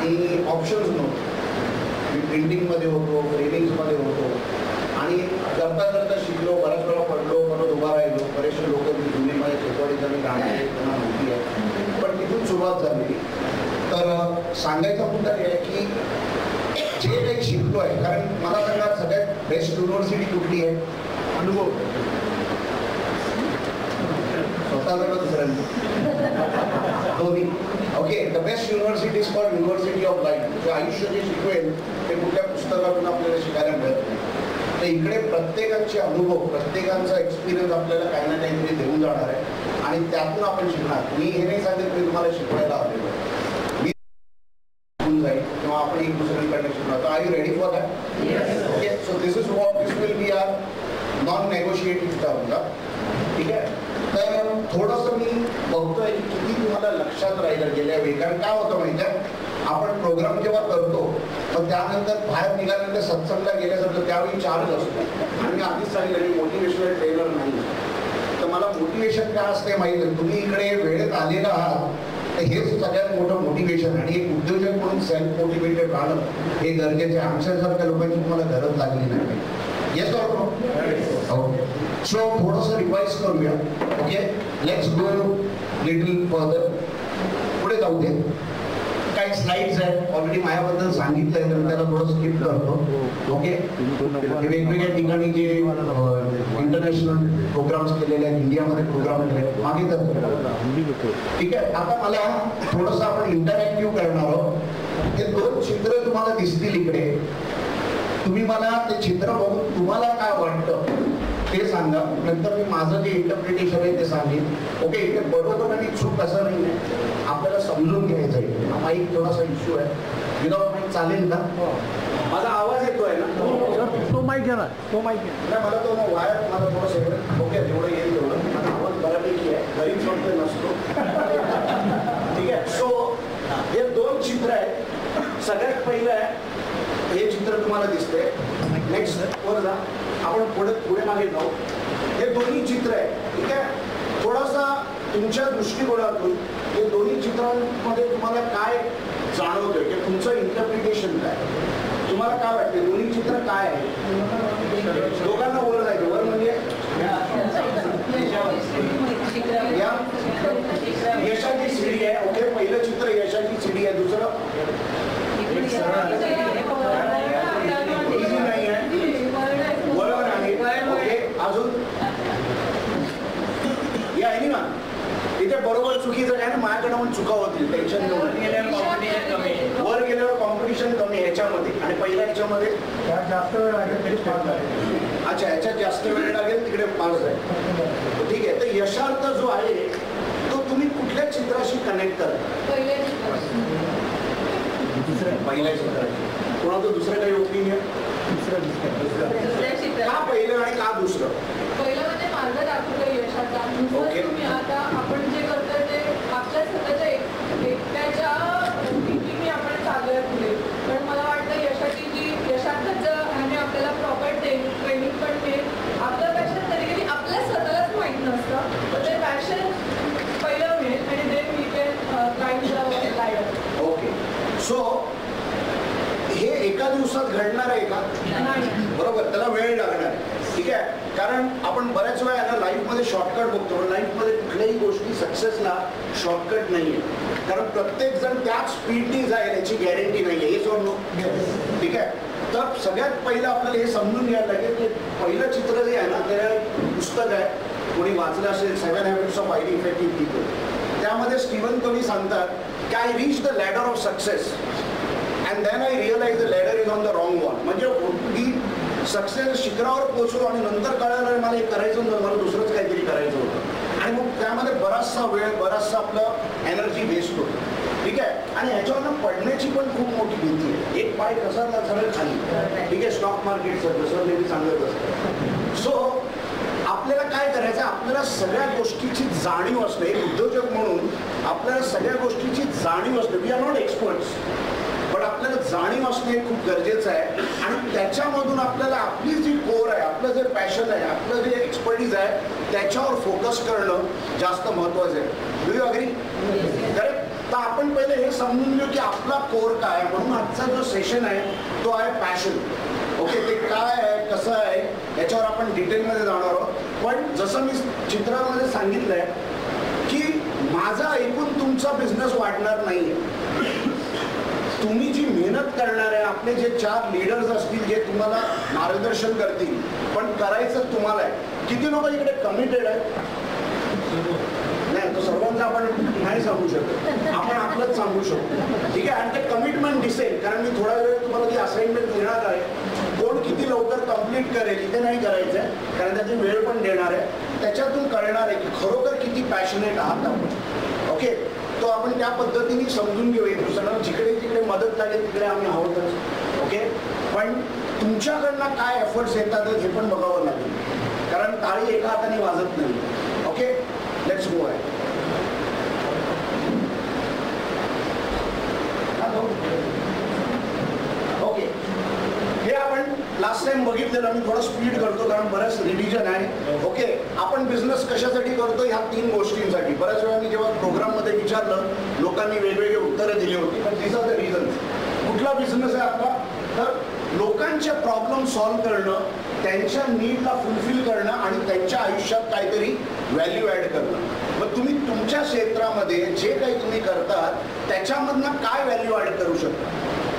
आणि ऑप्शन्स नव्हते. मी प्रिंटिंगमध्ये होतो, फ्रेमिंग्समध्ये होतो आणि करता करता शिकलो, बऱ्याच वेळा पडलो, परत उभा राहिलो. बरेचसे लोक मी जुने माझ्या चौकडीचा मी गाणे त्यांना माहिती आहे, पण तिथून सुरुवात झाली. तर सांगायचा मुद्दा हे आहे की जे काही शिकलो आहे, कारण मला सांगा सगळ्यात बेस्ट युनिव्हर्सिटी कुठली आहे? अनुभव स्वतःला दुसऱ्यांना दोन्ही. Okay, the best university is called university of life. जे आयुष्य जे शिकवेल ते कुठल्या पुस्तकातून आपल्याला शिकायला मिळत नाही. तर इकडे प्रत्येकाचे अनुभव, प्रत्येकाचा एक्सपिरियन्स आपल्याला काही ना काहीतरी देऊन जाणार आहे आणि त्यातून आपण शिकणार. मी हे नाही सांगत मी तुम्हाला शिकवायला आलेलो आहे, मी जाईल किंवा आपण एक दुसऱ्यांकडे शिकणार. Are you ready for that? Okay, so this is what this will be our non negotiative term. ठीक आहे. तर थोडंसं मी बघतोय की किती तुम्हाला लक्षात राहिलं गेल्या वेळी. कारण काय होतं माहिती आहे, आपण प्रोग्राम जेव्हा करतो मग त्यानंतर बाहेर निघाल्यानंतर सत्संगला गेल्यानंतर त्यावेळी चार्ज असतो. आणि मी आधीच सांगितलं मी मोटिवेशनल ट्रेनर नाही. तर मला मोटिवेशन काय असते माहिती आहे. तुम्ही इकडे वेळेत आलेला आहात तर हेच सगळ्यात मोठं मोटिवेशन. आणि एक उद्योजक म्हणून सेल्फ मोटिवेटेड राहणं हे गरजेचं आहे. आमच्यासारख्या लोकांची तुम्हाला गरज लागली नाही. Yes or no? Okay, so थोडंसं रिवाइज करूया. Okay, let's go little further. पुढे जाऊ दे. काही स्लाइड्स आहेत, ऑलरेडी माझ्याबद्दल सांगितलं आहे तर त्याला थोडं स्किप करतो. ओके, वेगवेगळ्या ठिकाणी जे इंटरनॅशनल प्रोग्राम्स केलेले आहेत, इंडियामध्ये प्रोग्राम केले मागे तर ठीक आहे. आता मला थोडंसं आपण इंटरॅक्टिव्ह करणार आहोत. हे दोन चित्र तुम्हाला दिसतील इकडे. तुम्ही मला ते चित्र बघून तुम्हाला काय वाटतं ते सांगा. नंतर मी माझं जे इंटरप्रिटेशन आहे ते सांगेन. ओके, इथे बरोबर आणि चूक असं नाही आहे, आपल्याला समजून घ्यायचं आहे. हा एक थोडासा इश्यू आहे. विदाउट माईक चालेल का? माझा आवाज येतोय ना? तो माईक घ्या ना, तो माईक घ्या. मला तो वायर मला थोडंसं ओके जेवढं येईल तेवढं. माझा आवाज बऱ्यापैकी आहे, घरीच होत नसतो. ठीक आहे. सो हे दोन चित्र आहेत. सगळ्यात पहिलं आहे हे चित्र तुम्हाला दिसतंय. नेक्स्ट वर जा, आपण पुढे मागे जाऊ. हे दोन्ही चित्र आहे. ठीक आहे. थोडासा तुमच्या दृष्टिकोनातून हे दोन्ही चित्रांमध्ये तुम्हाला काय जाणवतंय की तुमचं इंटरप्रिटेशन काय, तुम्हाला काय वाटतं दोन्ही चित्र काय आहे? दोघांना वर जायचं. वर म्हणजे यशाची शिडी आहे. ओके, पहिलं चित्र यशाची शिडी आहे. दुसरं नाही आहे, वळण आहे. ओके, अजून या आहे ना इथे बरोबर चुकीचं काय ना, माझ्याकडे पण चुका होतील. टेन्शन घेऊन वर गेल्यावर कॉम्पिटिशन कमी याच्यामध्ये आणि पहिल्या याच्यामध्ये जास्त वेळ लागेल तरी पास आहे. अच्छा, याच्यात जास्त वेळ लागेल तिकडे पास आहे. ठीक आहे. तर यशार्थ जो आहे तो तुम्ही कुठल्या चित्राशी कनेक्ट करा? पहिल्या चित्राशी. कोणाचं दुसरं काही ओपिनियन? का पहिलं आणि का दुसरं? पहिलं म्हणजे मार्ग दाखवतो यशाचा. ओके. तुम्ही आता आपण जे करतोय ते आपल्या स्वतःच्या एकट्याच्या थिंकिंगने आपण चालूया पुढे. पण मला वाटतं यशाची जी यशार्थाचं आणि आपल्याला प्रॉपर ट्रेनिंग पण मिळेल. आपलं पॅशन कधी कधी आपल्या स्वतःलाच माहीत नसतं, तर ते पॅशन पहिलं मिळेल आणि then we can climb life. Okay, so हे एका दिवसात घडणार आहे का? बरोबर, त्याला वेळ लागणार आहे. ठीक आहे. कारण आपण बऱ्याच वेळा ना लाईफमध्ये शॉर्टकट बघतो, पण लाईफमध्ये कुठल्याही गोष्टी सक्सेसला शॉर्टकट नाही आहे. कारण प्रत्येक जण त्याच स्पीडनी जाईल याची गॅरंटी नाही आहे. हे सोडून ठीक आहे. तर सगळ्यात पहिलं आपल्याला हे समजून घ्यायला लागेल की पहिलं चित्र जे आहे ना ते पुस्तक आहे, कोणी वाचलं असेल, 7 habits of highly effective people. त्यामध्ये स्टीव्हन कवी सांगतात की I reach the ladder of success and then I realise the ladder is on the wrong one. म्हणजे मी सक्सेस शिखरावर पोहोचलो आणि नंतर कळालं मला हे करायचं नव्हतं, मला दुसरंच काहीतरी करायचं होतं. आणि मग त्यामध्ये बराचसा वेळ, बराचसा आपलं एनर्जी वेस्ट होतो. ठीक आहे. आणि ह्याच्यावरनं पडण्याची पण खूप मोठी भीती आहे. एक पाय कसा सरळ खाली. ठीक आहे. स्टॉक मार्केटचं जसं मी सांगत असतं. सो आपल्याला काय करायचं, आपल्याला सगळ्या गोष्टीची जाणीव असते. एक उद्योजक म्हणून आपल्याला सगळ्या गोष्टीची जाणीव असते. वी आर नॉट एक्सपर्ट्स, पण आपल्याला जाणीव असणे खूप गरजेचं आहे. आणि त्याच्यामधून आपल्याला आपली जी कोर आहे, आपलं जे पॅशन आहे, आपलं जे एक्सपर्टीज आहे त्याच्यावर फोकस करणं जास्त महत्वाचं आहे. Do you agree? करेक्ट. तर आपण पहिले हे समजून घेऊ की आपला कोर काय आहे. म्हणून आजचा जो सेशन आहे तो आहे पॅशन. ओके, ते काय आहे, कसं आहे, याच्यावर आपण डिटेलमध्ये जाणार आहोत. पण जसं मी चित्रामध्ये सांगितलंय की माझा ऐकून तुमचा बिझनेस वाढणार नाहीये. तुम्ही जी मेहनत करणार आहे, आपले जे 4 लीडर्स असतील जे तुम्हाला मार्गदर्शन करतील, पण करायचं तुम्हाला आहे. किती लोक इकडे कमिटेड आहेत? नाही, तो सर्वांचा आपण नाही सांगू शकत, आपण आपलंच सांगू शकतो. ठीक आहे. आणि ते कमिटमेंट दिसेल, कारण मी थोडा वेळ तुम्हाला ती असाइनमेंट देणार आहे. कोण किती लवकर कंप्लीट करेल इथे नाही करायचं आहे, कारण त्याची वेळ पण देणार आहे. त्याच्यातून कळणार आहे की खरोखर किती पॅशनेट आहात आपण. ओके, तो आपण त्या पद्धतीने समजून घेऊया. दुसऱ्यांना जिकडे जिकडे मदत लागेल तिकडे आम्ही आहोतच. ओके, पण तुमच्याकडनं काय एफर्ट्स येतात हे पण बघावं लागेल, कारण टाळी एका हाताने वाजत नाही. ओके, लेट्स गो आहे. ओके, हे आपण लास्ट टाइम बघितलेलं. मी थोडं स्पीड करतो कारण बरंच रिव्हिजन आहे. ओके, आपण बिझनेस कशासाठी करतो ह्या 3 गोष्टींसाठी. बऱ्याच वेळा मी जेव्हा प्रोग्राममध्ये विचारलं, लोकांनी वेगवेगळे उत्तरं दिली होती. पण दिस आर द रिझन. कुठला बिझनेस आहे आपला? तर लोकांचे प्रॉब्लेम सॉल्व्ह करणं, त्यांच्या नीडला फुलफिल करणं आणि त्यांच्या आयुष्यात काहीतरी व्हॅल्यू ॲड करणं. मग तुम्ही तुमच्या क्षेत्रामध्ये जे काही तुम्ही करतात त्याच्यामधनं काय व्हॅल्यू ॲड करू शकता.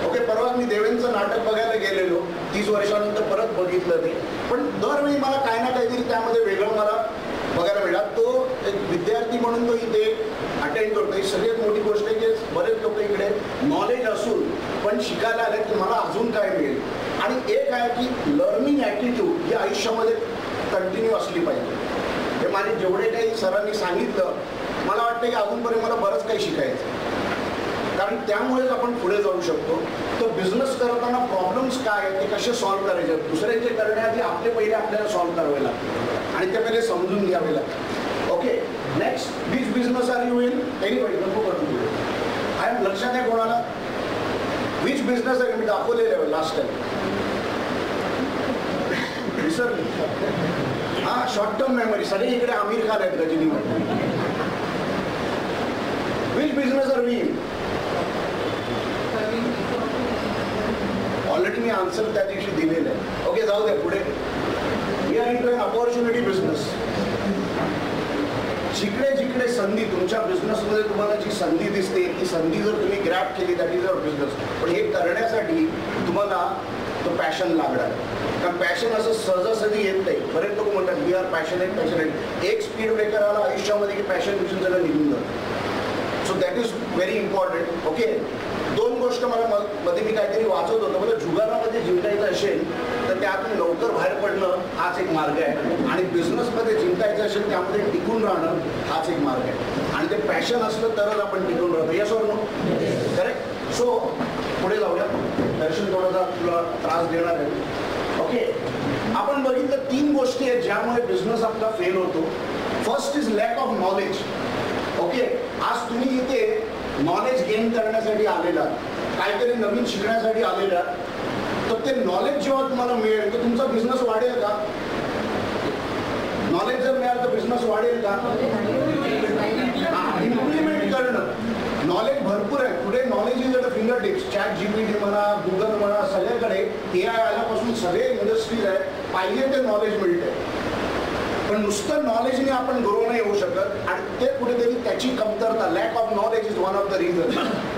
ओके, परवा मी देवेंचं नाटक बघायला गेलेलो, 30 वर्षानंतर परत बघितलं ते. पण दरवेळी मला काय ना काहीतरी त्यामध्ये वेगळं मला बघायला मिळाला. तो एक विद्यार्थी म्हणून तो इथे अटेंड करतो. ही सगळ्यात मोठी गोष्ट आहे की बरेच लोक इकडे नॉलेज असून पण शिकायला आले की मला अजून काय मिळेल. आणि एक आहे की लर्निंग ॲटिट्यूड ही आयुष्यामध्ये कंटिन्यू असली पाहिजे. हे माझे जेवढे काही सरांनी सांगितलं, मला वाटतं की अजूनपर्यंत मला बरंच काही शिकायचं, कारण त्यामुळेच आपण पुढे जाऊ शकतो. तर बिझनेस करताना प्रॉब्लेम्स काय आहेत ते कसे सॉल्व्ह करायचे, दुसऱ्यांचे करण्याआधी आपले पहिले आपल्याला सॉल्व्ह करावे लागतात आणि ते पहिले समजून घ्यावे लागतात. Okay, next, which business are you in? Anybody नको करून आय एम. लक्षात आहे कोणाला? विच बिझनेस आहे? मी दाखवलेलं आहे लास्ट टाइम, विसरली. हा, शॉर्ट टर्म मेमरी. सगळे इकडे आमिर खान आहेत रजनीमध्ये. Which business are we in? Already मी आन्सर त्या दिवशी दिलेलं आहे. ओके, जाऊ द्या पुढे. We are in opportunity business. जिकडे जिकडे संधी तुमच्या बिझनेसमध्ये तुम्हाला जी संधी दिसते ती संधी जर तुम्ही ग्रॅब केली दॅट इज अवर बिझनेस. पण हे करण्यासाठी तुम्हाला तो पॅशन लागणार. कारण पॅशन असं सहजासहजी येत नाही. बरेच लोक म्हणतात वी आर पॅशनेट. एक स्पीड ब्रेकर आला आयुष्यामध्ये की पॅशन विषून सगळं निघून जातं. So that is very important. Okay, 2 गोष्ट मला मध्ये मी काहीतरी वाचत होतो. मला जुगारामध्ये जिंकायचं असेल तर त्यातून लवकर बाहेर पडणं हाच एक मार्ग आहे, आणि बिझनेसमध्ये जिंकायचं असेल त्यामध्ये टिकून राहणं हाच एक मार्ग आहे. आणि ते पॅशन असलं तरच आपण टिकून राहतो. Yes or no? Correct. So पुढे जाऊया. दर्शन थोडासा तुला त्रास देणार आहे. ओके, आपण बघितलं 3 गोष्टी आहेत ज्यामुळे बिझनेस आपला फेल होतो. First is lack of knowledge. Okay, आज तुम्ही इथे नॉलेज गेन करण्यासाठी आलेला, काहीतरी नवीन शिकण्यासाठी आलेला, तर ते नॉलेज जेव्हा तुम्हाला मिळेल तर तुमचा बिझनेस वाढेल का? नॉलेज जर मिळालं तर बिझनेस वाढेल का? इम्प्लिमेंट करणं. नॉलेज भरपूर आहे पुढे. Knowledge is at finger tips. Chat GPT म्हणा, गुगल म्हणा, सगळ्याकडे AI आल्यापासून सगळे इंडस्ट्रीज आहे. पाहिजे ते नॉलेज मिळते. पण नुसतं नॉलेजने आपण ग्रो नाही होऊ शकत, आणि ते कुठेतरी त्याची कमतरता, lakh of knowledge is one of the reason.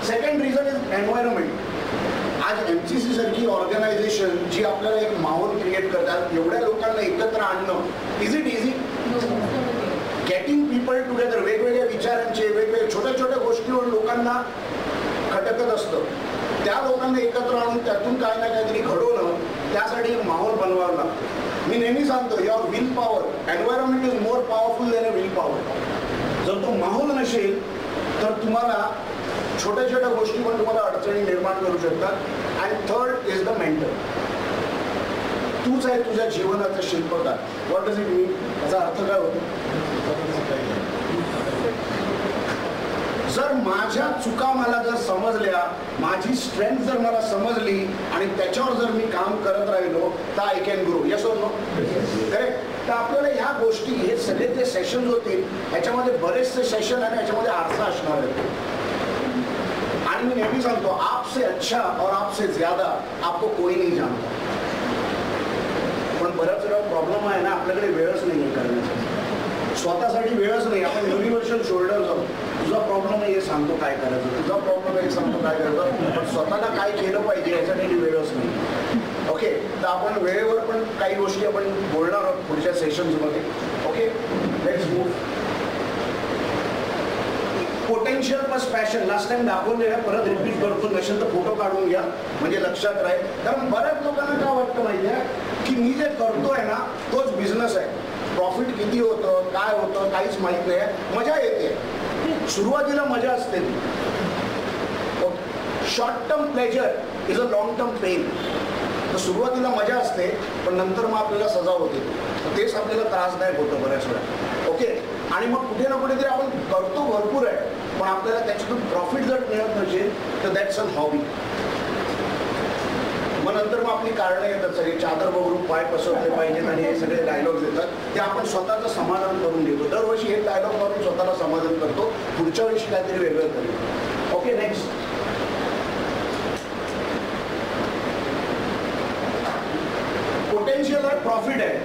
Second reason is environment. आज MCC सारखी ऑर्गनायझेशन जी आपल्याला एक माहोल क्रिएट करतात, एवढ्या लोकांना एकत्र आणणं, is it easy? Getting people together, वेगवेगळ्या विचारांचे, वेगवेगळ्या छोट्या छोट्या गोष्टीवर लोकांना खटकत असतं. त्या लोकांना एकत्र आणून त्यातून काही ना काहीतरी घडवणं, त्यासाठी एक माहोल बनवावा लागतो. मी नेहमी सांगतो your will power, environment is more powerful than a will power. जर तो माहोल नसेल तर तुम्हाला छोट्या छोट्या गोष्टी पण तुम्हाला अडचणी निर्माण करू शकतात. आणि थर्ड इज द मेंटर. तूच आहे तुझ्या जीवनाचा शिल्पकार. व्हॉट डज इट मीन? याचा अर्थ काय होतो? जर माझ्या चुका मला जर समजल्या, माझी स्ट्रेंथ जर मला समजली आणि त्याच्यावर जर मी काम करत राहिलो तर I can grow. Yes or no? Correct. तर आपल्याला ह्या गोष्टी, हे सगळे जे सेशन होतील ह्याच्यामध्ये बरेचसे सेशन आणि ह्याच्यामध्ये आरसा असणार आहेत. नेहमी सांगतो, आपसे अच्छा और आपसे ज्यादा आपको कोई नहीं जानता. पण बराच वेळा प्रॉब्लेम आहे ना, आपल्याकडे वेळच नाही आहे करण्याचा, स्वतःसाठी वेळच नाही. आपण युनिव्हर्सल शोल्डर जाऊ, तुझा प्रॉब्लेम आहे हे सांगतो काय करायचं, तुझा प्रॉब्लेम आहे हे सांगतो काय करायचं, पण स्वतःला काय केलं पाहिजे याच्यासाठी वेळच नाही. ओके, तर आपण वेळेवर पण काही गोष्टी आपण बोलणार आहोत पुढच्या सेशन्समध्ये. Okay, let's move. Potential plus passion last time दाखवलेलं आहे, परत रिपीट करतो, नसेल तर फोटो काढून घ्या म्हणजे लक्षात राहील. कारण बऱ्याच लोकांना काय वाटतं माहिती आहे की मी जे करतोय ना तोच बिझनेस आहे, प्रॉफिट किती होतं काय होतं काहीच माहीत नाही आहे. मजा येते, सुरुवातीला मजा असते, short term pleasure is a long term pain. तर सुरुवातीला मजा असते, पण नंतर मग आपल्याला सजा होते, तेच आपल्याला त्रासदायक होतं बऱ्याच वेळा. ओके, आणि मग कुठे ना कुठेतरी आपण करतो भरपूर आहे, पण आपल्याला त्याच्यातून प्रॉफिट जर मिळत नसेल तर दॅट्स अन हॉबी. मग नंतर मग आपली कारणं येतात, सगळे चादर बघून पाय पसरले पाहिजेत आणि हे सगळे डायलॉग्स येतात, ते आपण स्वतःचं समाधान करून घेतो. दरवर्षी हे डायलॉग मारून स्वतःला समाधान करतो, पुढच्या वर्षी काहीतरी वेगळं करेल. Okay, next. पोटेन्शियल आहे, प्रॉफिट आहे,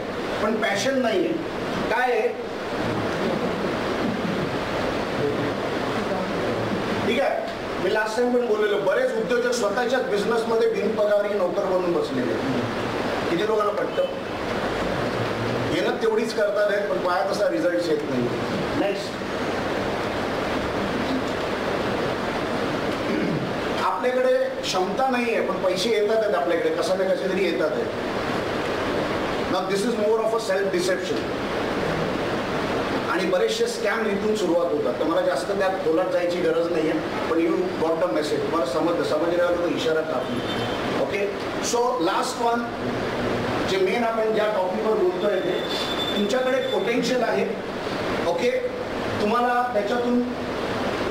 पण पॅशन नाही आहे. काय आहे? ठीक आहे, मी लास्ट टाइम पण बोललेलो, बरेच उद्योजक स्वतःच्याच बिझनेसमध्ये बिनपगारी नोकर बनून बसलेले. किती लोकांना पटतं? मेहनत तेवढीच करतात आहेत, पण पाया तसा रिझल्ट येत नाही. नेक्स्ट. आपल्याकडे क्षमता नाही आहे, पण पैसे येतात आहेत आपल्याकडे, कसं ना कसे तरी येतात आहेत. Now this is more of a self deception. आणि बरेचसे स्कॅम इथून सुरुवात होतात. तर मला जास्त त्यात खोलात जायची गरज नाही आहे, पण यू गॉट द मेसेज. तुम्हाला समजला तो इशारा कापली. ओके, सो लास्ट वन, जे मेन आपण ज्या टॉपिकवर बोलतोय ते, तुमच्याकडे पोटेन्शियल आहे. ओके, तुम्हाला त्याच्यातून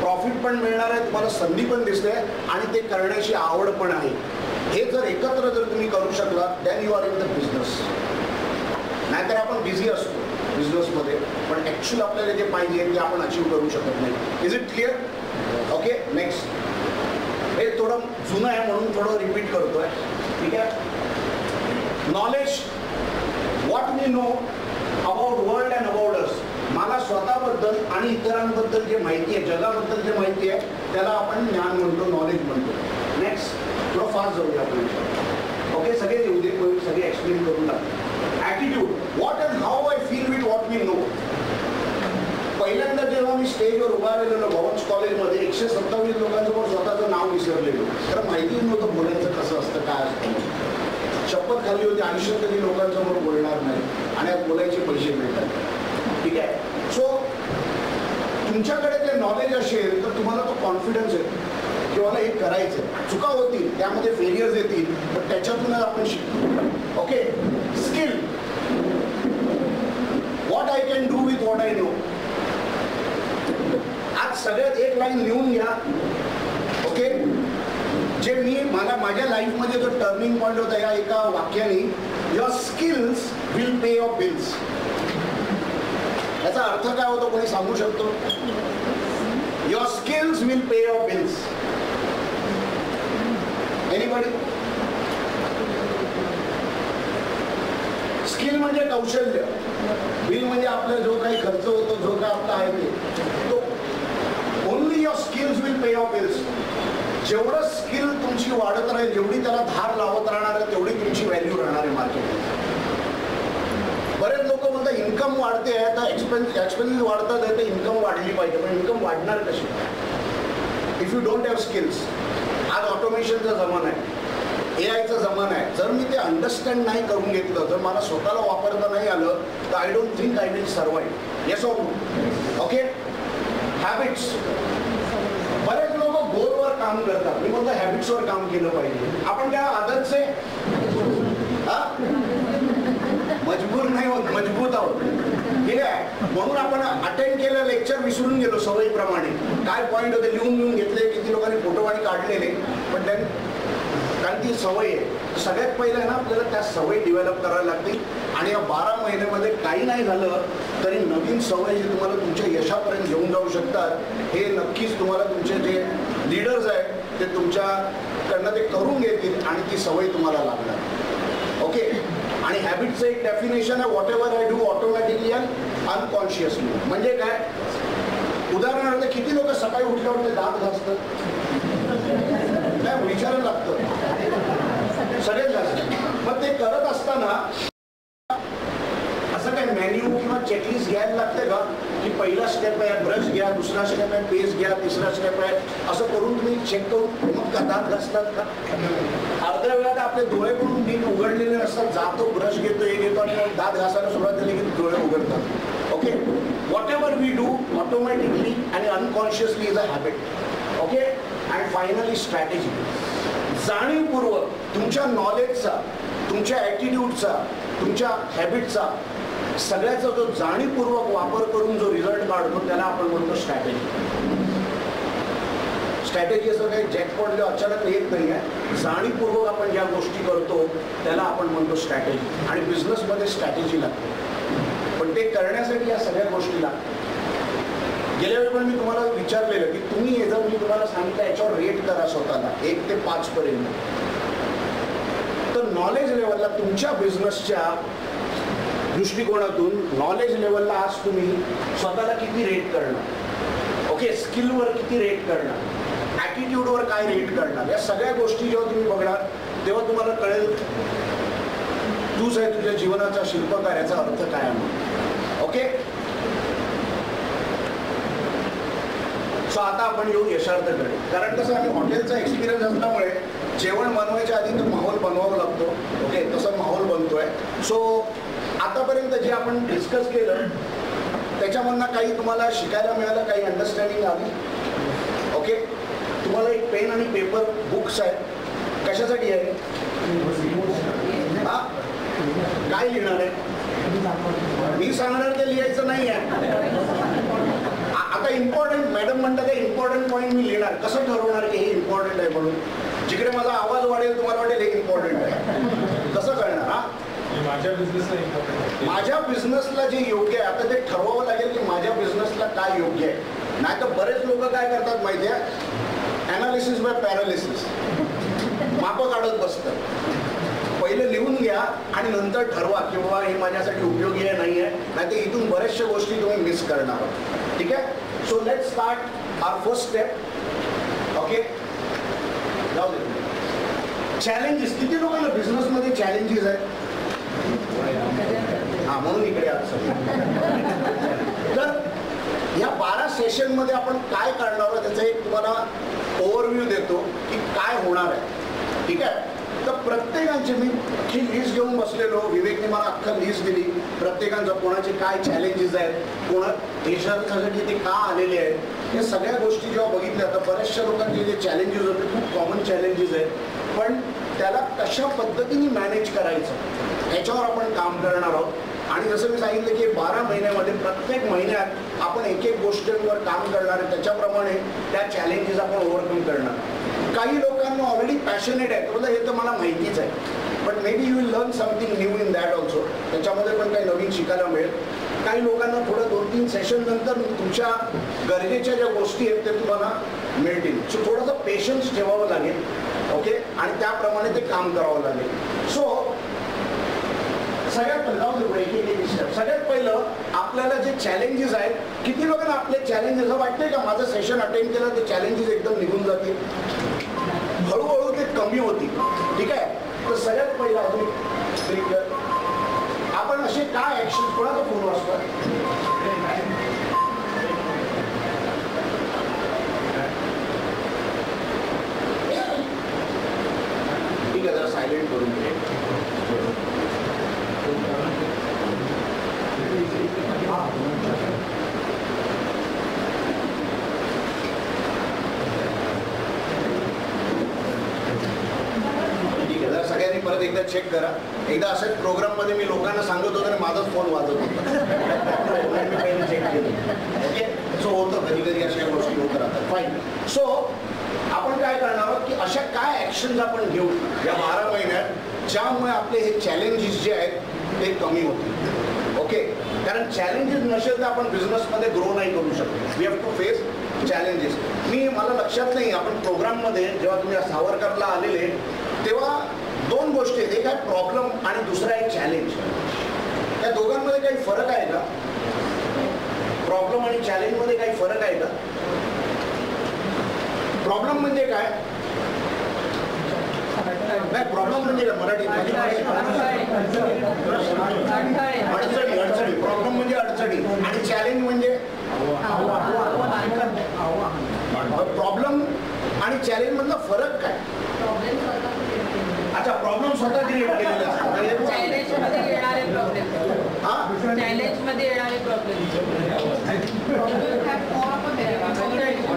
प्रॉफिट पण मिळणार आहे, तुम्हाला संधी पण दिसते आणि ते करण्याची आवड पण आहे. हे जर एकत्र जर तुम्ही करू शकला, than you are in the business. नाहीतर आपण बिझी असतो बिझनेसमध्ये, पण ॲक्च्युअली आपल्याला जे पाहिजे ते आपण अचीव करू शकत नाही. Is it clear? Okay, next. हे थोडं जुनं आहे म्हणून थोडं रिपीट करतोय. ठीक आहे. Knowledge, what we know about world and about us. मला स्वतःबद्दल आणि इतरांबद्दल जे माहिती आहे, जगाबद्दल जे माहिती आहे, त्याला आपण ज्ञान म्हणतो, नॉलेज म्हणतो. नेक्स्ट, थोडं फास्ट जाऊया आपण. ओके, सगळे येऊ दे, सगळे एक्सप्लेन करून टाकू. Attitude, what and how I feel with what we know. पहिल्यांदा जेव्हा मी स्टेजवर उभा राहिलेलो भवन्स कॉलेजमध्ये, 127 लोकांसमोर स्वतःचं नाव विसरलेलो, कारण माहिती नव्हतं बोलायचं कसं असतं, काय असतं. शपथ खाल्ली होती आयुष्यात कधी लोकांसमोर बोलणार नाही आणि आज बोलायचे पैसे मिळतात. ठीक आहे. सो तुमच्याकडे ते नॉलेज असेल तर तुम्हाला तो कॉन्फिडन्स येतो की मला हे करायचं. चुका होतील, त्यामध्ये फेलियर्स येतील, पण त्याच्यातूनच आपण शिकतो. Okay, skill, what I can do with what I know. आज सगळ्यात एक लाईन लिहून घ्या. ओके, जे मला माझ्या लाईफमध्ये जो टर्निंग पॉईंट होता या एका वाक्याने, your skills will pay your bills. याचा अर्थ काय होतो कोणी सांगू शकतो? Your skills will pay your bills. Anybody? Skill म्हणजे कौशल्य, बिल म्हणजे आपला जो काही खर्च होतो, जो काय आपला आहे ते. Only your skills will pay your bills. जेवढं स्किल तुमची वाढत राहील, जेवढी त्याला धार लावत राहणार आहे, तेवढी तुमची व्हॅल्यू राहणार आहे मार्केटमध्ये. बरेच लोक म्हणतात इन्कम वाढते आहे तर एक्सपेन्सेस वाढतात आहे तर इन्कम वाढली पाहिजे, पण इन्कम वाढणार कशी if you don't have skills. आज ऑटोमेशनचा जमाना आहे, AI चा जमाना आहे. जर मी ते अंडरस्टँड नाही करून घेतलं, जर मला स्वतःला वापरता नाही आलं, तर I don't think I will survive. Yes or no? Okay, habits. बरेच लोक गोलवर काम करतात, मी म्हणतो हॅबिट्सवर काम केलं पाहिजे. आपण काय आदतचे मजबूर नाही होत, मजबूत आहोत. ठीक आहे, म्हणून आपण अटेंड केलं लेक्चर विसरून गेलो सवयीप्रमाणे. काय पॉईंट होते लिहून लिहून घेतले, किती लोकांनी फोटो आणि काढलेले, पण त्यां कारण ती सवय आहे. सगळ्यात पहिलं आहे ना, आपल्याला त्या सवयी डेव्हलप करायला लागतील. आणि या 12 महिन्यामध्ये काही नाही झालं तरी नवीन सवय जे तुम्हाला तुमच्या यशापर्यंत घेऊन जाऊ शकतात, हे नक्कीच तुम्हाला तुमचे जे लीडर्स आहेत ते तुमच्याकडनं ते करून घेतील आणि ती सवय तुम्हाला लागणार. ओके. आणि हॅबिटचं एक डेफिनेशन आहे, what ever I do automatically and unconsciously. म्हणजे काय? उदाहरणार्थ किती लोक सकाळी उठल्यावर ते दात घासतात? काय विचारायला लागतं? सगळेच घासतात. मग ते करत असताना असं काय मेन्यू किंवा चेकलिस्ट घ्यायला लागते का की पहिला स्टेप आहे ब्रश घ्या, दुसरा स्टेप आहे पेस्ट घ्या, तिसरा स्टेप आहे, असं करून तुम्ही चेक करून मग का दात घासतात का? अर्ध्या वेळात आपले डोळे पण नीट उघडलेले नसतात, जातो ब्रश घेतो हे घेतो आणि मग दात घासायला सुरुवात झाली की डोळे उघडतात. Okay. Whatever we do automatically आणि unconsciously is a habit. Okay. And finally strategy. जाणीवपूर्वक तुमच्या नॉलेजचा, तुमच्या ॲटिट्यूडचा, तुमच्या हॅबिटचा सगळ्याचा जो जाणीवपूर्वक वापर करून जो रिझल्ट काढतो त्याला आपण म्हणतो स्ट्रॅटेजी. स्ट्रॅटेजी असं काही जॅकपॉटला अचानक येत नाही आहे. जाणीवपूर्वक आपण ज्या गोष्टी करतो त्याला आपण म्हणतो स्ट्रॅटेजी. आणि बिझनेसमध्ये स्ट्रॅटेजी लागते, पण ते करण्यासाठी या सगळ्या गोष्टी लागतात. गेल्या वेळी पण मी तुम्हाला विचारलेलं की तुम्ही हे जर मी तुम्हाला सांगितलं याच्यावर रेट करा स्वतःला 1 ते 5 पर्यंत, तर नॉलेज लेवलला तुमच्या बिझनेसच्या दृष्टिकोनातून नॉलेज लेवलला आज तुम्ही स्वतःला किती रेट करणार? ओके. स्किलवर किती रेट करणार? ॲटिट्यूडवर काय रेट करणार? या सगळ्या गोष्टी जेव्हा तुम्ही बघणार तेव्हा तुम्हाला कळेल तूच आहे तुझ्या जीवनाचा शिल्पकार, याचा अर्थ काय आहे. ओके. सो आता आपण येऊ यशार्थकडे. कारण कसं आम्ही हॉटेलचा एक्सपिरियन्स असल्यामुळे जेवण बनवायच्या आधी तो माहोल बनवावा लागतो. ओके. तसं माहोल बनतोय. सो आतापर्यंत जे आपण डिस्कस केलं त्याच्यामधनं काही तुम्हाला शिकायला मिळालं, काही अंडरस्टँडिंग आली. ओके. तुम्हाला एक पेन आणि पेपर बुक्स आहेत. कशासाठी आहे? हा, काय लिहिणार आहे? मी सांगणार ते लिहायचं नाही आहे. आता इम्पॉर्टंट मॅडम म्हणतात ते इम्पॉर्टंट पॉईंट मी लिहिणार. कसं ठरवणार की हे इम्पॉर्टंट आहे म्हणून? जिकडे माझा आवाज वाढेल तुम्हाला वाटेल हे इम्पॉर्टंट आहे. कसं कळणार? हा, माझ्या बिझनेसला जे योग्य आहे आता ते ठरवावं लागेल की माझ्या बिझनेसला काय योग्य आहे. नाही तर बरेच लोक काय करतात माहिती आहे, ॲनालिसिस बाय पॅरालिसिस, मापं काढत बसतात. पहिलं लिहून घ्या आणि नंतर ठरवा की बाबा हे माझ्यासाठी उपयोगी आहे नाही आहे, नाही तर इथून बऱ्याचशा गोष्टी तुम्ही मिस करणार. ठीक आहे. So let's start our first step. Okay. जाऊ दे. चॅलेंजेस. किती लोकांना बिझनेसमध्ये चॅलेंजेस आहेत? हा, म्हणून इकडे तर या 12 सेशनमध्ये आपण काय करणार आहोत त्याचा एक तुम्हाला ओव्हरव्ह्यू देतो की काय होणार आहे. ठीक आहे. तर प्रत्येकांची मी अख्खी लिस्ट घेऊन बसलेलो. विवेकने मला अख्खा लिस्ट दिली प्रत्येकांचं, कोणाचे काय चॅलेंजेस आहेत, कोणा यशासाठी ते का आलेले आहेत. या सगळ्या गोष्टी जेव्हा बघितल्या तर बऱ्याचशा लोकांचे जे चॅलेंजेस होते खूप कॉमन चॅलेंजेस आहेत, पण त्याला कशा पद्धतीने मॅनेज करायचं ह्याच्यावर आपण काम करणार आहोत. आणि जसं मी सांगितलं की 12 महिन्यामध्ये प्रत्येक महिन्यात आपण एक एक गोष्टींवर काम करणार आहे, त्याच्याप्रमाणे त्या चॅलेंजेस आपण ओव्हरकम करणार. काही लोकांना ऑलरेडी पॅशनेट आहे, तर हे तर मला माहितीच आहे, but may be you will learn something new in that also. त्याच्यामध्ये पण काही नवीन शिकायला मिळेल. काही लोकांना थोडं 2-3 सेशन नंतर तुमच्या गरजेच्या ज्या गोष्टी आहेत ते तुम्हाला मिळतील. सो थोडंसं पेशन्स ठेवावं लागेल. ओके. आणि त्याप्रमाणे ते काम करावं लागेल. सो सगळ्यात पहिलं आपल्याला जे चॅलेंजेस आहेत, किती लोकांना आपले चॅलेंजेस वाटते का माझं सेशन अटेंड केलं ते चॅलेंजेस एकदम निघून जातील, हळूहळू ते कमी होतील. ठीक आहे. तर सगळ्यात पहिला आपण असे काय ऍक्शन, कोणाचा फोन वाजतो? ठीक आहे, जरा सायलेंट करून घे. सगळ्यांनी परत एकदा चेक करा. एकदा असेच प्रोग्राम मध्ये मी लोकांना सांगत होतो आणि माझाच फोन वाजत होता. चेक केलं. ओके. सो होतं कधी कधी अशा गोष्टी होत राहतात. फाईन. सो आपण काय करणार आहोत की अशा काय ऍक्शन आपण घेऊ या 12 महिन्यात ज्यामुळे आपले हे चॅलेंजेस जे आहेत ते कमी होतील. ओके. कारण चॅलेंजेस नसेल तर आपण बिझनेसमध्ये ग्रो नाही करू शकतो. We have to face challenges. मला लक्षात नाही, आपण प्रोग्राममध्ये जेव्हा तुम्ही सावरकरला आलेले तेव्हा दोन गोष्टी आहेत, एक आहे प्रॉब्लेम आणि दुसरा आहे चॅलेंज. त्या दोघांमध्ये काही फरक आहे का? प्रॉब्लेम आणि चॅलेंज मध्ये काही फरक आहे का? प्रॉब्लेम म्हणजे काय? नाही, प्रॉब्लेम म्हणजे काय मराठीत? अडचणी. प्रॉब्लेम म्हणजे अडचणी आणि चॅलेंज म्हणजे प्रॉब्लेम आणि चॅलेंज मधला फरक काय? अच्छा, प्रॉब्लेम स्वतः क्रिएट केलेला असतो.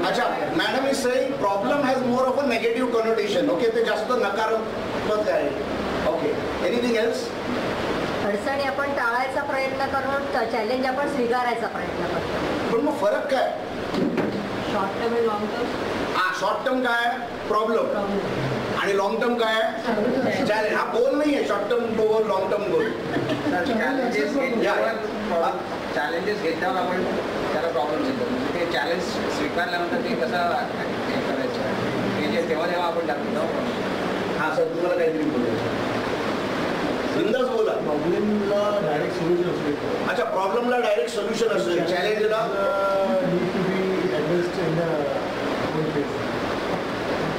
अच्छा, madam is saying problem has more of a negative connotation. Okay, ते जास्त नकारात्मक आहे. Okay, anything else? अडचणी आपण टाळायचा प्रयत्न करून चॅलेंज आपण स्वीकारायचा प्रयत्न करतो. पण मग फरक काय? शॉर्ट टर्म आणि लॉंग टर्म. शॉर्ट टर्म काय? प्रॉब्लेम. आणि लॉंग टर्म काय? चॅलेंज. हा गोल नाही आहे, short term goal, long term goal. Challenges घेतल्यावर आपण त्याला प्रॉब्लेम येतो. ते चॅलेंज स्वीकारल्यानंतर ते कसं करायचं हे जे तेव्हा आपण दाखवतो. हा सर, तुम्हाला काहीतरी बोलायचं? बिंदास बोला. प्रॉब्लेमला डायरेक्ट सोल्युशन असते. अच्छा, प्रॉब्लेमला डायरेक्ट सोल्युशन असेल, चॅलेंजला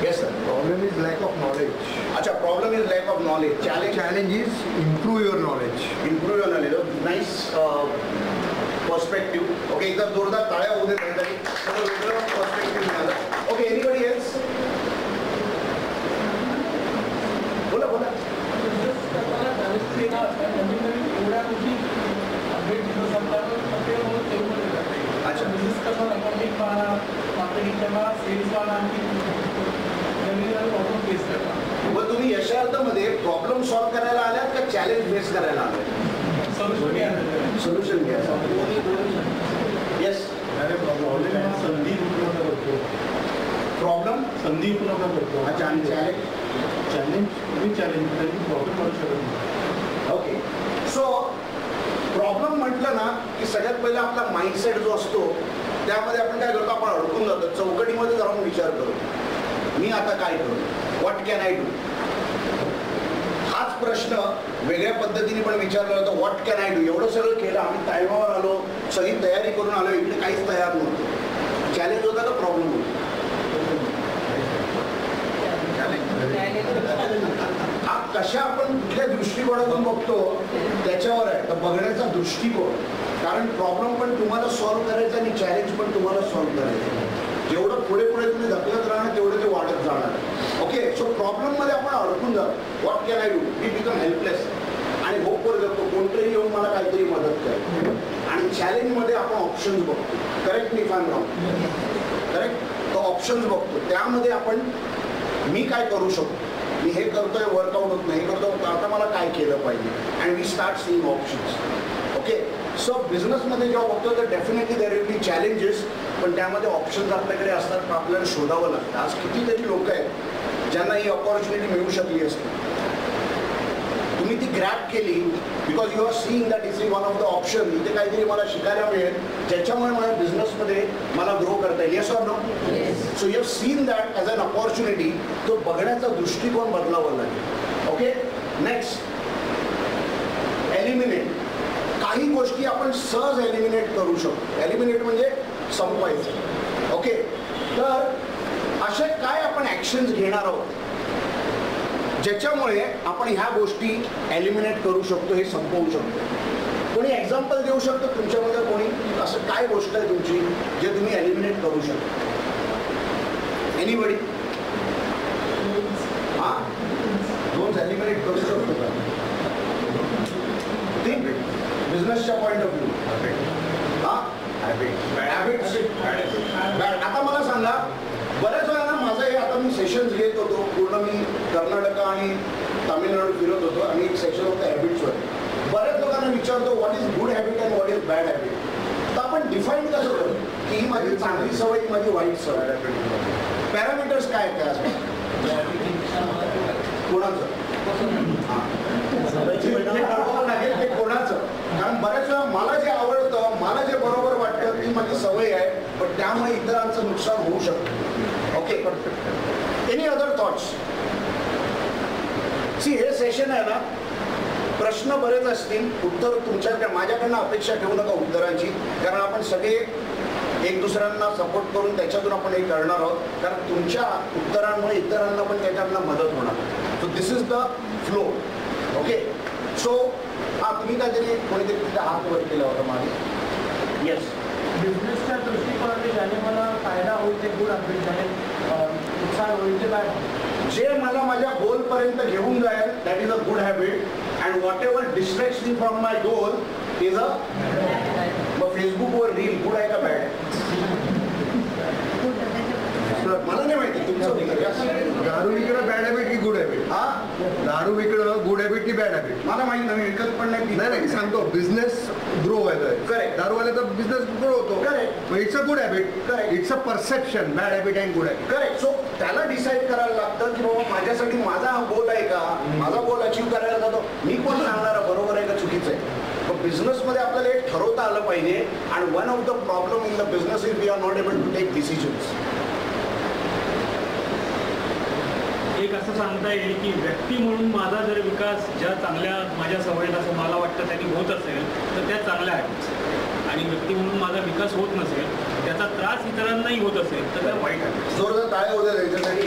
yes sir. Problem is lack of knowledge. अच्छा, problem is lack of knowledge. Challenge is improve your knowledge. Improve your knowledge. Nice perspective. Okay, एकदा जोरदार टाळ्या होऊ दे काहीतरी. वेगळं पर्स्पेक्टिव्ह मिळालं. Okay, anybody else? बोला बोला. अच्छा, मग तुम्ही यशार्थमध्ये प्रॉब्लेम सॉल्व्ह करायला आल्यात का चॅलेंज फेस करायला आलात? सोल्युशन घ्या. येस. संधी उपलब्ध करतो. प्रॉब्लेम संधी उपलब्ध करतो. अच्छा, आणि चॅलेंज? चॅलेंज प्रॉब्लेम करू शकत नाही. ओके, सो प्रॉब्लेम म्हटलं ना की सगळ्यात पहिला आपला माइंडसेट जो असतो त्यामध्ये आपण काय करतो, आपण अडकून जातो. चौकटीमध्ये जाऊन विचार करतो, मी आता काय करू, व्हॉट कॅन आय डू. हाच प्रश्न वेगळ्या पद्धतीने पण विचारला जातो, व्हॉट कॅन आय डू. एवढं सगळं केलं, आम्ही टायमावर आलो, सगळी तयारी करून आलो, इकडे काहीच तयार नव्हतं. चॅलेंज होता का प्रॉब्लेम होता? हा कशा आपण कुठल्या दृष्टिकोनातून बघतो त्याच्यावर आहे. तर बघण्याचा दृष्टिकोन, कारण प्रॉब्लेम पण तुम्हाला सॉल्व्ह करायचा आणि चॅलेंज पण तुम्हाला सॉल्व्ह करायचं. जेवढं पुढे पुढे तुम्ही ढकलत राहणार तेवढं ते वाढत जाणार. ओके, सो प्रॉब्लेम मध्ये आपण अडकून जातो. What can I do, we become helpless आणि होपवर जातो, कोणतरी येऊन मला काहीतरी मदत करेल. आणि चॅलेंज मध्ये आपण ऑप्शन्स बघतो. करेक्ट मी फाईन रॉंग? करेक्ट. तो ऑप्शन्स बघतो, त्यामध्ये आपण मी काय करू शकतो, मी हे करतोय, वर्कआउट होत नाही, करतो, आता मला काय केलं पाहिजे. And we start seeing options. Okay, so बिझनेसमध्ये जेव्हा बघतो तर definitely there will be challenges, पण त्यामध्ये ऑप्शन्स आपल्याकडे असतात, आपल्याला शोधावं लागतं. आज कितीतरी लोक आहेत ज्यांना ही अपॉर्च्युनिटी मिळू शकली असते. तुम्ही ती ग्रॅब केली because you are seeing that is one of the option. इथे काहीतरी मला शिकायला मिळेल ज्याच्यामुळे माझ्या बिझनेसमध्ये मला ग्रो करता येईल. Yes or no? So you have seen that as an opportunity. तो बघण्याचा दृष्टिकोन बदलावा लागेल. Okay, next, eliminate. काही गोष्टी आपण सहज एलिमिनेट करू शकतो. एलिमिनेट म्हणजे संपवायचं. ओके, तर असे काय आपण ॲक्शन्स घेणार आहोत ज्याच्यामुळे आपण ह्या गोष्टी एलिमिनेट करू शकतो, हे संपवू शकतो. कोणी एक्झाम्पल देऊ शकतो तुमच्यामध्ये? कोणी असं काय गोष्ट आहे तुमची जे तुम्ही एलिमिनेट करू शकता? एनीबडी? हा, दोन एलिमिनेट करू शकतो का? थिंक बिझनेसच्या पॉईंट ऑफ व्ह्यू. हा, हॅबिट्स. आता मला सांगा, बऱ्याच वेळा माझं हे, आता मी सेशन्स घेत होतो, पूर्ण मी कर्नाटक आणि तामिळनाडू फिरत होतो आणि एक सेक्शन होतं हॅबिट्सवर. बऱ्याच लोकांना विचारतो what is good habit and what is bad habit. तर आपण डिफाईन कसं करू की ही माझी चांगली सवय, ही माझी वाईट सवय. पॅरामीटर्स काय आहेत त्यासाठी? कोणाचं लागेल ते कोणाचं? कारण बऱ्याच वेळा मला जे आवडतं, मला जे बरोबर वाटतं ती माझी सवय आहे, पण त्यामुळे इतरांचं नुकसान होऊ शकतं. Okay, any other thoughts? See, हे सेशन आहे ना, प्रश्न बरेच असतील, उत्तर तुमच्याकडे, माझ्याकडनं अपेक्षा ठेवू नका उत्तरांची, कारण आपण सगळे एक दुसऱ्यांना सपोर्ट करून त्याच्यातून आपण हे करणार आहोत, कारण तुमच्या उत्तरांमुळे इतरांना पण त्याच्यातनं मदत होणार. So this is the flow. Okay, so तुम्ही काहीतरी कोणीतरी तिथे हात वर केला होता मागे. येस, बिझनेसच्या दृष्टिकोनाने ज्याने मला फायदा होईल ते गुड हॅबिट, ज्याने नुकसान होईल ते बॅड हॅबिट. जे मला माझ्या गोल पर्यंत घेऊन जाईल that is a good habit, and whatever distracts me from my goal is a. मग फेसबुकवर रील गुड आहे का बॅड आहे? मला नाही माहिती तुमचं. दारू विकणं बॅड हॅबिट की गुड हॅबिट? हा, दारू विकणं गुड हॅबिट की बॅड हॅबिट? मला माहिती नाही, विकत पण नाही. नाही सांगतो, बिझनेस ग्रो व्हायचा. Correct. दारूवाल्याचा बिझनेस ग्रो होतो. Correct. It's a good habit. Correct. It's a perception. Bad habit and good habit. Correct. So त्याला डिसाईड करायला लागतं की बाबा माझ्यासाठी माझा हा गोल आहे का, माझा गोल अचीव्ह करायला जातो, मी कोण सांगणार बरोबर आहे का चुकीचं आहे. पण बिझनेसमध्ये आपल्याला एक ठरवता आलं पाहिजे. आणि one of the problem in the business is we are not able to take decisions. एक असं सांगता येईल की व्यक्ती म्हणून माझा जर विकास ज्या चांगल्या माझ्या सवयीत असं मला वाटतं त्यांनी होत असेल तर त्या चांगल्या आहेत, आणि व्यक्ती म्हणून माझा विकास होत नसेल, त्याचा त्रास इतरांनाही होत असेल तर त्या वाईट आहेत. जोरदार टाळ्या होत्या त्यांच्यासाठी.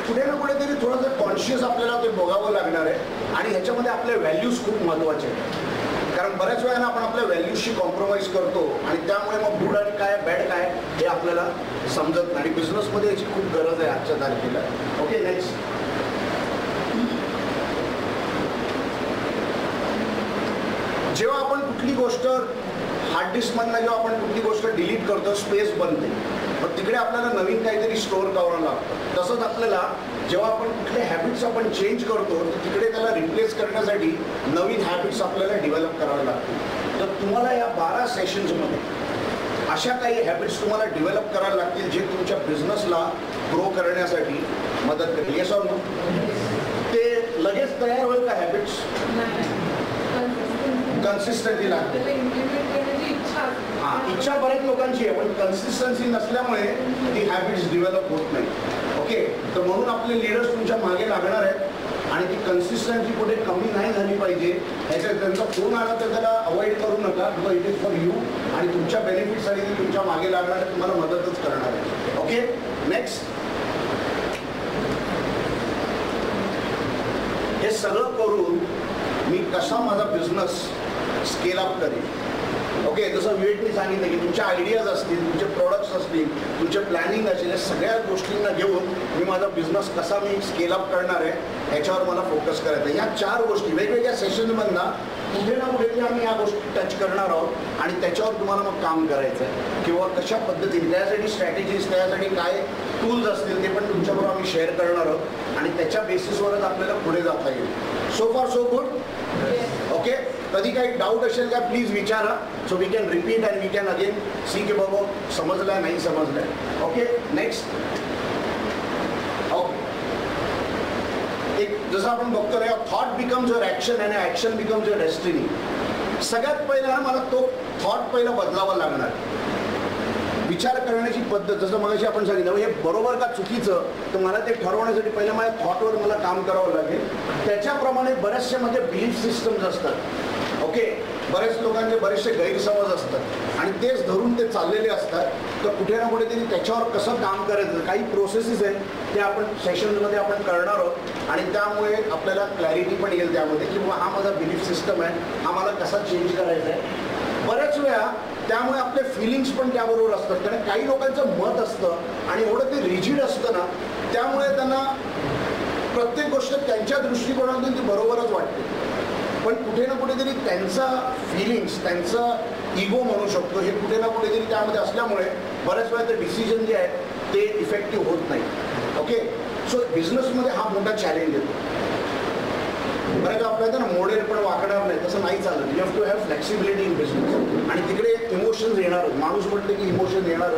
कुठे ना कुठेतरी थोडंसं कॉन्शियस आपल्याला ते बघावं लागणार आहे. आणि ह्याच्यामध्ये आपले व्हॅल्यूज खूप महत्त्वाचे आहेत, कारण बऱ्याच वेळा आपण आपल्या व्हॅल्यूजशी कॉम्प्रोमाइज करतो आणि त्यामुळे मग गुड आणि काय बॅड काय हे आपल्याला समजत नाही. आणि बिझनेसमध्ये याची खूप गरज आहे आजच्या तारखेला. Okay, next. जेव्हा आपण कुठली गोष्ट हार्ड डिस्कमधनं जेव्हा आपण कुठली गोष्ट डिलीट करतो, स्पेस बनते, मग तिकडे आपल्याला नवीन काहीतरी स्टोअर करावं लागतं. तसंच आपल्याला जेव्हा आपण कुठले हॅबिट्स आपण चेंज करतो तर तिकडे त्याला रिप्लेस करण्यासाठी नवीन हॅबिट्स आपल्याला डेव्हलप करावे लागतील. तर तुम्हाला या 12 सेशन्समध्ये अशा काही हॅबिट्स तुम्हाला डेव्हलप करायला लागतील जे तुमच्या बिझनेसला ग्रो करण्यासाठी मदत करेल. Yes or no? ते लगेच तयार होईल का हॅबिट्स? कन्सिस्टन्सी लागते. हां, इच्छा बऱ्याच लोकांची आहे, पण कन्सिस्टन्सी नसल्यामुळे ती हॅबिट्स डेव्हलप होत नाही. ओके, तर म्हणून आपले लीडर्स तुमच्या मागे लागणार आहेत आणि ती कन्सिस्टन्सी कुठे कमी नाही झाली पाहिजे. ह्याच्यात त्यांचा फोन आला तर त्याला अवॉइड करू नका, because it is for you, आणि तुमच्या बेनिफिटसाठी ती तुमच्या मागे लागणार आहे, तुम्हाला मदतच करणार आहे. Okay, next. हे सगळं करून मी कसा माझा बिझनेस स्केल अप करेन. ओके, जसं विवेकने सांगितलं की तुमच्या आयडियाज असतील, तुमचे प्रोडक्ट्स असतील, तुमचे प्लॅनिंग असेल, या सगळ्या गोष्टींना घेऊन मी माझा बिझनेस कसा मी स्केल अप करणार आहे ह्याच्यावर मला फोकस करायचं आहे. ह्या 4 गोष्टी वेगवेगळ्या सेशनमधनं कुठे ना कुठेतरी आम्ही या गोष्टी टच करणार आहोत आणि त्याच्यावर तुम्हाला मग काम करायचं आहे किंवा कशा पद्धतीने त्यासाठी स्ट्रॅटेजीज, त्यासाठी काय टूल्स असतील ते पण तुमच्याबरोबर आम्ही शेअर करणार आहोत आणि त्याच्या बेसिसवरच आपल्याला पुढे जाता येईल. सो फार सो गुड. ओके, कधी काही डाऊट असेल का प्लीज विचारा, so we can repeat and we can again see की बाबा समजलं नाही समजलं. Okay, next. ओके, एक जसं आपण बघतो ना, थॉट बिकम्स युअर ॲक्शन आणि ॲक्शन बिकम्स युअर डेस्टिनी. सगळ्यात पहिला मला तो थॉट पहिला बदलावा लागणार. विचार करण्याची पद्धत, जसं मगाशी आपण सांगितलं हे बरोबर का चुकीचं, तर मला ते ठरवण्यासाठी पहिलं माझ्या थॉटवर मला काम करावं लागेल. त्याच्याप्रमाणे बऱ्याचशा माझ्या बिलीफ सिस्टम्स असतात. ओके, बऱ्याच लोकांचे बरेचसे गैरसमज असतात आणि तेच धरून ते चाललेले असतात. तर कुठे ना कुठेतरी त्याच्यावर कसं काम करायचं, काही प्रोसेसेस आहेत ते आपण सेशन्समध्ये आपण करणार आहोत आणि त्यामुळे आपल्याला क्लॅरिटी पण येईल त्यामध्ये की हा माझा बिलीफ सिस्टम आहे, हा मला कसा चेंज करायचा आहे. बऱ्याच वेळा त्यामुळे आपले फिलिंग्स पण त्याबरोबर असतात, कारण काही लोकांचं मत असतं आणि एवढं ते रिजिड असतं ना, त्यामुळे त्यांना प्रत्येक गोष्ट त्यांच्या दृष्टिकोनातून ती बरोबरच वाटते. पण कुठे ना कुठेतरी त्यांचा फिलिंग्स, त्यांचा इगो म्हणू शकतो, हे कुठे ना कुठेतरी त्यामध्ये असल्यामुळे बऱ्याच वेळा ते डिसिजन जे आहे ते इफेक्टिव्ह होत नाही. ओके, सो बिझनेसमध्ये हा मोठा चॅलेंज येतो. बऱ्याच आपल्याला ना मोडेल पण वाकणार नाही, तसं नाही चालत. You have to have flexibility in business. आणि तिकडे इमोशन्स येणार, माणूस म्हटलं की इमोशन येणार.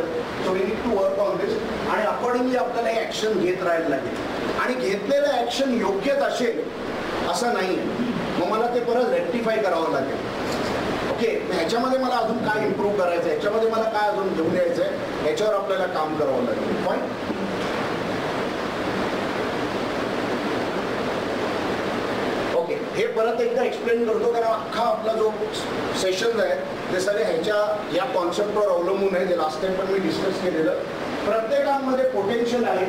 So we need to work on this आणि अकॉर्डिंगली आपल्याला हे ॲक्शन घेत राहायला लागेल. आणि घेतलेलं ॲक्शन योग्यच असेल असं नाही आहे, मग मला ते परत रेक्टिफाय करावं लागेल. ओके, ओके, ह्याच्यामध्ये मला अजून काय इम्प्रूव्ह करायचं आहे, ह्याच्यामध्ये मला काय अजून घेऊन यायचं आहे, याच्यावर आपल्याला काम करावं लागेल. फाईन. ओके, हे परत एकदा एक्सप्लेन करतो कारण अख्खा आपला जो सेशन आहे ते सगळे या कॉन्सेप्टवर अवलंबून आहे, जे लास्ट टाइम पण मी डिस्कस केलेलं. प्रत्येकामध्ये पोटेन्शियल आहे,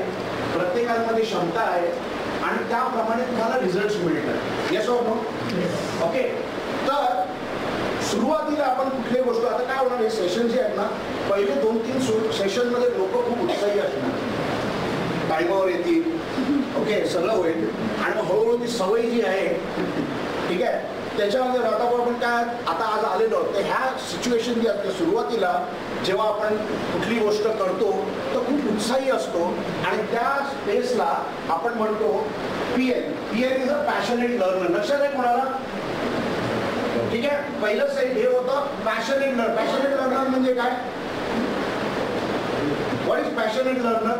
प्रत्येकामध्ये क्षमता आहे आणि त्याप्रमाणे तुम्हाला रिझल्ट मिळतात. Yes or no? ओके, तर सुरुवातीला आपण कुठली गोष्ट, आता काय होणार, हे सेशन जे आहेत ना, पहिले 2-3 सेशन मध्ये लोक खूप उत्साही असणार, टायमावर येतील, ओके, सगळं होईल आणि मग हळूहळू ती सवय जी आहे, ठीक आहे, त्याच्यामध्ये राहता आपण काय आता आज आलेलो तर ह्या सिच्युएशन जी असते सुरुवातीला जेव्हा आपण कुठली गोष्ट करतो तर खूप उत्साही असतो आणि त्या स्पेसला आपण म्हणतो PL. PL is a passionate learner. लक्षात आहे कोणाला? ठीक आहे, पहिलं सेट हे होतं पॅशनेट लर्नर. पॅशनेट लर्नर म्हणजे काय? What is passionate learner?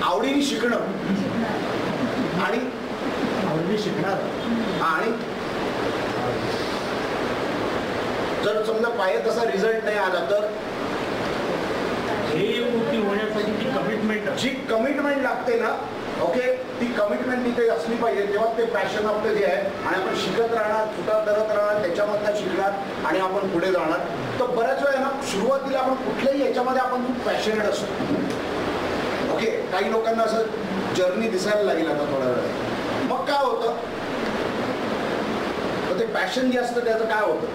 आवडीने शिकणं आणि आवडीने शिकणार. आणि जर समजा पाहिजे तसा रिझल्ट नाही आला तर ध्येयपूर्ती होण्यासाठी जी कमिटमेंट लागते ना, ओके, ती कमिटमेंट तिथे असली पाहिजे, तेव्हा ते पॅशन आपलं जे आहे आणि आपण शिकत राहणार, चुका करत राहणार, त्याच्यामधनं शिकणार आणि आपण पुढे जाणार. तर बऱ्याच वेळा ना सुरुवातीला आपण कुठल्याही याच्यामध्ये आपण खूप पॅशनेट असतो. ओके, काही लोकांना असं जर्नी दिसायला लागेल आता थोड्या वेळा. मग काय होतं, तर ते पॅशन जे असतं त्याचं काय होतं,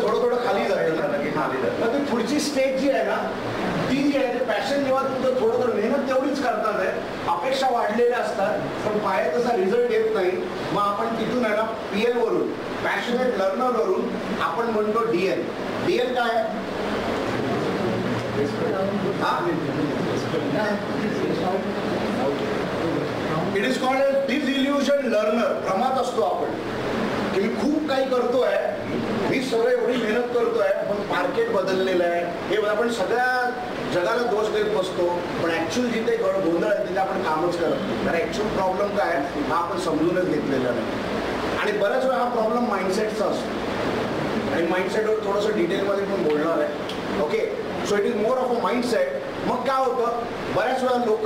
थोडं खाली जातं. ती पुढची स्टेज जी आहे ना, ती जी आहे ते पॅशन जेव्हा तुमचं थोडं मेहनत तेवढीच करतात आहे, अपेक्षा वाढलेल्या असतात पण पाहिजे तसा रिझल्ट येत नाही. मग आपण तिथून आहे ना PL वरून, पॅशनेट लर्नर वरून आपण म्हणतो DL. DL काय आहे? It is called as disillusion learner. भ्रमात असतो आपण की मी खूप काही करतोय, मी सगळं एवढी मेहनत करतोय पण मार्केट बदललेलं आहे, हे आपण सगळ्या जगाला दोष देत बसतो. पण ऍक्च्युअल जिथे गोंधळ आहे तिथे आपण कामच करत नाही. कारण ऍक्च्युअल प्रॉब्लेम काय आहे हा आपण समजूनच घेतलेला नाही. आणि बऱ्याच वेळा हा प्रॉब्लेम माइंडसेटचा असतो आणि माइंडसेटवर थोडंसं डिटेलमध्ये पण बोलणार आहे. Okay, so it is more of a mindset. मग काय होतं, बऱ्याच वेळा लोक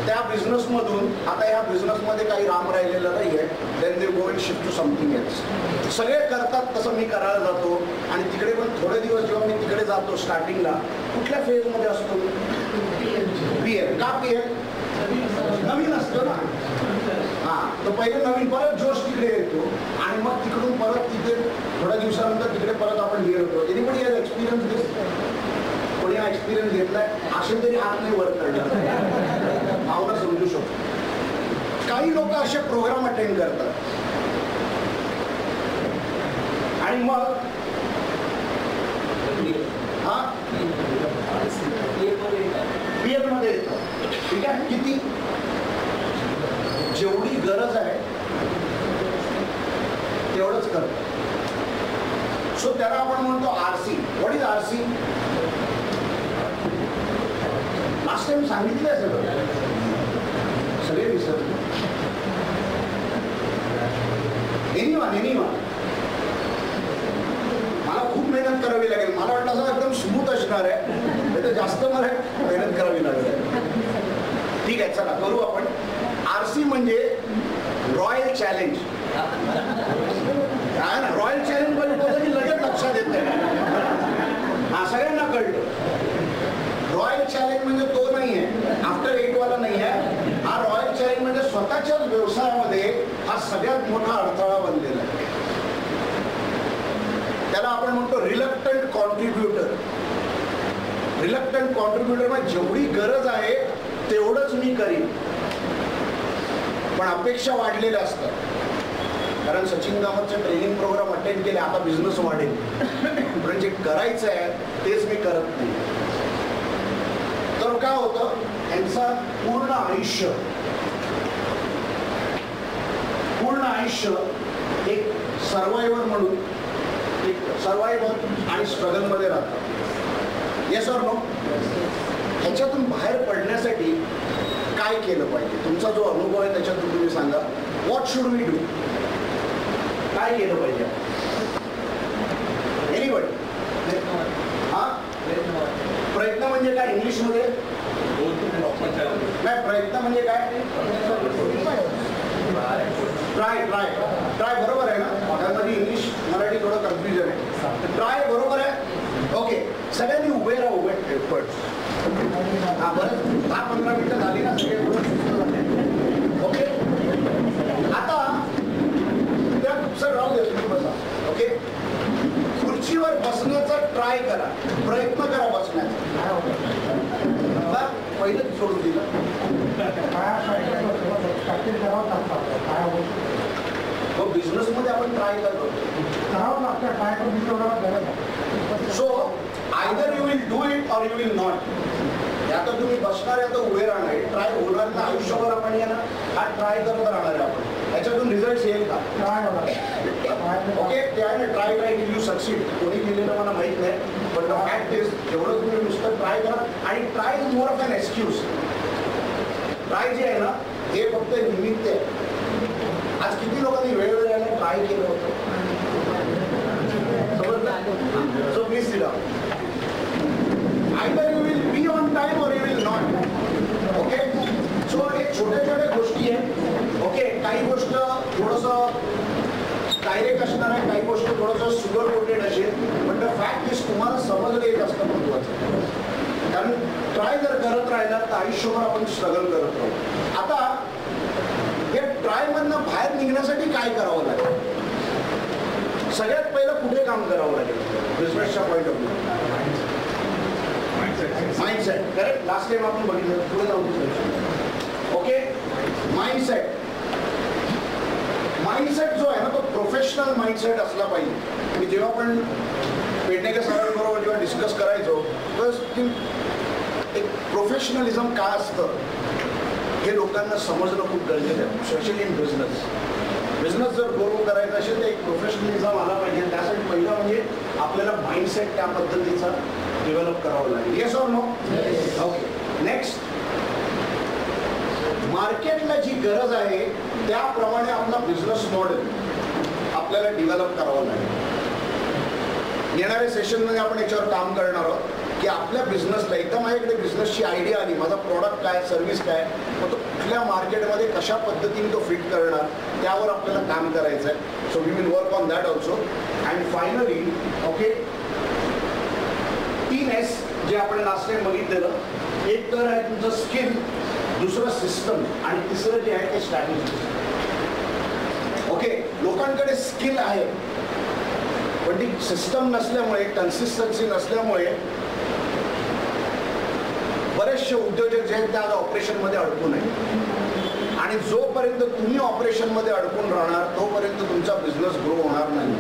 त्या बिझनेसमधून, आता ह्या बिझनेसमध्ये काही राम राहिलेलं नाही आहे, then they go and shift to something else. सगळे करतात तसं मी करायला जातो आणि तिकडे पण थोडे दिवस जेव्हा मी तिकडे जातो स्टार्टिंगला, कुठल्या फेजमध्ये असतो? PL. का PL? नवीन असतो ना. हां, तर पहिले नवीन, परत जोश तिकडे येतो आणि मग तिकडून परत तिथे थोड्या दिवसानंतर तिकडे परत आपण गेलो होतो. एनिबडी हॅज एक्सपिरियन्स दिस? कोणी हा एक्सपिरियन्स घेतलाय असेल तरी हात नाही वर करणार, भावना समजू शकतो. काही लोक असे प्रोग्राम अटेंड करतात आणि मग हा PL मध्ये येतं. ठीक आहे, किती जेवढी गरज आहे तेवढंच करतो. सो त्याला आपण म्हणतो RC. What is RC? Last time सांगितलं आहे सगळे विसरले. एनिवन मला खूप मेहनत करावी लागेल. मला वाटलं असं एकदम स्मूथ असणार आहे, तर जास्त मला मेहनत करावी लागेल. ठीक आहे, चला करू आपण. RC म्हणजे रॉयल चॅलेंज. काय ना, रॉयल चॅलेंज म्हणजे की लगेच लक्षात येत नाही. हा, सगळ्यांना कळतं. रॉयल चॅलेंज म्हणजे तो नाही आहे, आफ्टर 8 वाला नाही आहे. हा रॉयल चॅलेंज म्हणजे स्वतःच्याच व्यवसायामध्ये हा सगळ्यात मोठा अडथळा बनलेला आहे. त्याला आपण म्हणतो रिलक्टंट कॉन्ट्रीब्युटर. रिलक्टंट कॉन्ट्रीब्युटर म्हणजे जेवढी गरज आहे तेवढंच मी करीन, पण अपेक्षा वाढलेल्या असतात. कारण सचिन कामतचे ट्रेनिंग प्रोग्राम अटेंड केले, आता बिझनेस वाढेल, पण जे करायचं आहे तेच मी करत नाही. तर काय होतं, यांचा पूर्ण आयुष्य एक सर्वायव्हर म्हणून, एक सर्वायव्हर आणि स्ट्रगल मध्ये राहतात. Yes or no? ह्याच्यातून बाहेर पडण्यासाठी काय केलं पाहिजे? तुमचा जो अनुभव आहे त्याच्यातून तुम्ही सांगा. What should we do? काय केलं पाहिजे? एनीबडी? हा, प्रयत्न म्हणजे काय इंग्लिशमध्ये? नाही, प्रयत्न म्हणजे काय? ट्राय. बरोबर आहे ना? त्यामध्ये इंग्लिश मराठी थोडं कन्फ्युजन आहे. ट्राय बरोबर आहे. ओके, सगळ्यांनी उभे राहा. हा, बरं 10-15 मिनिटं झाली ना सगळे. ओके, आता त्या सर राहू दे, तुम्ही बसा. ओके, खुर्चीवर बसण्याचा ट्राय करा, प्रयत्न करा बसण्याचा. पहिलं सोडून दिलं. बिझनेसमध्ये आपण ट्राय करतो. So either you will do it or you will not. आता तुम्ही बसणार आहे तर उभे राहणार आहे. ट्राय होणार ना आयुष्यभर. आपण येणार हा ट्राय करत राहणार आहे आपण. याच्यातून रिझल्ट येईल का? ओके, ते आहे ना, ट्राय टिल यू सक्सीड. कोणी केलेलं मला माहित नाही, पण द फॅक्ट इज जेवढं तुम्ही नुसतं ट्राय करा. आणि try is more of an excuse. Try जे आहे ना हे फक्त निमित्त आहे. आज किती लोकांनी वेळोवेळी ट्राय केलं होतं? समजलं? So please sit down. Either you will be on time or you will not. Okay, so हे छोट्या गोष्टी आहेत. ओके, काही गोष्ट थोडंसं डायरेक्ट असणार आहे, काही गोष्ट थोडंसं शुगर कोटेड असेल, पण द फॅक्ट इज तुम्हाला समजलं येत असतं महत्वाचं. कारण ट्राय जर करत राहिला तर आयुष्यभर आपण स्ट्रगल करत राहू. आता या ट्राय मधनं बाहेर निघण्यासाठी काय करावं लागेल? सगळ्यात पहिलं कुठे काम करावं लागेल? बिझनेसच्या point of view. Mindset. Correct. Last time आपण बघितलं. पुढे जाऊ. Okay, mindset. माइंडसेट जो आहे ना तो प्रोफेशनल माइंडसेट असला पाहिजे. मी जेव्हा आपण पेडणेकर सरांबरोबर जेव्हा डिस्कस करायचो तर एक प्रोफेशनलिझम काय असतं हे लोकांना समजणं खूप गरजेचं आहे, स्पेशली इन बिझनेस. बिझनेस जर ग्रो करायचा असेल तर एक प्रोफेशनलिझम आला पाहिजे. त्यासाठी पहिलं म्हणजे आपल्याला माइंडसेट त्या पद्धतीचा डेव्हलप करावं लागेल. Yes or no? Okay, next. मार्केटला जी गरज आहे त्याप्रमाणे आपला बिझनेस मॉडेल आपल्याला डेव्हलप करावं लागेल. येणाऱ्या सेशनमध्ये आपण याच्यावर काम करणार आहोत की आपल्या बिझनेसला एकदा माझ्याकडे बिझनेसची आयडिया आली, माझा प्रॉडक्ट काय, सर्व्हिस काय, मग तो कुठल्या मार्केटमध्ये कशा पद्धतीने तो फिट करणार त्यावर आपल्याला काम करायचं आहे. So we will work on that also. And finally okay, 3S जे आपण लास्ट टाइम बघितलेलं. एक तर आहे तुमचं स्किल, दुसरं सिस्टम आणि तिसरं जे आहे ते स्ट्रॅटेजी. ओके, लोकांकडे स्किल आहे पण ती सिस्टम नसल्यामुळे, कन्सिस्टन्सी नसल्यामुळे बरेचसे उद्योजक जे आहेत ते आज ऑपरेशनमध्ये अडकून आहेत. आणि जोपर्यंत तुम्ही ऑपरेशनमध्ये अडकून राहणार तोपर्यंत तुमचा बिझनेस ग्रो होणार नाही.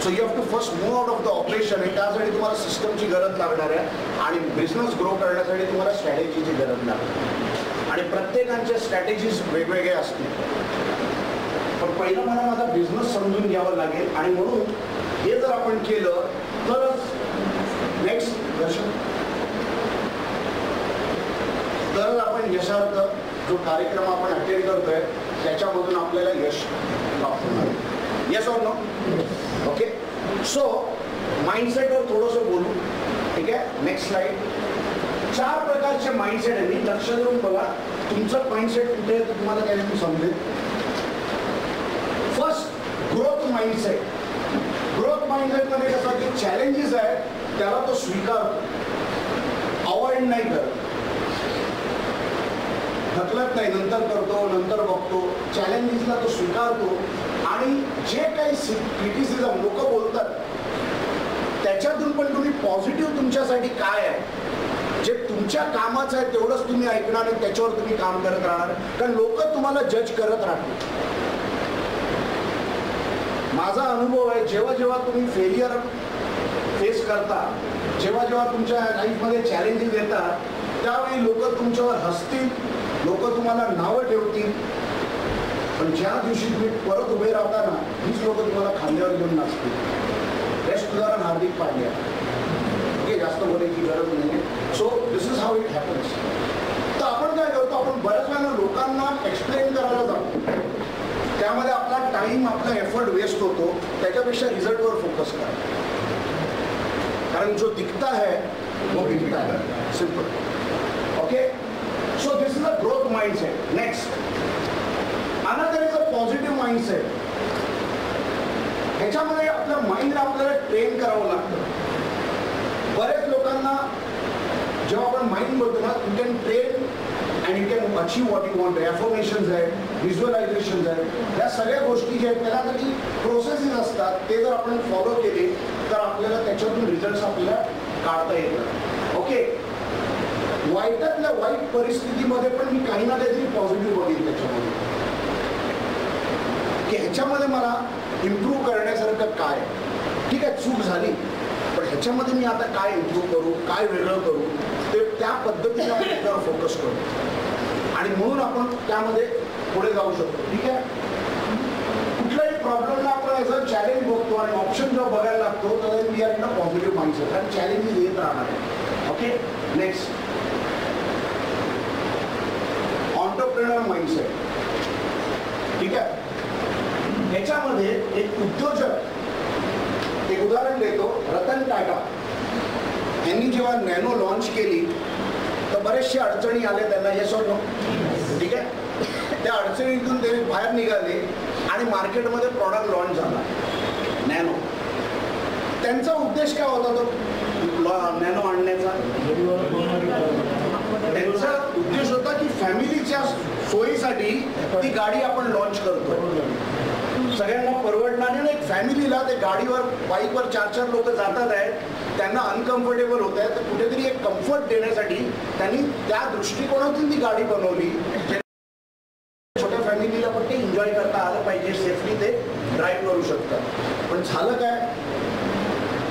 So you have to first move out of the operation. त्यासाठी तुम्हाला सिस्टमची गरज लागणार आहे आणि बिझनेस ग्रो करण्यासाठी तुम्हाला स्ट्रॅटेजीची गरज लागणार. आणि प्रत्येकांच्या स्ट्रॅटेजीज वेगवेगळ्या असतील. पण पहिलं मला माझा बिझनेस समजून घ्यावा लागेल आणि म्हणून हे जर आपण केलं तरच नेक्स्ट दर्शन तरच आपण यशार्थ जो कार्यक्रम आपण अटेंड करतोय त्याच्यामधून आपल्याला यश प्राप्त होणार. Yes or no? Okay, so माइंडसेटवर थोडंसं बोलू. ठीक आहे, नेक्स्ट स्लाइड. 4 प्रकारचे माइंडसेट आहे. मी लक्ष देऊन बघा तुमचं माइंडसेट कुठे आहे तुम्हाला त्याच्यातून समजेल. First, growth mindset. ग्रोथ माइंडसेटमध्ये कसं की चॅलेंजेस आहेत त्याला तो स्वीकारतो, अवॉइड नाही करत, ढकलत नाही, नंतर करतो, नंतर बघतो. चॅलेंजेसला तो स्वीकारतो आणि जे काही क्रिटिसिझम लोक बोलतात त्याच्यातून पण तुम्ही पॉझिटिव्ह तुमच्यासाठी काय आहे, जे तुमच्या कामाचं आहे तेवढंच तुम्ही ऐकणार आणि त्याच्यावर तुम्ही काम करत राहणार. कारण लोक तुम्हाला जज करत राहतील. माझा अनुभव आहे, जेव्हा जेव्हा तुम्ही फेलियर फेस करता, जेव्हा जेव्हा तुमच्या लाईफमध्ये चॅलेंजेस येतात त्यावेळी लोक तुमच्यावर हसतील, लोक तुम्हाला नावं ठेवतील. पण ज्या दिवशी तुम्ही परत उभे राहता ना हीच लोक तुम्हाला खांद्यावर घेऊन नाचतील. बेस्ट उदाहरण हार्दिक पांड्या. जास्त बोलायची गरज नाही. So this is how it happens. तर आपण काय करतो, आपण बऱ्याच वेळा लोकांना एक्सप्लेन करायला जातो, त्यामध्ये आपला टाइम आपला एफर्ट वेस्ट होतो. त्याच्यापेक्षा रिझल्टवर फोकस करा, कारण जो दिखता है वो बिकता है. Simple. Okay. So this is a growth mindset. Next, another is a positive mindset. ह्याच्यामध्ये आपलं माइंड आपल्याला ट्रेन करावं लागतं. बरेच लोकांना जेव्हा आपण माइंड बोलतो ना, you can train and you can achieve what you want. Affirmations आहेत, व्हिज्युअलायझेशन्स आहेत, या सगळ्या गोष्टी ज्या आहेत त्याला प्रोसेसेस असतात. ते जर आपण फॉलो केले तर आपल्याला त्याच्यातून रिझल्ट आपल्याला काढता येतात. ओके. वाईटातल्या वाईट परिस्थितीमध्ये पण मी काही ना काहीतरी पॉझिटिव्ह बघेन त्याच्यामध्ये, की ह्याच्यामध्ये मला इम्प्रूव्ह करण्यासारखं काय. ठीक आहे, चूक झाली, पण ह्याच्यामध्ये मी आता काय इम्प्रूव्ह करू, काय वेगळं करू, ते त्या पद्धतीने आपण त्याच्यावर फोकस करू आणि म्हणून आपण त्यामध्ये पुढे जाऊ शकतो. ठीक आहे. कुठल्याही प्रॉब्लेमला आपण ॲज अ चॅलेंज बघतो आणि ऑप्शन जेव्हा बघायला लागतो तर we are in a positive mindset, कारण चॅलेंजेस येत राहणार आहे. ओके. Next, entrepreneur mindset. ठीक आहे. ह्याच्यामध्ये एक उद्योजक, एक उदाहरण देतो, रतन टाटा यांनी जेव्हा नॅनो लॉन्च केली तर बरेचशे अडचणी आल्या त्यांना. Yes or no? ठीक आहे. त्या अडचणीतून ते बाहेर निघाले आणि मार्केटमध्ये प्रॉडक्ट लॉन्च झाला नॅनो. त्यांचा उद्देश काय होता तो नॅनो आणण्याचा? त्यांचा उद्देश होता की फॅमिलीच्या सोयीसाठी ती गाडी आपण लॉन्च करतो, सगळ्यांना परवडणारी नाही. एक फॅमिलीला ते गाडीवर बाईकवर 4-4 लोक जातात आहेत, त्यांना अनकम्फर्टेबल होत आहे, तर कुठेतरी एक कम्फर्ट देण्यासाठी त्यांनी त्या दृष्टिकोनातून ती गाडी बनवली. छोट्या फॅमिलीला पण ते एन्जॉय करता आलं पाहिजे, सेफली ते ड्राईव्ह करू शकतात. पण झालं काय,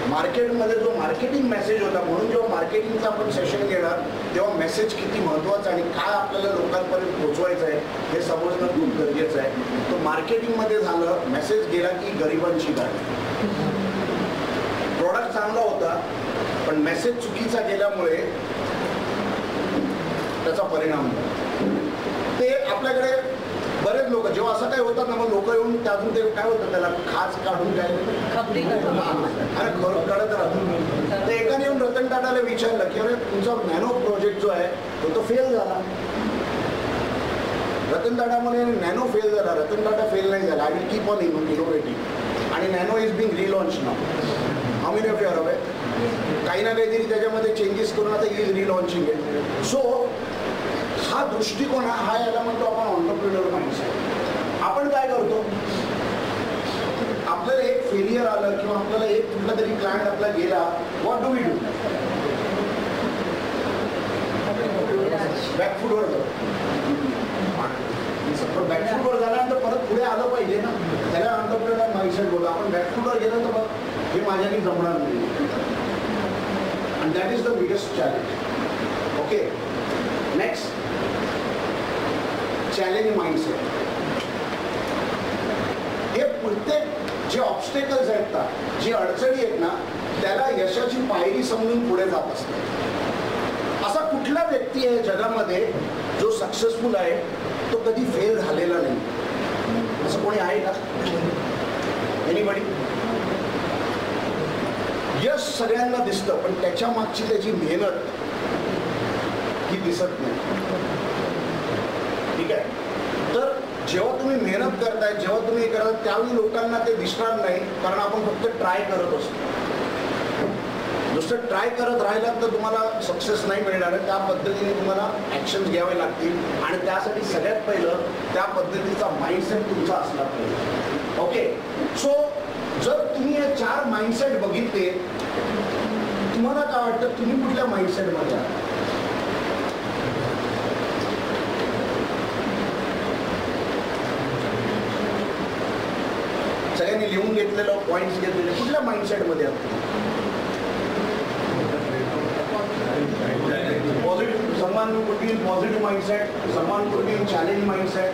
मार्केटमध्ये जो मार्केटिंग मेसेज होता, म्हणून जेव्हा मार्केटिंगचा आपण सेशन घेणार तेव्हा मेसेज किती महत्त्वाचा आणि काय आपल्याला लोकांपर्यंत पोहोचवायचं आहे हे समजणं खूप गरजेचं आहे. तो मार्केटिंगमध्ये झालं, मेसेज गेला की गरिबांची गाडी. प्रॉडक्ट चांगला होता पण मेसेज चुकीचा गेल्यामुळे त्याचा परिणाम होता. ते आपल्याकडे बरेच लोक जेव्हा असं काय होतात ना, मग लोक येऊन त्यातून ते काय होतं, त्याला खास काढून काय अरे खरं कळत राहतो. तर एकाने येऊन रतन टाटाला विचारलं की अरे तुमचा नॅनो प्रोजेक्ट जो आहे तो फेल झाला. रतन टाटा म्हणे नॅनो फेल झाला. रतन टाटा फेल नाही झाला. I will keep on innovating आणि Nano is being relaunch now. How many of you are aware? काही ना काहीतरी त्याच्यामध्ये चेंजेस करून आता इज रिलॉन्चिंग आहे. सो हा दृष्टिकोन हा याला म्हणतो आपण ऑन्टरप्रेन्योर माइंडसेट. आपण काय करतो, आपल्याला एक फेलियर आलं किंवा आपल्याला एक कुठला तरी क्लायंट आपला गेला, व्हॉट डू वी डू? बॅकफूटवर जातो. बॅकफूटवर झाल्यानंतर परत पुढे आलं पाहिजे ना, त्याला ऑन्टरप्रेन्योर माइंडसेट बोलतो. आपण बॅकफूटवर गेलं तर मग हे माझ्याने जमणार नाही, आणि that is the biggest challenge. Okay. Next, challenge mindset. हे प्रत्येक जे ऑब्स्टेकल्स आहेत ना, जी अडचणी आहेत ना, त्याला यशाची पायरी समजून पुढे जात असते. असा कुठला व्यक्ती आहे जगामध्ये जो सक्सेसफुल आहे तो कधी फेल झालेला नाही? असं कोणी आहे का? एनीबडी? यश सगळ्यांना दिसतं पण त्याच्या मागची त्याची मेहनत ही दिसत नाही. ठीक आहे. तर जेव्हा तुम्ही मेहनत करताय, जेव्हा तुम्ही करता त्यावेळी लोकांना ते दिसणार नाही, कारण आपण फक्त ट्राय करत असतो. नुसतं ट्राय करत राहिलात तर तुम्हाला सक्सेस नाही मिळणार आहे. त्या पद्धतीने तुम्हाला ॲक्शन्स घ्यावे लागतील आणि त्यासाठी सगळ्यात पहिलं त्या पद्धतीचा माइंडसेट तुमचा असला पाहिजे. ओके. सो जर तुम्ही हे 4 माइंडसेट बघितले, तुम्हाला काय वाटतं तुम्ही कुठल्या माइंडसेटमध्ये आहात? सगळ्यांनी लिहून घेतलेलं, पॉइंट्स घेतलेले, कुठल्या माइंडसेटमध्ये आहात? Positive. Salman could be in positive mindset, Salman could be in challenge mindset.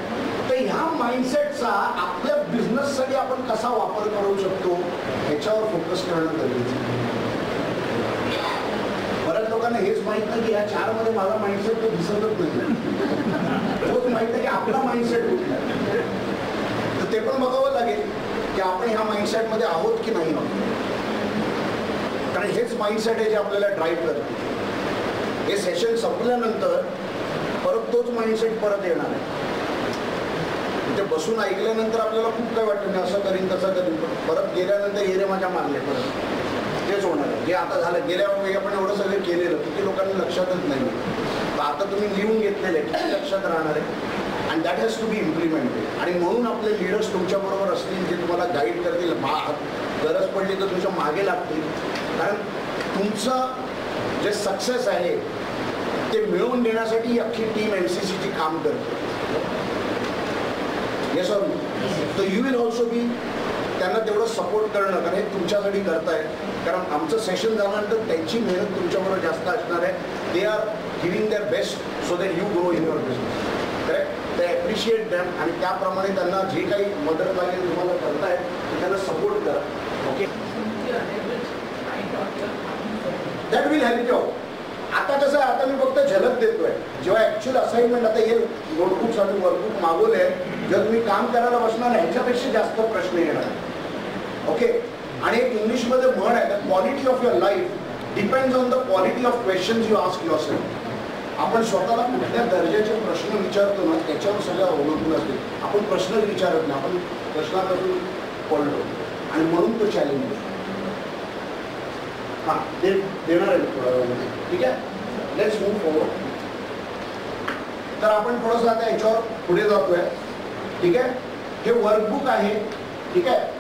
तर ह्या माइंडसेटचा आपल्या बिझनेससाठी आपण कसा वापर करू शकतो ह्याच्यावर फोकस करणं गरजेचं आहे. लोकांना हेच माहित नाही की या 4 मध्ये माझा माइंडसेट तो दिसतच नाही. तोच माहित नाही की आपला माइंडसेट कुठला आहे. तर ते पण बघावं लागेल की आपण ह्या माइंडसेट मध्ये आहोत की नाही आहोत. कारण हेच माइंडसेट आहे जे आपल्याला ड्राईव्ह करते. हे सेशन संपल्यानंतर परत तोच माइंडसेट परत येणार आहे. ते बसून ऐकल्यानंतर आपल्याला खूप काय वाटतं नाही, असं करीन तसं करीन, परत गेल्यानंतर येरे माझ्या मारले परत तेच होणार आहे. जे आता झालं गेल्या वेळी आपण एवढं सगळं केलेलं किती लोकांना लक्षातच नाही. तर आता तुम्ही लिहून घेतलेले किती लक्षात राहणार आहे. And that has to be implemented. आणि म्हणून आपले लिडर्स तुमच्याबरोबर असतील जे तुम्हाला गाईड करतील, गरज पडली तर तुमच्या मागे लागतील. कारण तुमचं जे सक्सेस आहे ते मिळवून देण्यासाठी ही अख्खी टीम MCCची काम करते. Yes or no? तर यू विल ऑल्सो बी त्यांना तेवढं सपोर्ट करणं, कारण हे तुमच्यासाठी करताय. कारण आमचं सेशन झाल्यानंतर त्यांची मेहनत तुमच्याबरोबर जास्त असणार आहे. They are giving their best so that you grow in your business. Correct? ते ॲप्रिशिएट दॅम आणि त्याप्रमाणे त्यांना जे काही मदत लागेल तुम्हाला करताय ते त्यांना सपोर्ट करा. Okay, that will help you. आता कसं आहे, आता मी फक्त झलक देतोय. जेव्हा ऍक्च्युअल असाइनमेंट आता हे नोटबुक्स आणि वर्कबुक मागवले, जर तुम्ही काम करायला बसणार ह्याच्यापेक्षा जास्त प्रश्न येणार. ओके, आणि एक इंग्लिशमध्ये म्हण आहे, the quality of your life depends on the quality of questions you ask yourself. आपण स्वतःला कुठल्या दर्जाचे प्रश्न विचारतो ना त्याच्यावर सगळं अवलंबून असते. आपण प्रश्नच विचारत नाही, आपण प्रश्नापासून पडलो आणि म्हणून तो चॅलेंज आहे. हां, ते देणार आहे थोड्या वेळामध्ये. ठीक आहे, लेट्स मूव्ह फॉरवर्ड. तर आपण थोडंसं आता याच्यावर पुढे जातोय. ठीक आहे, हे वर्कबुक आहे. ठीक आहे,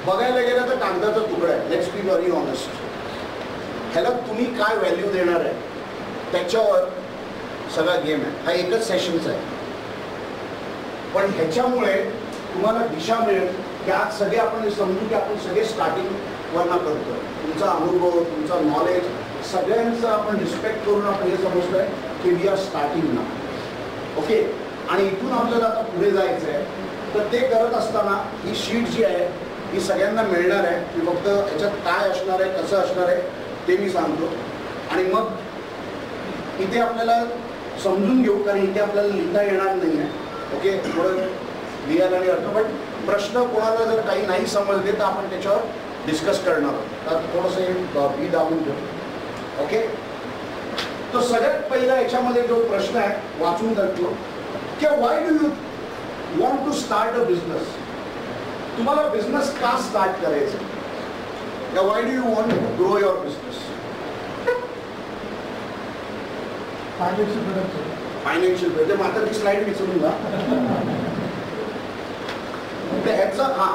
बघायला गेलं तर कागदाचा तुकडा आहे. Let's be very honest. ह्याला तुम्ही काय व्हॅल्यू देणार आहे त्याच्यावर सगळा गेम आहे. हा एकच सेशनचा आहे, पण ह्याच्यामुळे तुम्हाला दिशा मिळेल की आज सगळे आपण समजू की आपण सगळे स्टार्टिंग वरना करतोय. तुमचा अनुभव, तुमचा नॉलेज सगळ्यांचा आपण रिस्पेक्ट करून आपण हे समजतोय की वी आर स्टार्टिंग ना. ओके, आणि इथून आपल्याला आता पुढे जायचं आहे. तर ते करत असताना ही शीट जी आहे ही सगळ्यांना मिळणार आहे. की फक्त याच्यात काय असणार आहे, कसं असणार आहे ते मी सांगतो. आणि मग इथे आपल्याला समजून घेऊ, कारण इथे आपल्याला लिहिता येणार नाही आहे. ओके, थोडं लिहायला आणि अर्थ, पण प्रश्न कोणाला जर काही नाही समजले तर आपण त्याच्यावर डिस्कस करणार आहोत. तर थोडंसं हे बी दाबून घेऊ. ओके, तो सगळ्यात पहिला याच्यामध्ये जो प्रश्न आहे वाचून करतो की why do you want to start a business. तुम्हाला बिझनेस का स्टार्ट करायचं, या why do you want to grow your business. Financial म्हणजे मात्र ती स्लाइड विचारून जा. ह्याचा हा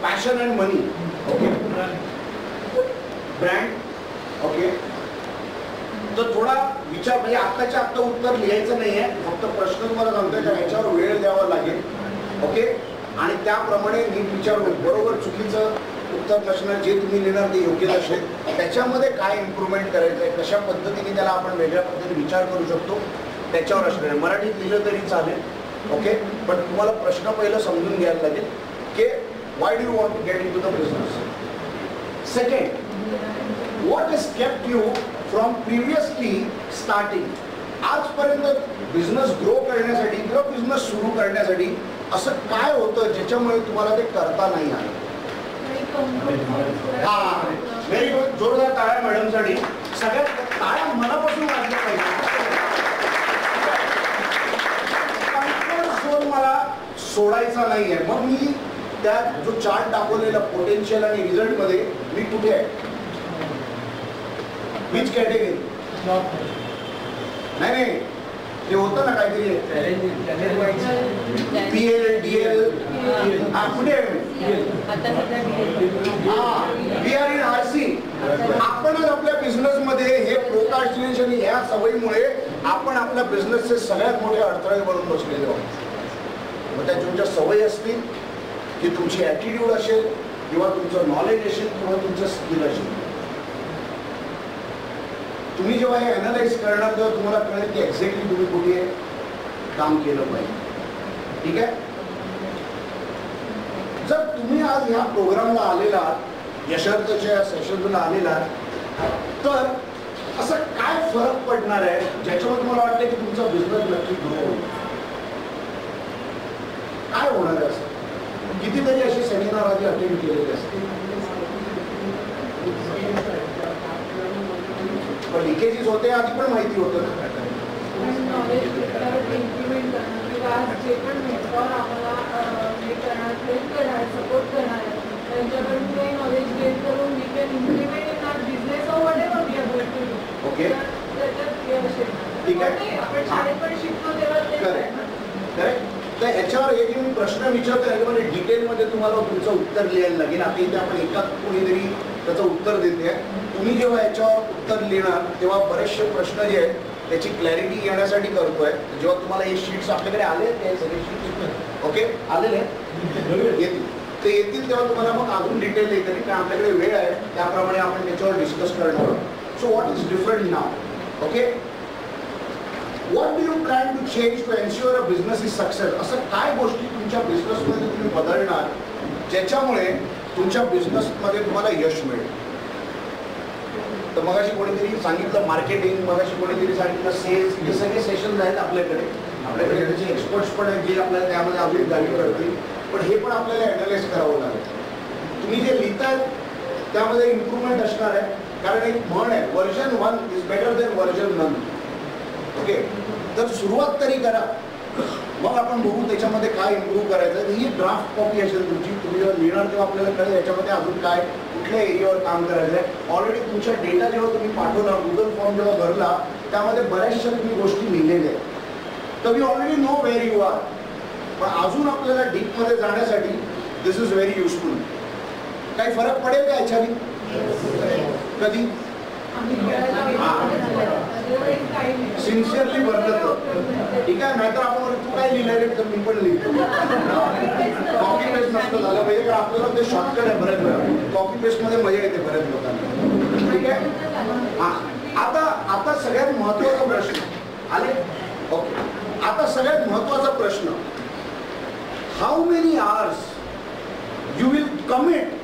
passion and money. Okay, brand. Okay, तर थोडा विचार, म्हणजे आत्ताच्या आत्ता उत्तर लिहायचं नाही आहे, फक्त प्रश्न तुम्हाला सांगतोय का ह्याच्यावर वेळ द्यावा लागेल. ओके, आणि त्याप्रमाणे नीट विचारून बरोबर चुकीचं उत्तर नसणार, जे तुम्ही लिहिणार ते योग्य असेल. त्याच्यामध्ये काय इम्प्रूव्हमेंट करायचं आहे, कशा पद्धतीने त्याला आपण वेगळ्या पद्धतीने विचार करू शकतो त्याच्यावर असणार आहे. मराठीत लिहिलं तरी चालेल. ओके, पण तुम्हाला प्रश्न पहिलं समजून घ्यायला लागेल की why do you want to get in to the business. Second, what has kept you from previously starting. आजपर्यंत बिझनेस ग्रो करण्यासाठी किंवा बिझनेस सुरू करण्यासाठी असं काय होतं ज्याच्यामुळे तुम्हाला ते करता नाही आलं. हा, व्हेरी गुड. जोरदार टाळ्या मॅडमसाठी. सगळ्यात टाळ्या मनापासून वाजल्या पाहिजे. मला सोडायचा नाहीये. मग मी त्या जो चार्ट दाखवलेला पोटेन्शियल आणि रिझल्ट मध्ये मी कुठे आहे, विच कॅटेगरी. नाही, ते होतं ना काहीतरी PL DL. हा, कुठे आहे वी आर इन RC. आपणच आपल्या बिझनेस मध्ये हे प्रोकास्टिनेशन ह्या सवयीमुळे आपण आपल्या बिझनेसचे सगळ्यात मोठे अडथळे बनून बसलेले आहोत. मग त्या तुमच्या सवयी असतील की तुमची ॲटिट्यूड असेल किंवा तुमचं नॉलेज असेल किंवा तुमचं स्किल असेल. तुम्ही जेव्हा हे अनालाइज करणार तेव्हा तुम्हाला कळेल की एक्झॅक्टली तुम्ही कुठे काम केलं पाहिजे. ठीक आहे, जर तुम्ही आज ह्या प्रोग्रामला आलेला, यशर्थच्या सेशनला आलेला, तर असं काय फरक पडणार आहे ज्याच्यामध्ये मला वाटतं की तुमचा बिझनेस नक्की ग्रो होईल? काय होणार आहे असं? कितीतरी असे सेमिनार आधी अटेंड केलेले असतील, पण लिकेजेस होते आधी पण माहिती होतं ना. नॉलेज इम्प्लिमेंट करणं किंवा जे पण मेंटॉर आम्हाला हे करणार, हेल्प करणार, सपोर्ट करणार आहे त्यांच्याकडून काही नॉलेज गेन करून we can implement in our business or whatever we are going to do. Okay, त्याच्यात यश येणार. ठीक आहे. आपण शाळेत पण शिकतो तेव्हा तेच आहे ना. करेक्ट. तर ह्याच्यावर एक मी प्रश्न विचारतो, याच्यामध्ये डिटेलमध्ये तुम्हाला तुमचं उत्तर लिहायला लागेल. आता इथे आपण एकाच कोणीतरी त्याचं उत्तर देते. तुम्ही जेव्हा याच्यावर उत्तर लिहिणार तेव्हा बरेचसे प्रश्न जे आहेत त्याची क्लॅरिटी येण्यासाठी करतोय. जेव्हा तुम्हाला हे शीट्स आपल्याकडे आले ते सगळे शीट्स ओके आलेले येतील, ते येतील तेव्हा तुम्हाला मग अजून डिटेल येते कारण आपल्याकडे वेळ आहे त्याप्रमाणे आपण त्याच्यावर डिस्कस करणार आहोत. सो व्हॉट इज डिफरंट नाव? Okay, what do you plan to change to ensure a business is success? असं काय गोष्टी तुमच्या बिझनेसमध्ये तुम्ही बदलणार ज्याच्यामुळे तुमच्या बिझनेसमध्ये तुम्हाला यश मिळेल? तर मगाशी कोणीतरी सांगितलं मार्केटिंग, मगाशी कोणीतरी सांगितलं सेल्स, हे सगळे सेशन्स आहेत आपल्याकडे. आपल्याकडे त्याचे एक्सपर्ट्स पण आहेत जे आपल्याला त्यामध्ये अजून गाईड करतील, पण हे पण आपल्याला अॅनालाइज करावं लागेल. तुम्ही जे लिहिताय त्यामध्ये इम्प्रूव्हमेंट असणार आहे, कारण एक म्हण आहे version 1 is better then version none. Okay, तर सुरुवात तरी करा, मग आपण बघू त्याच्यामध्ये काय इम्प्रूव्ह करायचं. ही ड्राफ्ट कॉपी असेल तुमची, तुम्ही जेव्हा लिहिणार तेव्हा आपल्याला कळेल याच्यामध्ये अजून काय कुठल्या एरियावर काम करायचं आहे. ऑलरेडी तुमच्या डेटा जेव्हा तुम्ही पाठवला, गुगल फॉर्म जेव्हा भरला त्यामध्ये बऱ्याचशा तुम्ही गोष्टी लिहिलेल्या आहेत, तर we already know where you are. पण अजून आपल्याला डीपमध्ये जाण्यासाठी दिस इज व्हेरी युजफुल. काही फरक पडेल का याच्याने? कधी सिन्सिअरली भरलं तर ठीक आहे, नाहीतर आपण तू काय लिहिलंय तर मी पण लिहितो. कॉपी पेस्ट नसतं झालं पाहिजे, कारण आपल्याला ते शॉर्टकट आहे बऱ्याच वेळा. कॉपी पेस्ट मध्ये मजा येते बऱ्याच लोकांना. ठीक आहे. हा, आता सगळ्यात महत्वाचा प्रश्न आले. ओके, आता सगळ्यात महत्वाचा प्रश्न, how many hours you will commit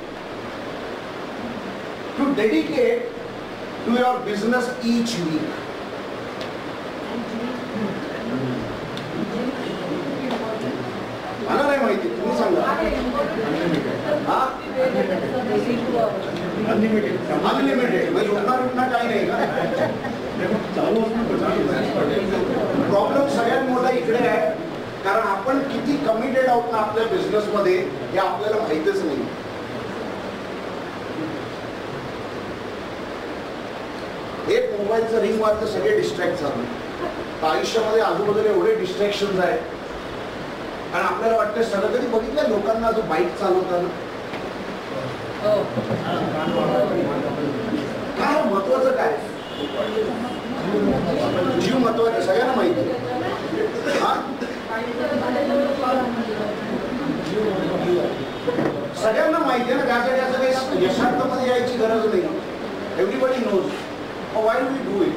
to dedicate to your business each week? मला नाही माहिती, तुम्ही सांगा. अनलिमिटेड म्हणजे उठणार काही नाही का? प्रॉब्लेम सगळ्यात मोठा इकडे आहे, कारण आपण किती कमिटेड आहोत ना आपल्या बिझनेसमध्ये हे आपल्याला माहितच नाही. एक मोबाईलचं रिंग वाजतं सगळे डिस्ट्रॅक्ट झाले. तर आयुष्यामध्ये आजूबाजूला एवढे डिस्ट्रॅक्शन्स आहेत, कारण आपल्याला वाटतं सगळं. कधी बघितलं लोकांना जो बाईक चालवताना काय महत्वाचं काय? जीव महत्वाचं, सगळ्यांना माहिती. हा, सगळ्यांना माहिती आहे ना, त्यासाठी असं काही यशार्थामध्ये यायची गरज नाही. Everybody knows. Why do we do it?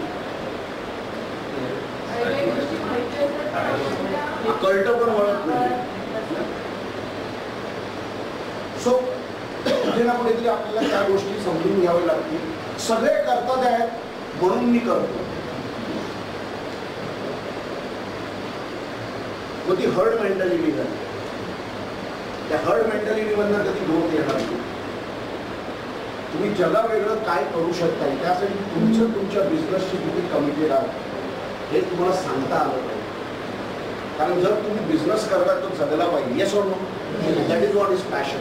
कळतं पण वळत नाही. सो कुठे ना कुठेतरी आपल्याला त्या गोष्टी समजून घ्याव्या लागतील. सगळे करतात आहेत म्हणून मी करतो, मग ती हर्ड मेंटॅलिटी झाली. त्या हर्ड मेंटॅलिटीमधनं कधी ग्रोथ येणार नाही. तुम्ही जगा वेगळं काय करू शकता, त्यासाठी तुमच्या बिझनेसशी किती कमिटेड आहात हे तुम्हाला सांगता आलं पाहिजे. कारण जर तुम्ही बिझनेस करता तो जगला पाहिजे. Yes or no? That is what is passion.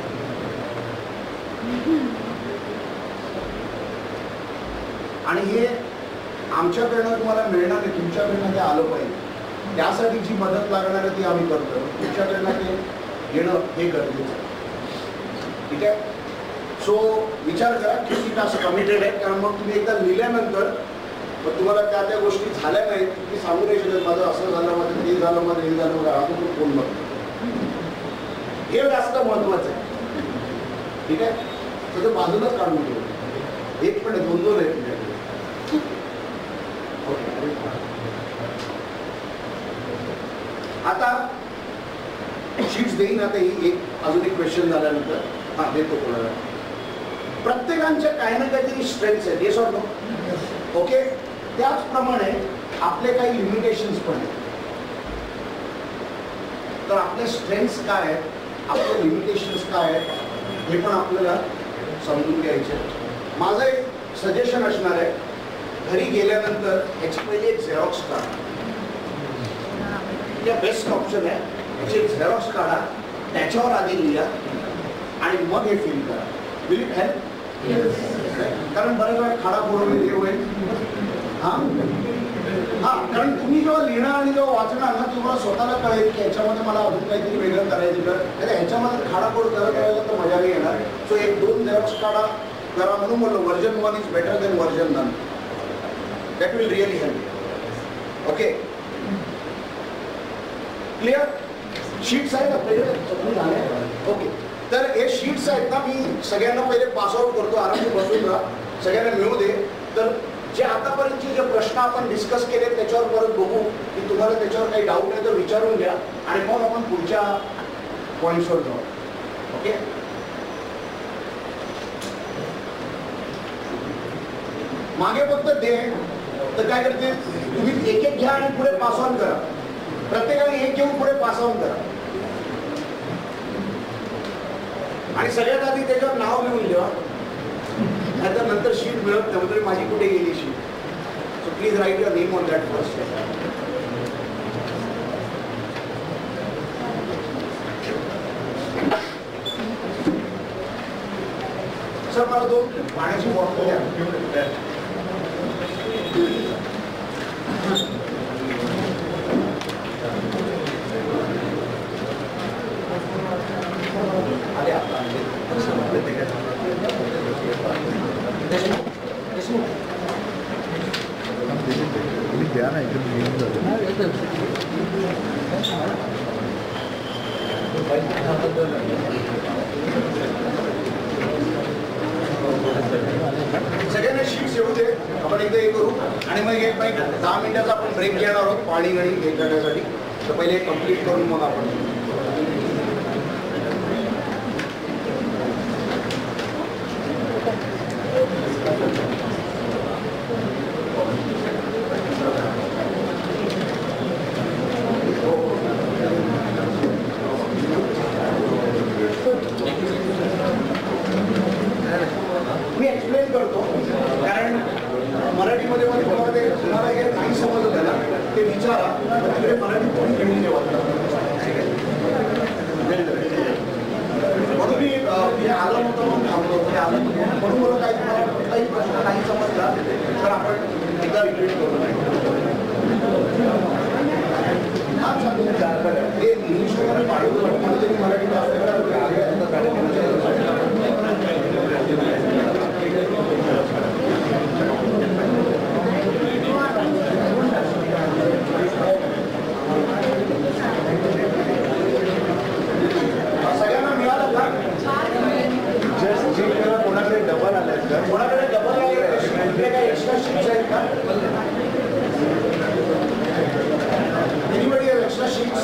आणि हे आमच्याकडनं तुम्हाला मिळणार आहे, तुमच्याकडनं ते आलं पाहिजे. त्यासाठी जी मदत लागणार आहे ती आम्ही करतो. तुमच्याकडनं ते घेणं हे गरजेचं आहे. ठीक आहे. सो विचार करा किती टास्क कमिटेड आहे, कारण मग तुम्ही एकदा लिहिल्यानंतर मग तुम्हाला त्या त्या गोष्टी झाल्या नाहीत की सांगू नाही शकत माझं असं झालं, माझं ते झालं, माझं हे झालं, माझं अजून फोन बघतो. हे जास्त महत्वाचं आहे. ठीक आहे. तर ते बाजूलाच काढून ठेवू. एक पण दोन दोन आहेत. आता शीट्स देईन. आता ही एक अजून एक क्वेश्चन झाल्यानंतर हा देतो कोणाला. प्रत्येकांच्या काही ना काहीतरी स्ट्रेंथ्स आहेत, येस ऑर नो? ओके, त्याचप्रमाणे आपले काही लिमिटेशन्स पण आहेत. तर आपले स्ट्रेंथ्स काय आहेत, आपले लिमिटेशन्स काय आहेत, हे पण आपल्याला समजून घ्यायचे. माझं एक सजेशन असणार आहे, घरी गेल्यानंतर याची पहिले एक झेरॉक्स काढा. बेस्ट ऑप्शन आहे, याची एक झेरॉक्स काढा, त्याच्यावर आधी लिहा आणि मग हे फिल करा. Will it help? कारण बऱ्याच वेळा खाडाखोड वगैरे होईल. कारण तुम्ही जेव्हा लिहिणार आणि जेव्हा वाचणार ना, तुम्हाला स्वतःला कळेल की ह्याच्यामध्ये मला अजून काहीतरी वेगळं करायचं तर ह्याच्यामध्ये खाडाखोड करत राहिलं तर मजा नाही येणार. सो एक 2 झेरॉक्स काढा करा. म्हणून बोललो version 1 is better than version none. That will really help. Okay, clear? Sheets आहेत आपल्याकडे. ओके, तर हे शीट्स आहेत ना, मी सगळ्यांना पहिले पास आउट करतो. आरामशी बसून राहा, सगळ्यांना मिळू दे. तर जे आतापर्यंतचे जे प्रश्न आपण डिस्कस केले त्याच्यावर परत बघू की तुम्हाला त्याच्यावर काही डाऊट आहे तर विचारून घ्या आणि मग आपण पुढच्या पॉईंट्सवर जाऊ. ओके, मागे फक्त दे तर काय करते तुम्ही एक घ्या आणि पुढे पास ऑन करा. प्रत्येकाने एक घेऊन पुढे पास ऑन करा आणि सगळ्यात आधी त्याच्यावर नाव लिहून ठेवा, नाहीतर नंतर शीट मिळत नाही. माझी कुठे गेली sheet? So please write your name on that first. Sir मला 2 पाण्याची बॉटल द्या. सगळ्यांना शीट्स येऊ दे, आपण एकदा हे करू आणि मग एक 10 मिनिटाचा आपण ब्रेक घेणार आहोत पाणी गणी हे करण्यासाठी. तर पहिले कंप्लीट करून मग आपण मी एक्सप्लेन करतो. कारण मराठीमध्ये तुम्हाला हे नाही समजत आहे ना, ते विचारा. तिकडे मराठी कोणी घेऊन ठेवा. म्हणून मी आलं नव्हतं म्हणून थांबलो. आलं म्हणून मला काही तुम्हाला कुठलाही प्रश्न नाही समजला तर आपण एकदा रिपीट करू. हे इंग्लिश वगैरे पाठवतो मराठी सगळ्यांना मिळालं का? कोणाकडे डबल आले का? कोणाकडे डबल आले काही एक्स्ट्रा शीट्स आहेत का? Anybody have extra sheets?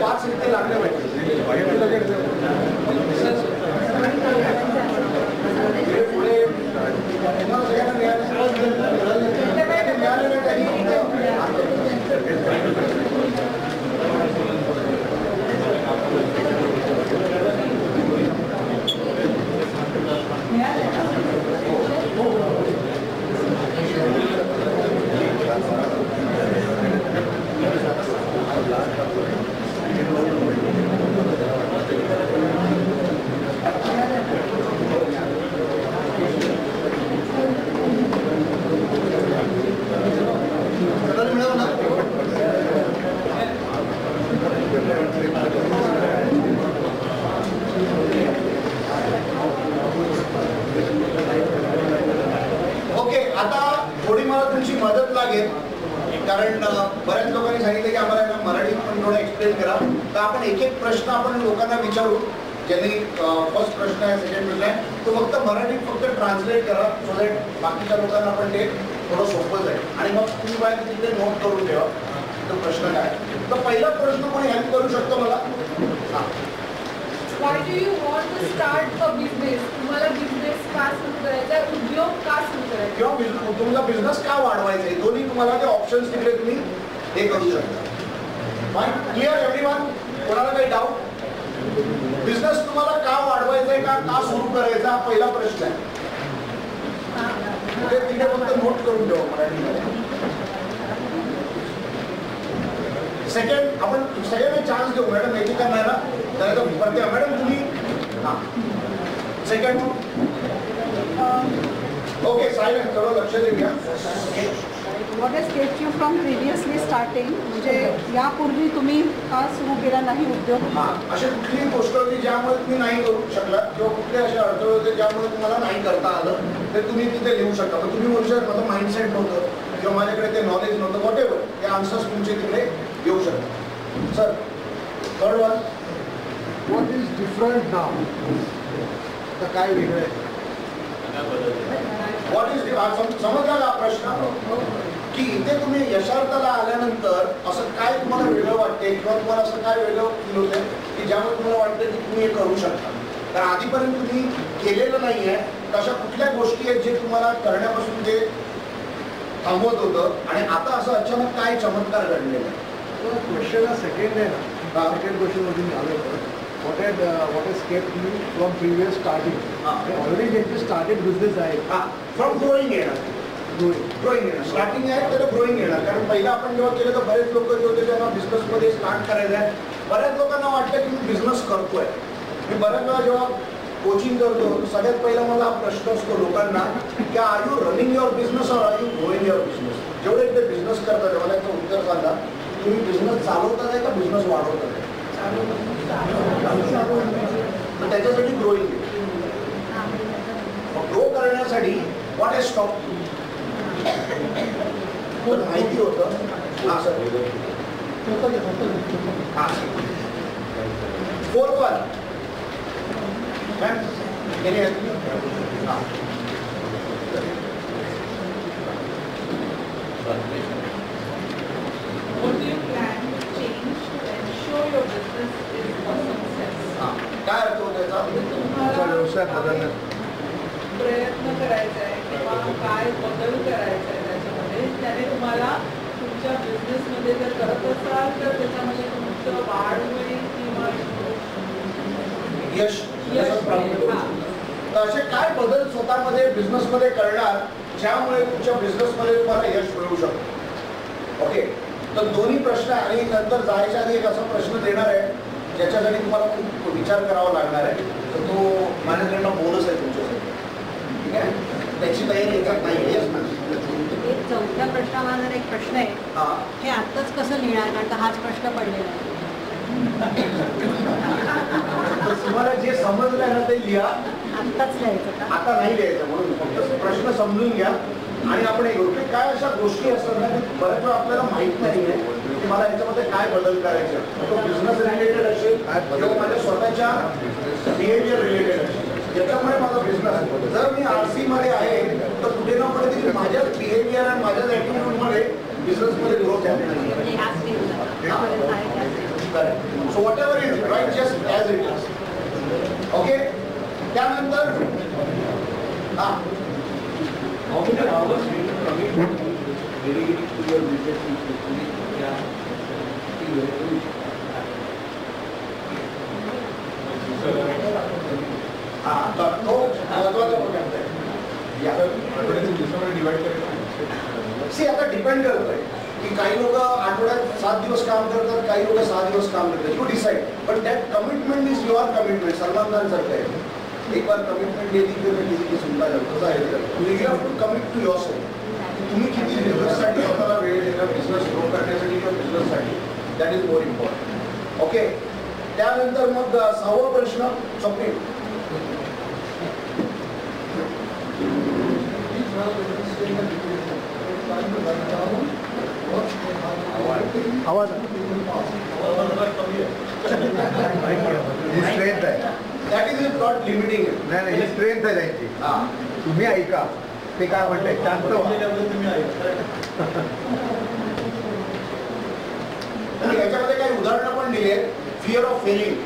पाच मिनिटे लागले पाहिजे. पुढे कारण बऱ्याच लोकांनी सांगितलं की आम्हाला मराठीत पण थोडं एक्सप्लेन करा. तर आपण एक एक प्रश्न आपण लोकांना विचारू ज्यांनी फर्स्ट प्रश्न आहे सेकंड प्रश्न आहे तो फक्त मराठीत फक्त ट्रान्सलेट करा सो दॅट बाकीच्या लोकांना पण ते थोडं सोपं जाईल आणि मग तुम्ही बाहेर तिथे नोट करून ठेवा तो प्रश्न काय. तर पहिला प्रश्न कोणी हेल्प करू शकतो मला? हां. Why do you want to start a business? तुम्हाला बिझनेस का सुरू करायचा, उद्योग का सुरू करायचा, किंवा तुमचा बिझनेस का वाढवायचा आहे, दोन्ही तुम्हाला ते ऑप्शन्स तिकडे तुम्ही हे करू शकता. Clear everyone? कोणाला काही डाऊट? बिझनेस तुम्हाला का वाढवायचा आहे का सुरू करायचा हा पहिला प्रश्न आहे. ते तिथे फक्त नोट करून ठेवा मराठीमध्ये. सेकंड आपण सगळ्यांना चान्स देऊ. मॅडम एकेका नाही ना तर मॅडम तुम्ही हां सेकंड ओके सायलेंट थोडं लक्ष देऊया. What has kept you from previously starting, म्हणजे यापूर्वी तुम्ही का सुरू केला नाही उद्योग? हां अशी कुठलीही गोष्ट होती ज्यामुळे तुम्ही नाही करू शकला किंवा कुठले असे अडथळे होते ज्यामुळे तुम्हाला नाही करता आलं ते तुम्ही तिथे लिहू शकता. मग तुम्ही म्हणू शकता माझं माइंडसेट नव्हतं किंवा माझ्याकडे ते नॉलेज नव्हतं वॉट एव्हर ते आन्सर्स तुमचे तिकडे येऊ शकतात. Sir third one what is different नाव, तर काय वेगळं आहे? व्हॉट इज समजला का प्रश्न की इथे तुम्ही यशार्थाला आल्यानंतर असं काय तुम्हाला वेगळं वाटते किंवा तुम्हाला असं काय वेगळं फील होतं की ज्यामुळे तुम्हाला वाटतं की तुम्ही हे करू शकता. तर आधीपर्यंत तुम्ही केलेलं नाही आहे अशा कुठल्या गोष्टी आहेत जे तुम्हाला करण्यापासून ते थांबवत होतं आणि आता असं अचानक काय चमत्कार घडलेला आहे? क्वेश्चन सेकंड आहे ना, सेकंड क्वेश्चन मधून आलं होतं what has kept you from previous starting? Already ज्यांचे स्टार्टेड बिझनेस आहे फ्रॉम ग्रोईंग येणार. ग्रोईंग येणार स्टार्टिंग आहे त्याला ग्रोईंग येणार. कारण पहिला आपण जेव्हा केलं तर बरेच लोक जे होते ज्यांना बिझनेसमध्ये स्टार्ट करायचं आहे बऱ्याच लोकांना वाटतं की मी बिझनेस करतोय. मी बऱ्याच वेळा जेव्हा कोचिंग करतो सगळ्यात पहिला मला हा प्रश्न असतो लोकांना की are you running your business or are you growing your business. जेवढे इथे बिझनेस करतात मला याचं उत्तर सांगा तुम्ही बिझनेस चालवतात आहे का बिझनेस वाढवतात आहे? तर त्याच्यासाठी ग्रोईंग ग्रो करण्यासाठी व्हॉट हॅज स्टॉप माहिती होतं. हां सर हां फोर्थ वन मॅम हां what do you plan to change to ensure your business is a success? काय अर्थ होतो याचा? तुम्हाला व्यवसाय बदलण्यात प्रयत्न करायचा आहे किंवा काय बदल करायचा आहे त्याच्यामध्ये त्याने तुम्हाला तुमच्या बिझनेसमध्ये जर करत असाल तर त्याच्यामध्ये तुमचं वाढ होईल किंवा यश मिळेल. तर असे काय बदल स्वतःमध्ये बिझनेसमध्ये करणार ज्यामुळे तुमच्या बिझनेसमध्ये तुम्हाला यश मिळू शकतं? ओके तर दोन्ही प्रश्न आणि नंतर जायच्या आधी एक असा प्रश्न देणार आहे ज्याच्यासाठी तुम्हाला खूप विचार करावा लागणार आहे. तर तो माझ्याकडनं बोनस आहे तुमच्यासाठी. ठीक आहे त्याची तयारी याच्यात नाही आहे. एक चौथ्या प्रश्नावर एक प्रश्न आहे हां हे आत्ताच कसं लिहिणार कारण का हाच प्रश्न पडलेला आहे. तर तुम्हाला जे समजलं ना ते लिहा. आत्ताच लिहायचं का? आता नाही लिहायचं म्हणून फक्त प्रश्न समजून घ्या आणि आपण एक की काय अशा गोष्टी असतात ना की बऱ्याच वेळा आपल्याला माहित नाही आहे की मला याच्यामध्ये काय बदल करायचे. तो बिझनेस रिलेटेड असेल किंवा माझ्या स्वतःच्या बिहेवियर रिलेटेड असेल ज्याच्यामुळे माझा बिझनेस जर मी RC मध्ये आहे तर कुठे ना कुठे माझ्या बिहेवियर आणि माझ्या ॲटिट्यूडमध्ये बिझनेसमध्ये ग्रोथ आहे. म्हणजे ह्याच स्टेजला so whatever is right just as it is. Okay त्यानंतर हां How many hours do you commit dedicated to your business? तो महत्वाचा पॉईंट आहे. आता डिपेंड करतोय की काही लोक आठवड्यात 7 दिवस काम करतात काही लोक 6 दिवस काम करतात. You decide but that commitment is your commitment. Salman Khan सारखं आहे एक बार कमिटमेंट दे दी फिर किसी की सुनता जातो तसं आहे. You have to commit to yourself. तुम्ही किती बिझनेससाठी स्वतःला वेळ दिला बिझनेस ग्रो करण्यासाठी किंवा बिझनेससाठी that is more important. Okay त्यानंतर मग 6वा प्रश्न स्वप्नील. आवाज स्ट्रेंथ आहे दॅट इज नॉट लिमिटिंग. नाही ही स्ट्रेंथ आहे त्यांची. हां, तुम्ही ऐका ते काय म्हणताय, शांत व्हा. याच्यामध्ये काही उदाहरणं पण दिली आहेत. Fear of Fehling.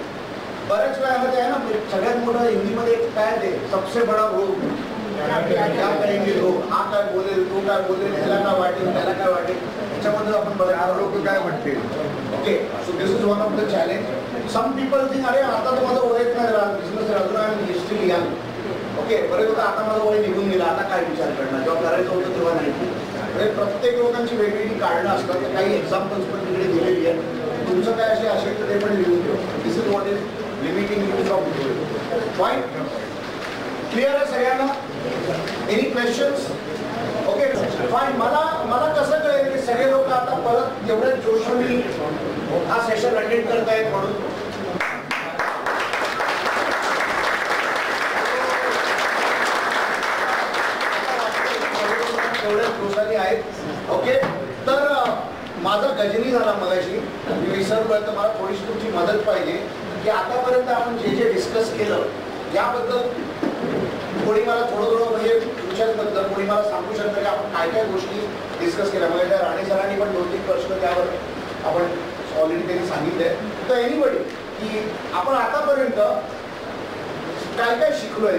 बऱ्याच वेळामध्ये आहे ना, सगळ्यात मोठं हिंदीमध्ये काय ते सबसे बडा रोग क्या करेंगे लोग, हा काय बोलेल, तू काय बोलेल, ह्याला काय वाटेल, त्याला काय वाटेल, याच्यामध्ये आपण बऱ्याच लोक काय म्हणतील. Okay, so this is one of the challenge. Some people think अरे आता तर माझं वय नाही राहत, बिझनेस अजून आहे, हिस्ट्री यंग. ओके, बरेच होतं आता माझं वय निघून गेलं, आता काय विचार करणार, जेव्हा करायचं होतं तेव्हा नाही. म्हणजे प्रत्येक लोकांची वेगवेगळी कारणं असतात. काही एक्झाम्पल्स पण तिकडे दिलेली आहेत. तुमचं काय असे असेल तर ते पण लिहून ठेवा. This is what is limiting you from doing. Fine, clear आहे सगळ्यांना? Any questions? Okay fine. मला कसं कळेल की सगळे लोक आता परत एवढ्या जोशाने हा सेशन अटेंड करतायत म्हणून? एवढ्या जोशाने आहेत. ओके, तर माझा गजनी झाला मगाशी, मी विसरलोय, तर मला थोडीशी तुमची मदत पाहिजे की आतापर्यंत आपण जे जे डिस्कस केलं याबद्दल कोणी मला थोडं म्हणजे तुमच्याबद्दल कोणी मला सांगू शकतं की आपण काय काय गोष्टी डिस्कस केल्या. म्हणजे राणे सरांनी पण 2-3 प्रश्न त्यावर आपण ऑलरेडी त्यांनी सांगितले. तर एनीबडी की आपण आतापर्यंत काय काय शिकलोय?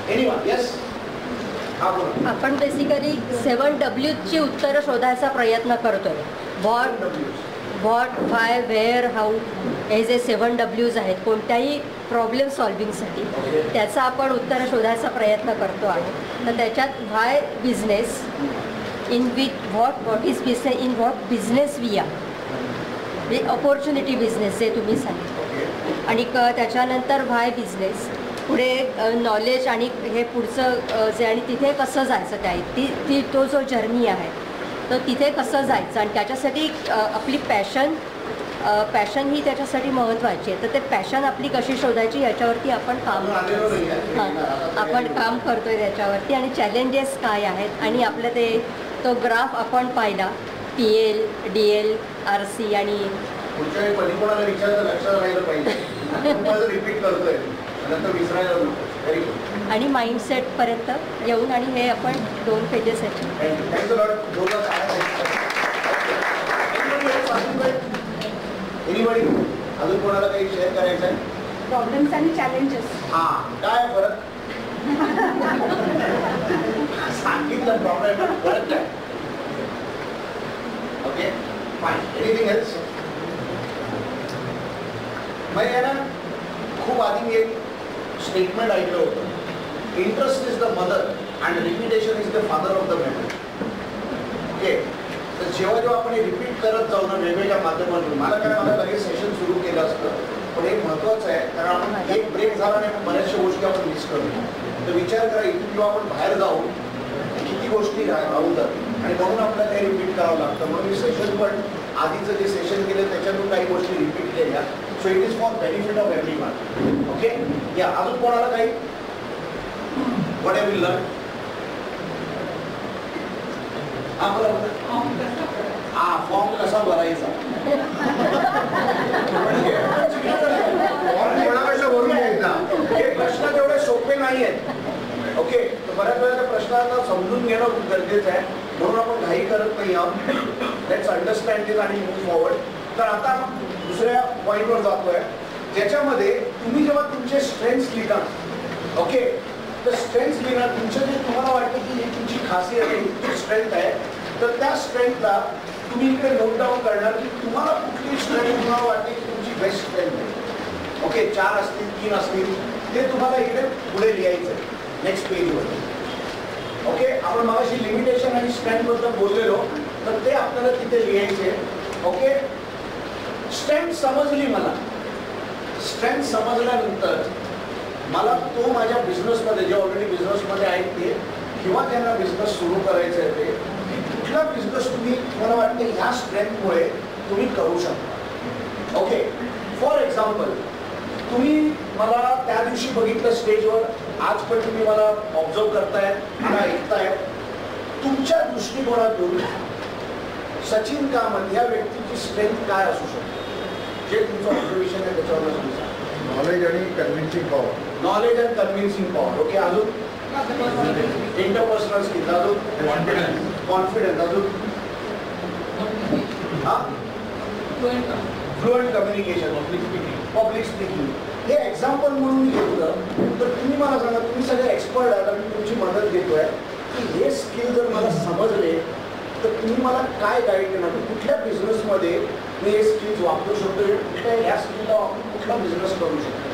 एनीवन? येस, हा बोला. आपण बेसिकली 7W ची उत्तरं शोधायचा प्रयत्न करतोय. व्हॉट, व्हाय, व्हेअर, हाऊ, हे जे 7Ws आहेत कोणत्याही प्रॉब्लेम सॉल्विंगसाठी, त्याचा आपण उत्तरं शोधायचा प्रयत्न करतो आहे. तर त्याच्यात why business, in with what is business, in what business we are, म्हणजे अपॉर्च्युनिटी बिझनेस जे तुम्ही सांगितलं. आणि त्याच्यानंतर व्हाय बिझनेस, पुढे नॉलेज आणि हे पुढचं जे, आणि तिथे कसं जायचं त्या तो जो जर्नी आहे तर तिथे कसं जायचं, आणि त्याच्यासाठी आपली पॅशन ही त्याच्यासाठी महत्त्वाची आहे. तर ते पॅशन आपली कशी शोधायची याच्यावरती आपण काम करतो आहे त्याच्यावरती. आणि चॅलेंजेस काय आहेत, आणि आपलं तो ग्राफ आपण पाहिला, PL, DL, RC आणि पुढच्या वेळी कधी कोणाला विचारायचं लक्षात राहिलं पाहिजे. रिपीट करतोय नंतर विसरायला नको. आणि माइंडसेटपर्यंत येऊन, आणि हे आपण 2 पेजेस आहेत. एनीबडी अजून कोणाला काही शेअर करायचं आहे? प्रॉब्लेम्स आणि चॅलेंजेस. हां, काय फरक? सांगितलं प्रॉब्लेम, फरक काय? Okay fine. Anything else? मी ना खूप आधी मी एक स्टेटमेंट ऐकलं होतं, interest is the mother and repetition is the father of the memory. Okay, तर जेव्हा आपण हे रिपीट करत जाऊ ना वेगवेगळ्या माध्यमातून, मला लगेच सेशन सुरू केलं असतं, पण हे महत्त्वाचं आहे कारण आपण एक ब्रेक झाला नाही बऱ्याचशा गोष्टी आपण मिस करतो. तर विचार करा, इथून जेव्हा आपण बाहेर जाऊ किती गोष्टी राहून जातील, आणि म्हणून आपल्याला काही रिपीट करावं लागतं. म्हणून मी सेशन पण आधीचं जे सेशन केलं त्याच्यातून काही गोष्टी रिपीट केल्या. So it is for benefit of everyone. Okay, या अजून कोणाला काही व्हॉट हॅव यू लर्न? हा बोला. फॉर्म कसा भरायचा? हे प्रश्न तेवढे सोपे नाही आहेत. ओके, तर बऱ्याच वेळा त्या प्रश्नांना समजून घेणं खूप गरजेचं आहे, म्हणून आपण घाई करत नाही आहोत. लेट्स अंडरस्टँड दिस आणि मूव्ह फॉरवर्ड. तर आता आपण दुसऱ्या पॉईंटवर जातोय, ज्याच्यामध्ये तुम्ही जेव्हा तुमचे स्ट्रेंथ्स लिहिता, ओके, तर स्ट्रेंथ्स लिहिणार तुमचं जे तुम्हाला वाटतं की ही तुमची खासियत आहे, तुमची स्ट्रेंथ आहे, तर त्या स्ट्रेंथला तुम्ही इकडे नोट डाऊन करणार की तुम्हाला कुठली स्ट्रेंथ तुम्हाला वाटते की तुमची बेस्ट स्ट्रेंथ आहे. ओके, 4 असतील, 3 असतील, ते तुम्हाला इकडे पुढे लिहायचं आहे नेक्स्ट पेजवर. ओके, आपण मगाशी लिमिटेशन आणि स्ट्रेंथ बद्दल बोललेलो, तर ते आपल्याला तिथे लिहायचे. ओके, स्ट्रेंथ समजली मला. स्ट्रेंथ समजल्यानंतर मला तो माझ्या बिझनेसमध्ये, जे ऑलरेडी बिझनेसमध्ये आहेत ते, किंवा त्यांना बिझनेस सुरू करायचं आहे ते, की कुठला बिझनेस तुम्हाला वाटते ह्या स्ट्रेंथमुळे तुम्ही करू शकता. ओके, फॉर एक्झाम्पल, तुम्ही मला त्या दिवशी बघितलं स्टेजवर, आज पण तुम्ही मला ऑब्झर्व करताय, मला ऐकताय. तुमच्या दृष्टिकोनातून सचिन कामत या व्यक्तीची स्ट्रेंथ काय असू शकते, जे तुमचं ऑब्झर्वेशन आहे त्याच्यावर सांगा. नॉलेज आणि convincing power. Knowledge and convincing power. Okay, अजून इंटरपर्सनल स्किल्स, अजून कॉन्फिडन्स, अजून फ्लुएंट कम्युनिकेशन, पब्लिक स्पीकिंग. हे एक्झाम्पल म्हणून मी घेतलं तर तुम्ही मला सांगा, तुम्ही सगळे एक्सपर्ट आहात आणि तुमची मदत घेतोय की हे स्किल जर मला समजले तर तुम्ही मला काय गाईड करणार, कुठल्या बिझनेसमध्ये मी हे स्किल्स वापरू शकतो, कुठल्या ह्या स्किलला वापरून कुठला बिझनेस करू शकतो.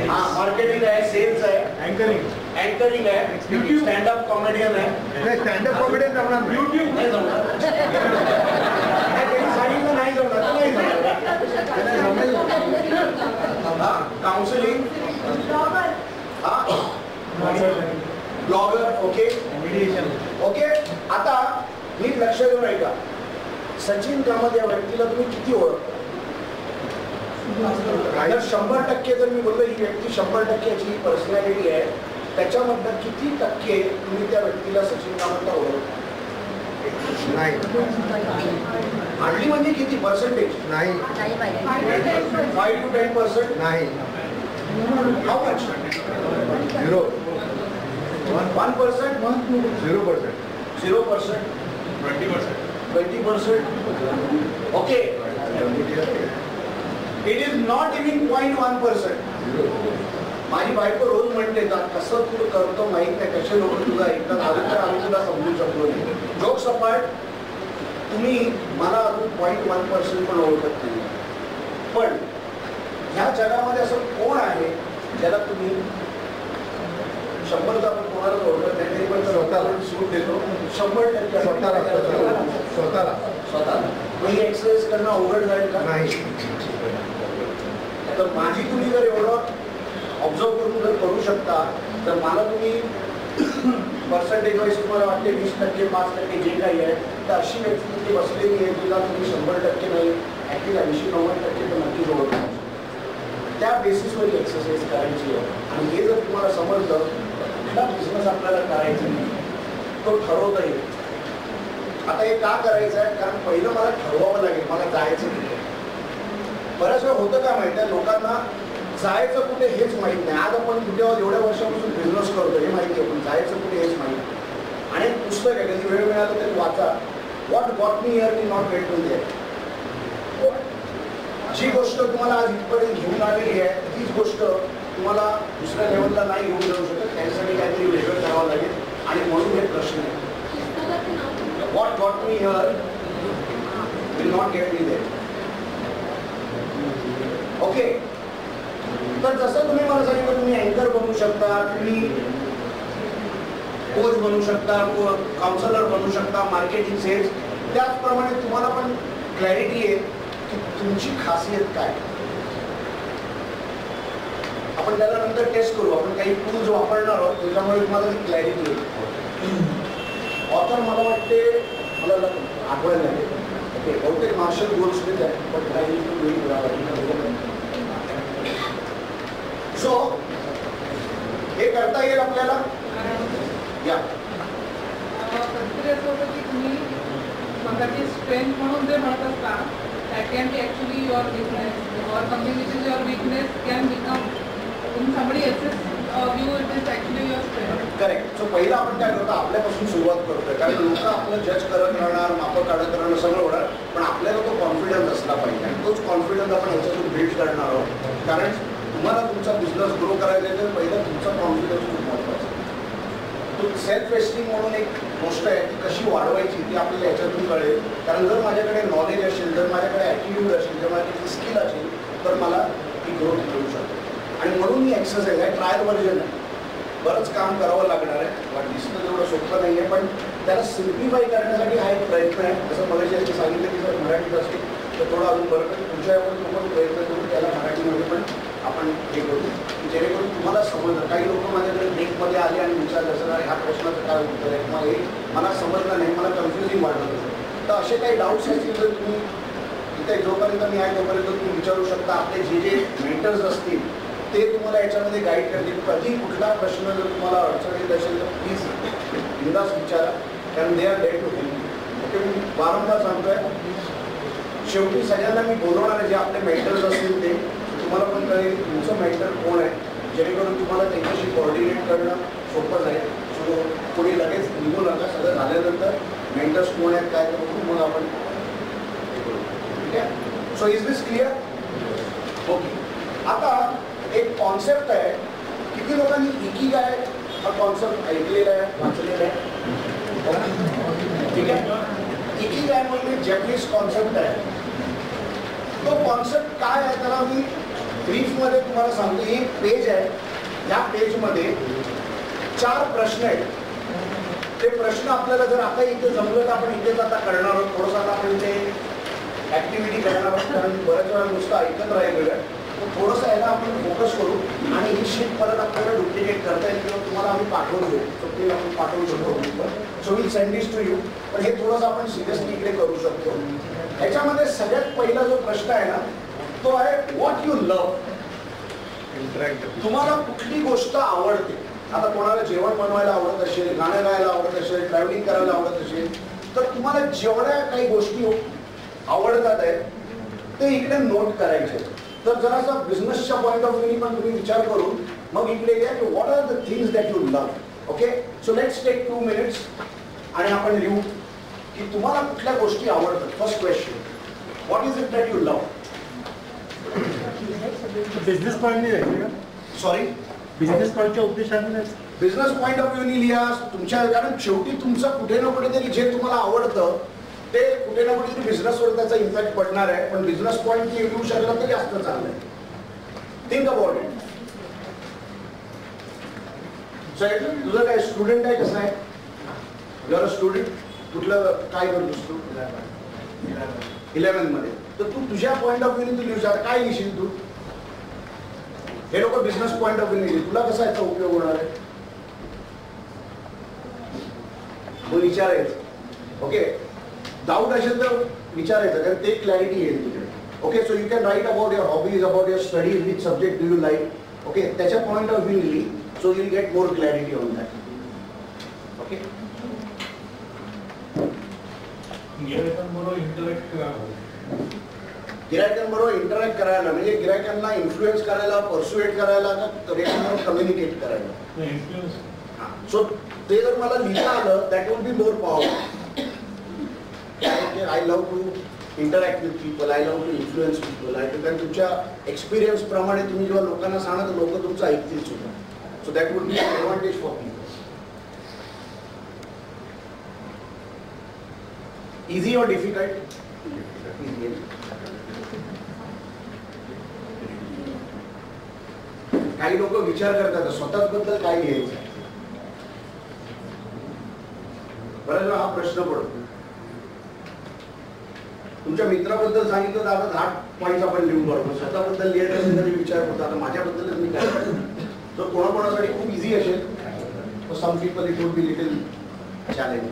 मार्केटिंग आहे, सेल्स आहे, अँकरिंग आहे, स्टँडअप कॉमेडियन आहे. स्टँडअप कॉमेडियन जमणार युट्यूब नाही जमणार, सांगितलं नाही जमणार, नाही जमणार. Counselling, blogger. Okay okay. आता नीट लक्ष देऊन ऐका, सचिन कामत या व्यक्तीला तुम्ही किती ओळखता? जर 100% जर मी बोललो ही व्यक्ती 100% याची पर्सनॅलिटी आहे, त्याच्यामधनं किती टक्के तुम्ही त्या व्यक्तीला सचिन कामतला ओळखता? नाही. हार्डली म्हणजे किती पर्सेंटेज? नाही. 5 to 10%? नाही. How much? 0. 1%? 0%. 0%? 20%? Okay. It is not even 0.1%. माझी बायको रोज म्हणते कसं तू करतो माहित नाही, कसे लोक तुला ऐकतात, अजून तर आम्ही तुला समजू शकलो नाही. जोक्स अपार्ट, तुम्ही मला अजून 0.1% पण ओळखत नाही. पण ह्या जगामध्ये असं कोण आहे ज्याला तुम्ही 100 आपण कोणाला ओळखत नाही तरी पण स्वतःला सूट देतो 100% स्वतःला. मग ही एक्सरसाइज करणं अवघड जाईल का? नाही. तर माझी तुम्ही जर एवढं ऑब्झर्व करून जर करू शकता तर मला तुम्ही पर्सेंटेज वाईज तुम्हाला वाटते 20%, 5% जे काही आहे, तर अशी व्यक्ती तिथे बसलेली आहे तिला तुम्ही 100% नाही, ॲटलीस्ट 80-90% तर नक्कीच ओळखता. त्या बेसिसवर एक्सरसाइज करायची आहे. आणि हे जर तुम्हाला समजलं कुठला बिझनेस आपल्याला करायचा नाही तो ठरवता येईल. आता हे का करायचं आहे? कारण पहिलं मला ठरवावं लागेल मला जायचं कुठे. बऱ्याच वेळा होतं काय माहिती आहे, लोकांना जायचं कुठे हेच माहीत नाही. आज आपण कुठे एवढ्या वर्षापासून बिझनेस करतो हे माहिती आहे, पण जायचं कुठे हेच माहीत नाही. आणि एक पुस्तक आहे, कधी वेळ मिळाला तरी वाचा, what got me here may not get to there. जी गोष्ट तुम्हाला आज इथपर्यंत घेऊन आलेली आहे तीच गोष्ट तुम्हाला दुसऱ्या लेवलला नाही घेऊन जाऊ शकत, त्याच्यासाठी काहीतरी वेगळं करावं लागेल. आणि म्हणून हे प्रश्न आहे, what got me here will not get me there. Okay. तर जसं तुम्ही मला सांगितलं तुम्ही अँकर बनू शकता, तुम्ही कोच बनू शकता, काउन्सिलर बनू शकता, मार्केटिंग सेल्स, त्याचप्रमाणे तुम्हाला पण क्लॅरिटी आहे की तुमची खासियत काय. आपण त्याला नंतर टेस्ट करू, आपण काही टूल्स वापरणार आहोत त्याच्यामुळे तुम्हाला ती क्लॅरिटी आहे. ऑथर मला वाटते मला आठवायला लागेल. ओके, बहुतेक मार्शल गोल्डस्मिथ आहे, पण सो हे करता येईल आपल्याला. या कधीतरी असं होतं की तुम्ही स्वतःची स्ट्रेंथ म्हणून जे म्हणत असता that can be actually your weakness or something which is your weakness can become in somebody else's view it is actually your strength. Correct. So पहिला आपण काय करतो, आपल्यापासून सुरुवात करतोय. कारण लोक आपलं जज करत राहणार, मापं काढत राहणार, सगळं होणार, पण आपल्याला तो कॉन्फिडन्स असला पाहिजे. आणि तोच कॉन्फिडन्स आपण ह्याच्यातून बिल्ड करणार आहोत. कारण तुम्हाला तुमचा बिझनेस ग्रो करायचा आहे तर पहिला तुमचा कॉन्फिडन्स खूप महत्त्वाचा आहे. सेल्फ एस्टीम म्हणून एक गोष्ट आहे ती कशी वाढवायची ती आपल्याला याच्यातून कळेल. कारण जर माझ्याकडे नॉलेज असेल, जर माझ्याकडे ॲटिट्यूड असेल, जर माझ्याकडे स्किल असेल तर मला ती ग्रोथ मिळू शकते. आणि म्हणून ही एक्सरसाइज आहे, ट्रायल व्हर्जन आहे, बरंच काम करावं लागणार आहे. दिसतं तेवढं सोपं नाही आहे, पण त्याला सिम्प्लिफाय करण्यासाठी हा एक प्रयत्न आहे. जसं मगाशी सांगितलं की जर मराठीत असेल तर थोडं अजून बरं पण पुढच्या वेळेस आपण प्रयत्न करू त्याला मराठीमध्ये पण आपण हे करू, जेणेकरून तुम्हाला समजलं. काही लोक माझ्याकडे ब्रेकमध्ये आले आणि विचारलं असं ह्या प्रश्नाचं काय उत्तर आहे किंवा हे मला समजलं नाही, मला कन्फ्युजिंग वाटत होतं. तर असे काही डाऊट्स असतील तर तुम्ही इथे जोपर्यंत मी आहे तोपर्यंत तुम्ही विचारू शकता. आपले जे जे मेंटर्स असतील ते तुम्हाला याच्यामध्ये गाईड करतील. कधी कुठला प्रश्न जर तुम्हाला अडचण येत असेल तर प्लीज बिनधास्त विचारा, कारण they are there to help. ते मी वारंवार सांगतोय. शेवटी सगळ्यांना मी बोलवणार आहे, जे आपले मेंटर्स असतील ते तुम्हाला पण कळेल तुमचं मेंटर कोण आहे, जेणेकरून तुम्हाला त्यांच्याशी कोऑर्डिनेट करणं सोपं जाईल. सो कोणी लगेच निघू नका, सगळं झाल्यानंतर मेंटर्स कोण आहेत काय ते बघून मग आपण ठीक आहे. So is this clear? Okay. आता एक कॉन्सेप्ट आहे, किती लोकांनी इकिगाय हा कॉन्सेप्ट ऐकलेला आहे, वाचलेला आहे? ठीक आहे. इकिगाय म्हणजे जॅपनीज कॉन्सेप्ट आहे. तो कॉन्सेप्ट काय आहे त्याला मी ब्रीफमध्ये तुम्हाला सांगतो. ही पेज आहे, या पेजमध्ये 4 प्रश्न आहेत. ते प्रश्न आपल्याला जर आता इथे जमलं तर आपण इथेच आता करणार आहोत. थोडंसं आता आपण इथे ऍक्टिव्हिटी करणार आहोत, कारण बऱ्याच वेळा नुसतं ऐकत राहिलेलं. थोडंसं याला आपण फोकस करू आणि ही शीट परत आपल्याला डुप्लिकेट करता येईल किंवा तुम्हाला आम्ही पाठवून देऊ. सो ते आपण पाठवू शकतो. So will send this to you. पण हे थोडंसं आपण सिरियसली इकडे करू शकतो. ह्याच्यामध्ये सगळ्यात पहिला जो प्रश्न आहे ना, तो आहे व्हॉट यू लव्ह. तुम्हाला कुठली गोष्ट आवडते? आता कोणाला जेवण बनवायला आवडत असेल, गाणं गायला आवडत असेल, ट्रॅव्हलिंग करायला आवडत असेल, तर तुम्हाला जेवढ्या काही गोष्टी आवडतात आहेत ते इकडे नोट करायचे. तर जरासा बिझनेसच्या पॉईंट ऑफ व्ह्यूनी पण तुम्ही विचार करून मग इकडे घ्या की what are the things that you love. Okay. So let's take 2 minutes आणि आपण लिहू की तुम्हाला कुठल्या गोष्टी आवडतात. First question, what is it that you love? Business point नाही, सॉरी, बिझनेस पॉईंटच्या उद्देशाने बिझनेस पॉईंट ऑफ व्ह्यूनी लिहा तुमच्या. कारण शेवटी तुमचं कुठे ना कुठेतरी जे तुम्हाला आवडतं ते कुठे ना कुठेतरी बिझनेसवर त्याचा इम्पॅक्ट पडणार आहे. पण बिझनेस पॉईंट लिहू शकला तर जास्त चांगलं आहे. Think about it. तुझं काय स्टुडंट आहे, कसं आहे? You are a student. कुठलं काय करतोस तू? 11th मध्ये. तर तू तुझ्या पॉईंट ऑफ व्ह्यूने तू लिहू शकता. काय लिहिशील तू? हे लोक बिझनेस पॉईंट ऑफ व्ह्यूने लिहितील. तुला कसा याचा उपयोग होणार आहे? मग विचारायचं. ओके. डाऊट असेल तर विचारायचं, कारण ते क्लॅरिटी येईल तुझ्याकडे. Okay. So you can write about your hobbies, about your studies, which subject do you like. Okay. त्याच्या पॉईंट ऑफ व्ह्यू लिही. So you get more clarity on that. Okay. गिरायकांबरोबर इंटरॅक्ट करायला म्हणजे गिरायकांना इन्फ्लुएन्स करायला, persuade करायला का रेशनवर communicate करायला. So ते जर मला लिहिता आलं that will be more powerful. I love to interact with people, I love to influence people. कारण तुमच्या एक्सपिरियन्स प्रमाणे तुम्ही जेव्हा लोकांना सांगा तर लोक तुमचं ऐकतील सुद्धा. So that would be advantage for people. Easy और डिफिकल्ट? काही लोक विचार करतात स्वतःबद्दल काय लिहायचं. बऱ्याच वेळा हा प्रश्न पडतो. तुमच्या मित्राबद्दल सांगितलं तर आता 10 पॉईंट्स आपण लिहून काढतो. स्वतःबद्दल लिहायचं असेल तरी विचार करतो आता माझ्याबद्दलच मी काय. तर कोणाकोणासाठी खूप इझी असेल, तर some people it would be little challenge.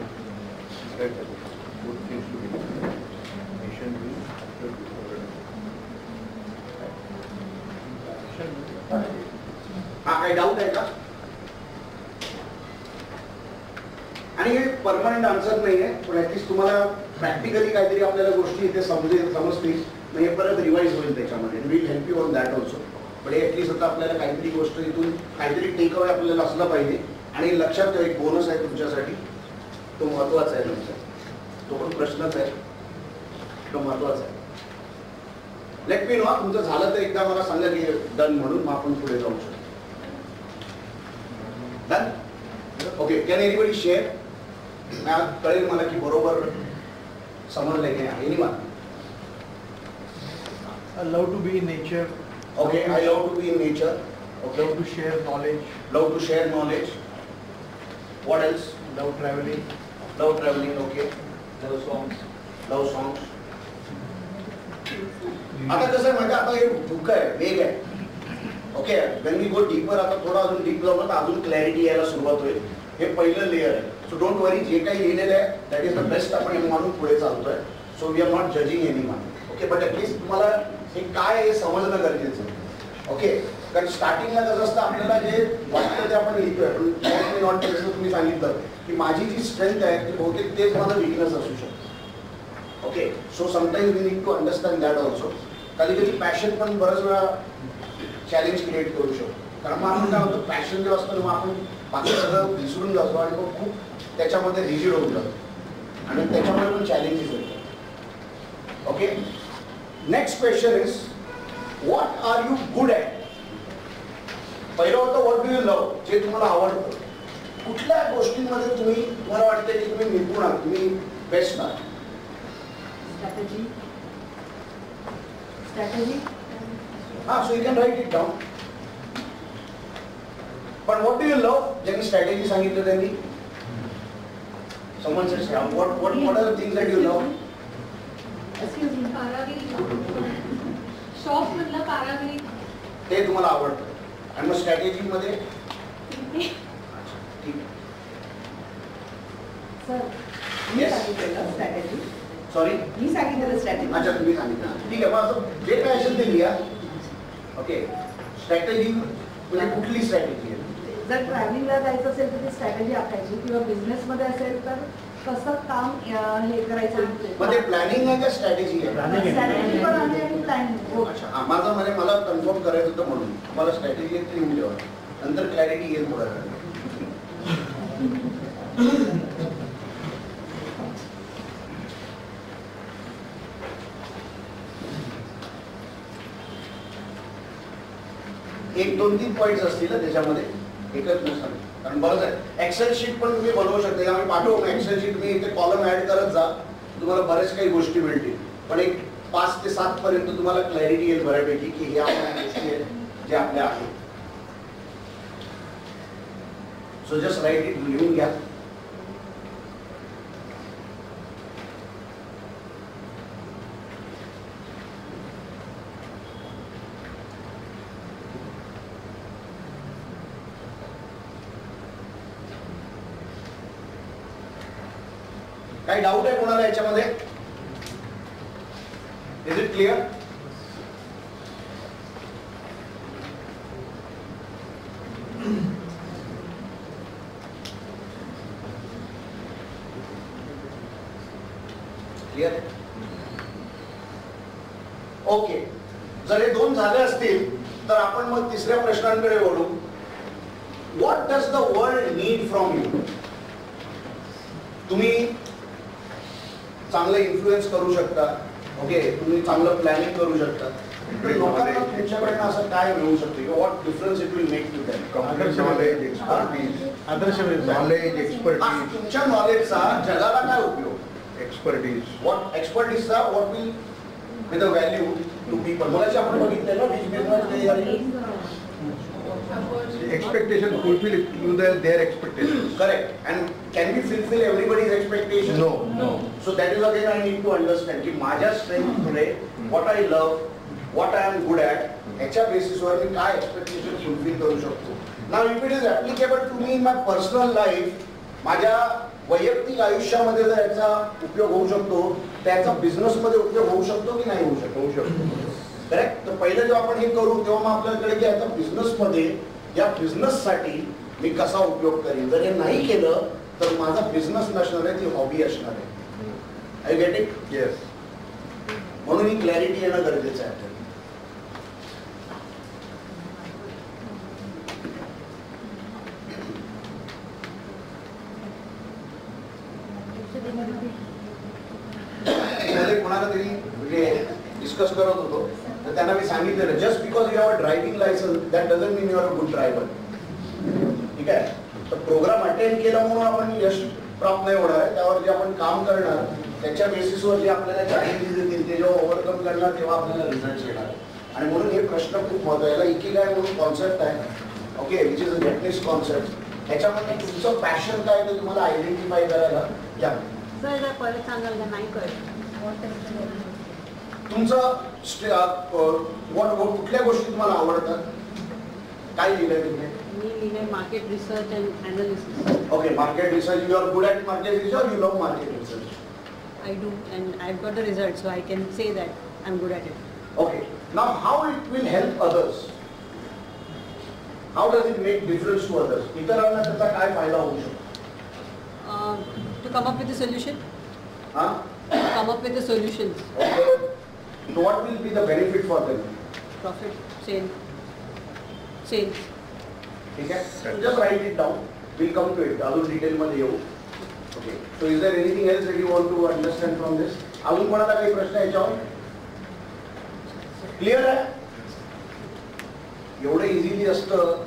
हा काही डाऊट आहे का? आणि हे परमनंट आन्सर नाही आहे, पण ऍटलीस्ट तुम्हाला प्रॅक्टिकली काहीतरी आपल्याला गोष्टी इथे समजतील. म्हणजे परत रिवाइज होईल त्याच्यामध्ये. Will help you on that also. पण ऍटलीस्ट आता आपल्याला काहीतरी गोष्ट इथून काहीतरी टेक अवे आपल्याला असलं पाहिजे. आणि लक्षात ठेवा, एक बोनस आहे तुमच्यासाठी, तो महत्वाचा आहे तुमचा. तो पण प्रश्नच आहे, तो महत्वाचा आहे. Let me know. तुमचं झालं तर एकदा मला सांगा की डन म्हणून, मग आपण पुढे जाऊ शकतो. Done? Okay. Can anybody share? कळेल मला की बरोबर समजलंय की नाही. Anyone? I love to be in nature. Okay, I love to be in nature. Okay. Love to share knowledge. Love to share knowledge. What else? Love traveling. Love traveling. Okay. Love songs. Love songs. आता कसं आहे म्हणजे आता हे दुःख आहे, वेग आहे. Okay. When we go deeper, आता थोडं अजून डीप जाऊ तर अजून क्लॅरिटी यायला सुरुवात होईल. हे पहिलं लेअर आहे. सो डोंट वरी, जे काही लिहिलेलं आहे दॅट इज द बेस्ट आपण हे मानून पुढे चालतोय. So we are not judging anyone. Okay. But at least तुम्हाला हे काय आहे समजणं गरजेचं आहे. ओके. कारण स्टार्टिंगला कसं असतं, आपल्याला जे वाटतं ते आपण लिहितोय. पण नॉट तुम्ही सांगितलं की माझी जी स्ट्रेंथ आहे ती बहुतेक तेच माझं विकनेस असू शकतं. Okay, so sometimes we need to understand that also. कधी कधी पॅशन पण बऱ्याच वेळा चॅलेंज क्रिएट करू शकतो. कारण मग आपण काय होतं, पॅशन जेव्हा असतं मग आपण बाकी सगळं विसरून जातो आणि मग खूप त्याच्यामध्ये रिजिड होऊन जातो आणि त्याच्यामुळे पण चॅलेंजेस येतात. Okay, next question is what are you good at. पहिलं होतं व्हॉट डू यू लव्ह, जे तुम्हाला आवडतं. कुठल्या गोष्टींमध्ये तुम्हाला वाटतं की तुम्ही निपुण आहात, तुम्ही बेस्ट आहात. स्ट्रॅटेजी. हा, so you can right it down. पण व्हॉट डू यू लव्ह, ज्यांनी स्ट्रॅटेजी सांगितलं त्यांनी. Someone says, yeah, what are the things that you love? कारागिरी. शॉप मधला कारागिरी. ते तुम्हाला आवडतं. आणि मग स्ट्रॅटेजी मध्ये ठीक. सर, मी सांगितलेलं स्ट्रॅटेजी. सॉरी, मी सांगितलेलं स्ट्रॅटेजी. अच्छा तुम्ही सांगितलं. ठीक आहे, मग असं जे काय असेल ते लिहा. ओके, स्ट्रॅटेजी म्हणजे कुठली स्ट्रॅटेजी आहे. जर ट्रॅव्हलिंगला जायचं असेल तर ती स्ट्रॅटेजी आखायची, किंवा बिझनेसमध्ये असेल तर कसं काम हे करायचं. मग ते प्लॅनिंग आहे का स्ट्रॅटेजी आहे. स्ट्रॅटेजी पण आहे आणि प्लॅनिंग. अच्छा, माझं म्हणजे मला कन्फर्म करायचं होतं म्हणून मला स्ट्रॅटेजी आहे ते लिहून ठेवा, नंतर क्लॅरिटी येईल थोडा वेळ. एक दोन तीन पॉईंट्स असतील ना त्याच्यामध्ये, एकच नसतं. कारण बरंच आहे. एक्सेल शीट पण तुम्ही बनवू शकता, आम्ही पाठवू. एक्सेल शीट तुम्ही इथे कॉलम ऍड करत जा, तुम्हाला बरेच काही गोष्टी मिळतील. पण एक 5 ते 7 पर्यंत तुम्हाला क्लॅरिटी येईल बऱ्यापैकी की हे आपल्या गोष्टी आहेत जे आपल्या आहेत. सो जस्ट राईट इट, लिहून घ्या. काही डाऊट आहे कोणाला याच्यामध्ये. Is it clear. Clear. Okay, जर हे दोन झाले असतील तर आपण मग तिसऱ्या प्रश्नांकडे वळू. What does the world need from you. तुम्ही चांगलं इन्फ्लुएन्स करू शकता. ओके, तुम्ही चांगलं प्लॅनिंग करू शकता. लोकांना तुमच्याकडनं असं काय मिळू शकते, what difference it will make to them. Knowledge, expertise. आदर्श नॉलेज, एक्सपर्टीज. तुमच्या नॉलेजचा जगाला काय उपयोग. एक्सपर्टीज. व्हॉट एक्सपर्टीजचा what will be the value to people. मगाशी आपण बघितलं ना, which business Expectation fulfill to their expectations. correct, and can we fulfill everybody's expectations? No. So that is again I need to understand की माझ्या strength मध्ये what I love, what I am good at, ह्याच्या बेसिसवर मी काय expectation fulfil करू शकतो. Now if it is applicable to me in my personal life, माझ्या वैयक्तिक आयुष्यामध्ये जर याचा उपयोग होऊ शकतो, त्याचा बिझनेस मध्ये उपयोग होऊ शकतो की नाही होऊ शकतो. करेक्ट. तर पहिलं जेव्हा आपण हे करू तेव्हा मग आपल्याकडे की याचा बिझनेसमध्ये या बिझनेससाठी मी कसा उपयोग करेन. जर हे नाही केलं तर माझा बिझनेस नसणार आहे, ती हॉबी असणार आहे. I get it. येस. म्हणून ही क्लॅरिटी येणं गरजेचं आहे. कोणाला तरी म्हणजे डिस्कस करत होतो तर त्यांना मी सांगितलेलं, just because you have a driving licence that doesn't mean you are a good driver. ठीक आहे. तर प्रोग्राम अटेंड केला म्हणून आपण यश प्राप्त नाही होणार आहे. त्यावर जे आपण काम करणार त्याच्या बेसिसवर जे आपल्याला चॅलेंजेस येतील ते जेव्हा ओव्हरकम करणार तेव्हा आपल्याला रिझल्ट येणार. आणि म्हणून हे प्रश्न खूप महत्त्वाचा. याला इकिगाय म्हणून कॉन्सेप्ट आहे. Okay, which is a Japanese concept. ह्याच्यामध्ये तुमचं पॅशन काय ते तुम्हाला आयडेंटिफाय करायला या. परत सांगाल का नाही कळत. तुमचं कुठल्या गोष्टी तुम्हाला आवडतात. काय लिहिलंय तुम्ही. मी लिहिलंय market research and analysis. Okay, market research. You are good at market research. You love market research. I do, and I've got the results, so I can say that I'm good at it. Okay. Now, how it will help others? How does it make difference to others? इतरांना त्याचा काय फायदा होऊ शकतो. To come up with a solution. हा? come up with the solutions. Okay. So what will be the benefit for them? Profit, sale. Sales. ठीक है? Just write it down. We'll come to it. अजून detail मध्ये येऊ. Okay. So is there anything else that you want to understand from this? अजून कोणाला काही प्रश्न याच्यावर? क्लिअर आहे? एवढं इझिली असतं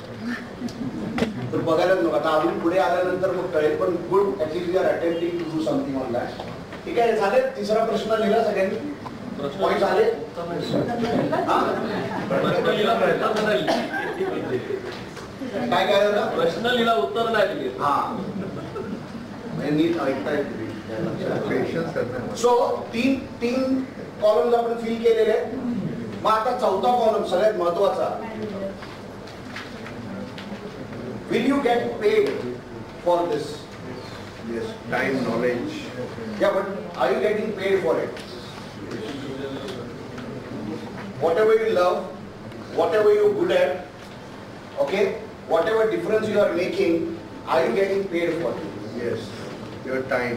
तर बघायलाच नको. आता अजून पुढे आल्यानंतर मग कळेल, पण good, at least you are attempting to do something on that. ठीक आहे, झाले. तिसरा प्रश्न लिहिला सगळ्यांनी? पॉईंट आले? काय करायला? प्रश्न लिहिला, उत्तर नाही दिले. हा, नीट ऐकता येते. सो तीन कॉलम्स आपण फिल केलेले आहेत. मग आता चौथा कॉलम सगळ्यात महत्वाचा. Will you get paid for this? Yes, time, knowledge. Yeah, but are you getting paid for it? Whatever you love, whatever you're good at, okay, whatever difference you are making, are you getting paid for it? Yes, your time.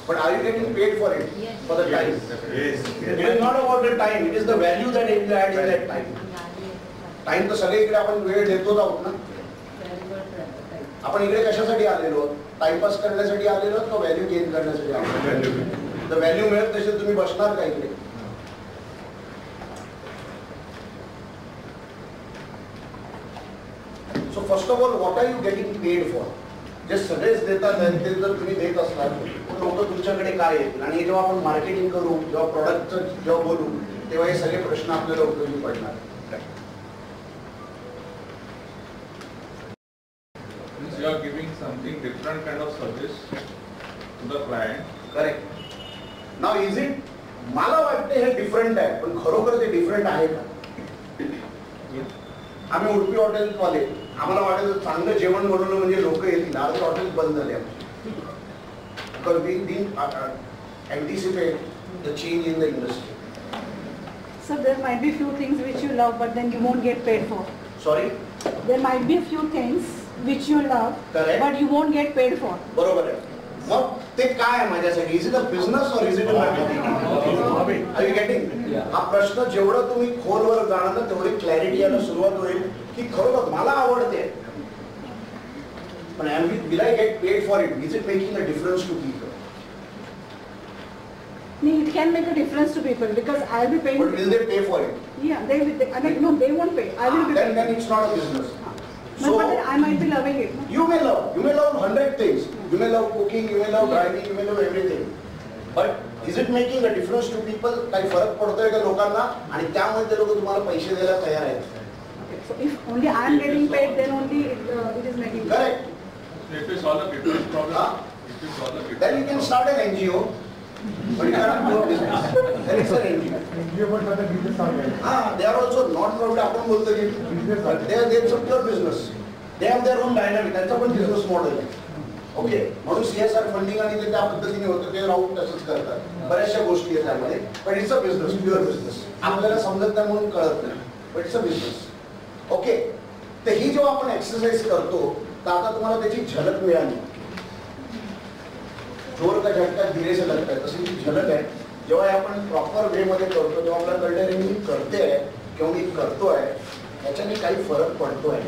But are you getting paid for it? Yes. For the time? Yes. It is not about the time, it is the value that you add in that time. Time तर सगळीकडे आपण वेळ देतोच आहोत ना. आपण इकडे कशासाठी आलेलो? टाइमपास करण्यासाठी आलेलो का व्हॅल्यू गेन करण्यासाठी आलेलो? तर व्हॅल्यू मिळत तसे तुम्ही बसणार का इकडे? So first of all, what are you getting paid for? जे सगळेच देतात ते जर तुम्ही देत असणार, लोक तुमच्याकडे काय येतील? आणि जेव्हा आपण मार्केटिंग करू, जेव्हा प्रॉडक्टचं जेव्हा बोलू, तेव्हा हे सगळे प्रश्न आपल्याला उपयोगी पडणार. You are giving something different kind of service to the client. Correct. Now is it? मला वाटते हे डिफरंट आहे, पण खरोखर ते डिफरंट आहे का? आम्ही उडपी हॉटेलवाले, आम्हाला वाटायचं चांगलं जेवण बनवलं म्हणजे लोक येतील. आज हॉटेल बंद झाले आमचे. Because we didn't anticipate the change in the industry. So there might be few things which you love but then you won't get paid for. Sorry? There might be a few things which you love Correct. but you won't get paid for. बरोबर आहे. मग ते काय आहे माझ्यासाठी? Is it a business और is it a marketing? Are you getting? हा प्रश्न जेवढं तुम्ही खोलवर जाणार ना तेवढी क्लॅरिटी यायला सुरुवात होईल की खरोखर मला आवडते, पण will I get paid for it? Is it making a difference to people? It can make a difference to people because I'll be paying. But will they pay for it? Yeah, they will. I mean, no, they won't pay. I will be Then paying. it's not a business. But then I might be loving it. No? You may love 100 things. You may love cooking, you may love driving, you may love everything. But is it making a difference to people? काही फरक पडतोय का लोकांना? आणि त्यामुळे ते लोक तुम्हाला पैसे द्यायला तयार आहेत. So if only I am getting paid, then only it is making. Correct. If you solve the people's problem, if you solve the people. Then you can start an NGO. But you cannot do a business. Then it's an NGO. They are also not profit. आपण बोलतो की they are a pure business. They have their own dynamic. त्यांचा पण business model आहे. Okay, म्हणून CSR funding आणि ते त्या पद्धतीने होतं, ते राहून तसंच करतात. बऱ्याचशा गोष्टी आहेत त्यामध्ये. पण it's a business, pure business. आपल्याला समजत नाही म्हणून कळत नाही. But it's a business. Okay, तर ही जेव्हा आपण एक्सरसाइज करतो तर आता तुम्हाला त्याची झलक मिळाली. जोर का झटका धीरे से लगता है, तशी ती झलक आहे. जेव्हा आपण प्रॉपर वे मध्ये करतो तेव्हा आपल्याला कळतं मी करते किंवा मी करतोय याच्याने काही फरक पडतोय.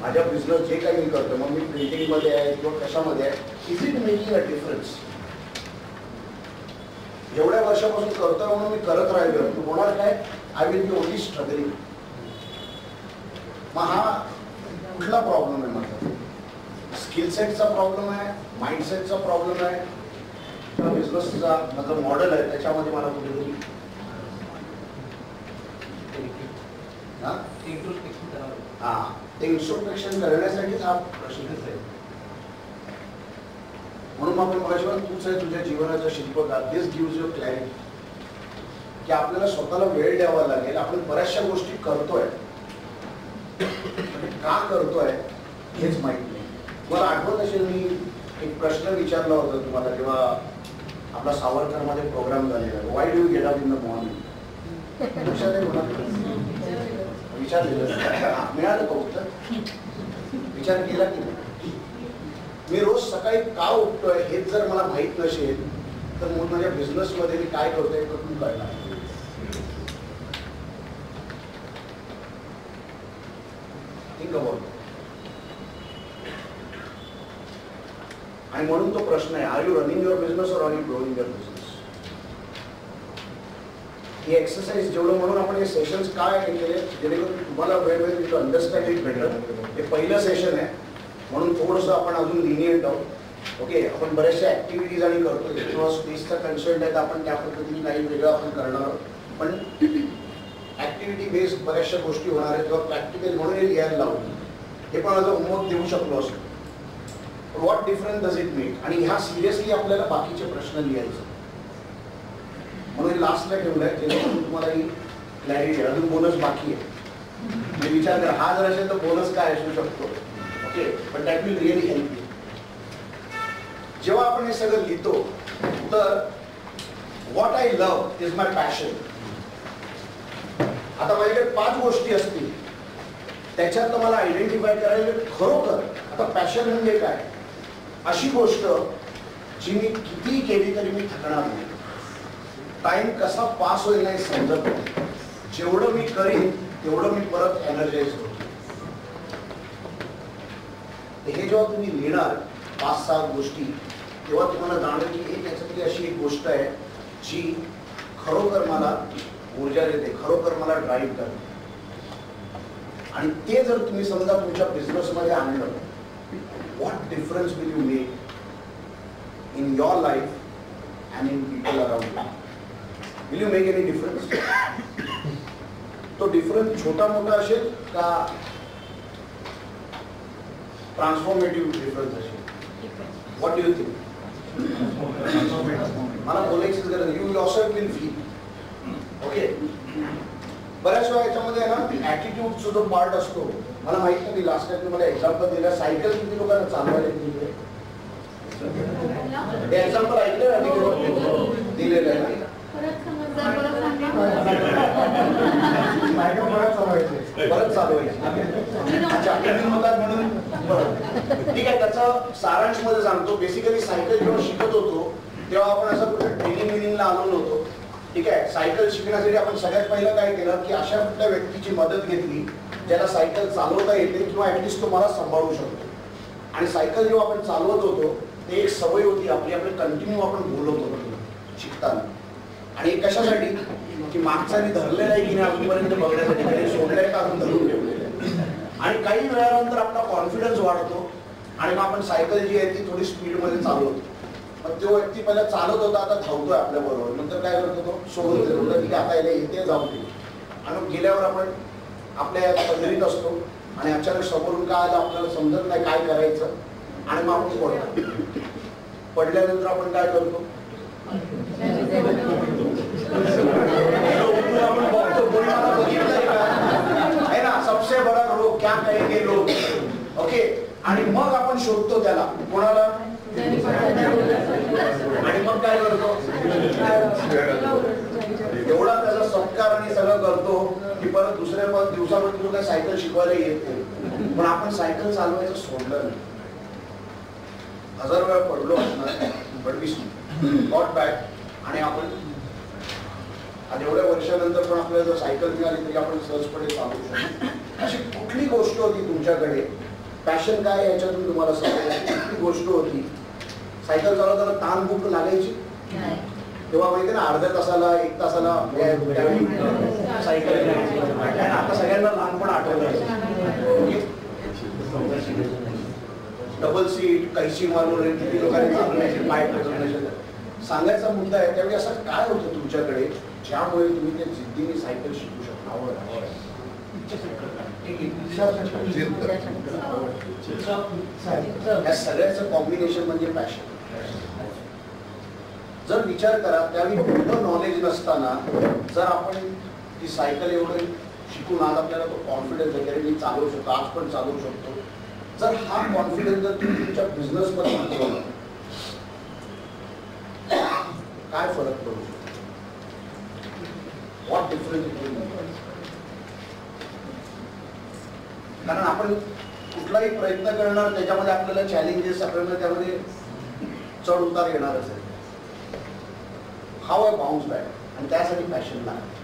माझ्या बिझनेस जे काही मी करतो, मग मी प्रिंटिंग मध्ये आहे किंवा कशामध्ये आहे, is it making a difference? एवढ्या वर्षापासून करतोय म्हणून मी करत राहिलो, होणार काय? I will be only struggling. मग हा कुठला प्रॉब्लेम आहे माझा? स्किल सेटचा प्रॉब्लेम आहे, माइंडसेटचा प्रॉब्लेम आहे, बिझनेसचा माझं मॉडेल आहे त्याच्यामध्ये मला कुठेतरी इंट्रोस्पेक्शन करण्यासाठीच हा प्रश्नच आहे. म्हणून आपण बघा, तूच आहे तुझ्या जीवनाचा शिल्पकार. दिस गिव्हज यू क्लॅरिटी की आपल्याला स्वतःला वेळ द्यावा लागेल. आपण बऱ्याचशा गोष्टी करतोय, का करतोय हेच माहित नाही. मला आठवत असेल, मी एक प्रश्न विचारला होता तुम्हाला जेव्हा आपला सावरकर मध्ये प्रोग्राम झालेला, Y do you get up in the morning? विचारलेलं मिळालं का उत्तर? विचार केला की नाही? मी रोज सकाळी का उठतोय हेच जर मला माहित नसेल तर मग माझ्या बिझनेसमध्ये मी काय करतोय तर तू कळणार. Think about. आणि म्हणून तो प्रश्न आहे, are you running your business or are you growing your business. ही एक्सरसाइज जेवढं म्हणून आपण हे सेशन्स काय केले जेणेकरून तुम्हाला वेळोवेळी टू अंडरस्टँड इट बेटर. हे पहिलं सेशन आहे म्हणून थोडंसं आपण अजून लिनियंट आहोत. ओके, आपण बऱ्याचशा ऍक्टिव्हिटीज आणि करतो किंवा स्पेसचा कन्सर्ट आहे तर आपण त्या पद्धतीने काही वेगळं आपण करणार आहोत. पण ऍक्टिव्हिटी बेस्ड बऱ्याचशा गोष्टी होणार आहेत किंवा प्रॅक्टिकल म्हणून हे लिहायला लावलं. हे पण माझं होमवर्क देऊ शकलो असतो. What difference does it make. आणि ह्या सिरियसली आपल्याला बाकीचे प्रश्न लिहायचे म्हणून लास्टला ठेवलंय जेणेकरून तुम्हाला ही क्लॅरिटी. अजून बोनस बाकी आहे. मी विचार करा हा जर असेल तर बोनस काय असू शकतो. ओके, पण that will really help you. जेव्हा आपण हे सगळं लिहितो तर what I love is my passion. आता माझ्याकडे 5 गोष्टी असतील त्याच्यातलं मला आयडेंटिफाय करायला खरोखर आता पॅशन म्हणजे काय, अशी गोष्ट जी मी किती केली तरी मी थकणार नाही. टाइम कसा पास होईल नाही समजत नाही. जेवढं मी करीन तेवढं मी परत एनर्जाइज होतो. हे जेव्हा तुम्ही लिहिणार 5-6 गोष्टी तेव्हा तुम्हाला जाणवेल की एक याच्यातली अशी एक गोष्ट आहे जी खरोखर मला ऊर्जा देते, खरोखर मला ड्राईव्ह करते. आणि ते जर तुम्ही समजा तुमच्या बिझनेसमध्ये आणलं, what difference will you make in your life and in people around you. Will you make any difference. तो डिफरन्स छोटा मोठा असेल का ट्रान्सफॉर्मेटिव्ह डिफरन्स असेल. What do you think. मला बोलायचीच गरज नाही. You yourself will feel. Okay, बऱ्याच वेळा याच्यामध्ये ना ऍटिट्यूडचा जो पार्ट असतो. मला माहित नाही लास्ट टाइम मला एक्झाम्पल दिला, सायकल किती लोकांना चालवायला येते. हे एक्झाम्पल ऐकलं दिलेलं आहे ना. परत चालवायची. अच्छा, होतात म्हणून बरं ठीक आहे. त्याचा सारांश मध्ये सांगतो. बेसिकली सायकल जेव्हा शिकत होतो तेव्हा आपण असं कुठे ट्रेनिंगला आलो नव्हतो. ठीक आहे, सायकल शिकण्यासाठी आपण सगळ्यात पहिलं काय केलं की अशा कुठल्या व्यक्तीची मदत घेतली ज्याला सायकल चालवता येते किंवा ऍटलिस्ट तो मला सांभाळू शकतो. आणि सायकल जेव्हा आपण चालवत होतो ते एक सवय होती आपली, आपण कंटिन्यू आपण बोलत होतो शिकताना. आणि कशासाठी की मागच्याने धरलेलं आहे की नाही अजूनपर्यंत बघण्यासाठी, काही सोडलंय का अजून धरून ठेवलेलं आहे. आणि काही वेळानंतर आपला कॉन्फिडन्स वाढतो आणि मग आपण सायकल जी आहे ती थोडी स्पीडमध्ये चालवतो. मग तो व्यक्ती पहिला चालत होता, आता धावतोय आपल्या बरोबर. नंतर काय करतो तो सोडून देतो की आता याला येते जाऊ दे. आणि गेल्यावर आपण आपल्या पद्धतीत असतो आणि अचानक समोरून काय आलं आपल्याला समजत नाही काय करायचं आणि मग आपण पडतो. पडल्यानंतर आपण काय करतो आपण बघतो कोणी मला बघितलंय का आहे ना. सबसे बडा रोग क्या कहेंगे लोग. ओके, आणि मग आपण शोधतो त्याला कोणाला आणि मग काय करतो एवढा त्याचा सत्कार आणि सगळं करतो की परत दुसऱ्या दिवसामध्ये तुला सायकल शिकवायला येत नाही. पण आपण सायकल चालवायचं सोडलं नाही. 1000 वेळा पडलो असणार पण मी गॉट बॅक. आणि आपण आता एवढ्या वर्षानंतर पण आपल्याला जर सायकल मिळाली तरी आपण सहजपणे चालवू शकतो. अशी कुठली गोष्ट होती तुमच्याकडे, पॅशन काय याच्यातून तुम्हाला समजेल कुठली गोष्ट होती. सायकल चालवताना ताण भूक लागायची तेव्हा माहिती ना, अर्ध्या तासाला 1 तासाला सायकल. आता सगळ्यांना लहानपण आठवलं. डबल सीट कैशी मारून किती लोकांनी चालवण्याचे पाय पकडण्याचे. सांगायचा मुद्दा आहे त्यावेळी असं काय होतं तुमच्याकडे ज्यामुळे तुम्ही त्या जिद्दीने सायकल शिकू शकता. या सगळ्याचं कॉम्बिनेशन म्हणजे पॅशन. जर विचार करा त्यावेळी कुठलं नॉलेज नसताना जर आपण ती सायकल एवढं शिकून आज आपल्याला तो कॉन्फिडन्स वगैरे मी चालवू शकतो, आज पण चालवू शकतो. जर हा कॉन्फिडन्स जर तुम्ही तुमच्या बिझनेसमध्ये आणला काय फरक पडू शकतो. What difference. कारण आपण कुठलाही प्रयत्न करणार त्याच्यामध्ये आपल्याला चॅलेंजेस आपल्याला त्यामध्ये चढ उतार येणारच आहे. हाऊ आय बाउन्स बॅक, आणि त्यासाठी पॅशन लागतं.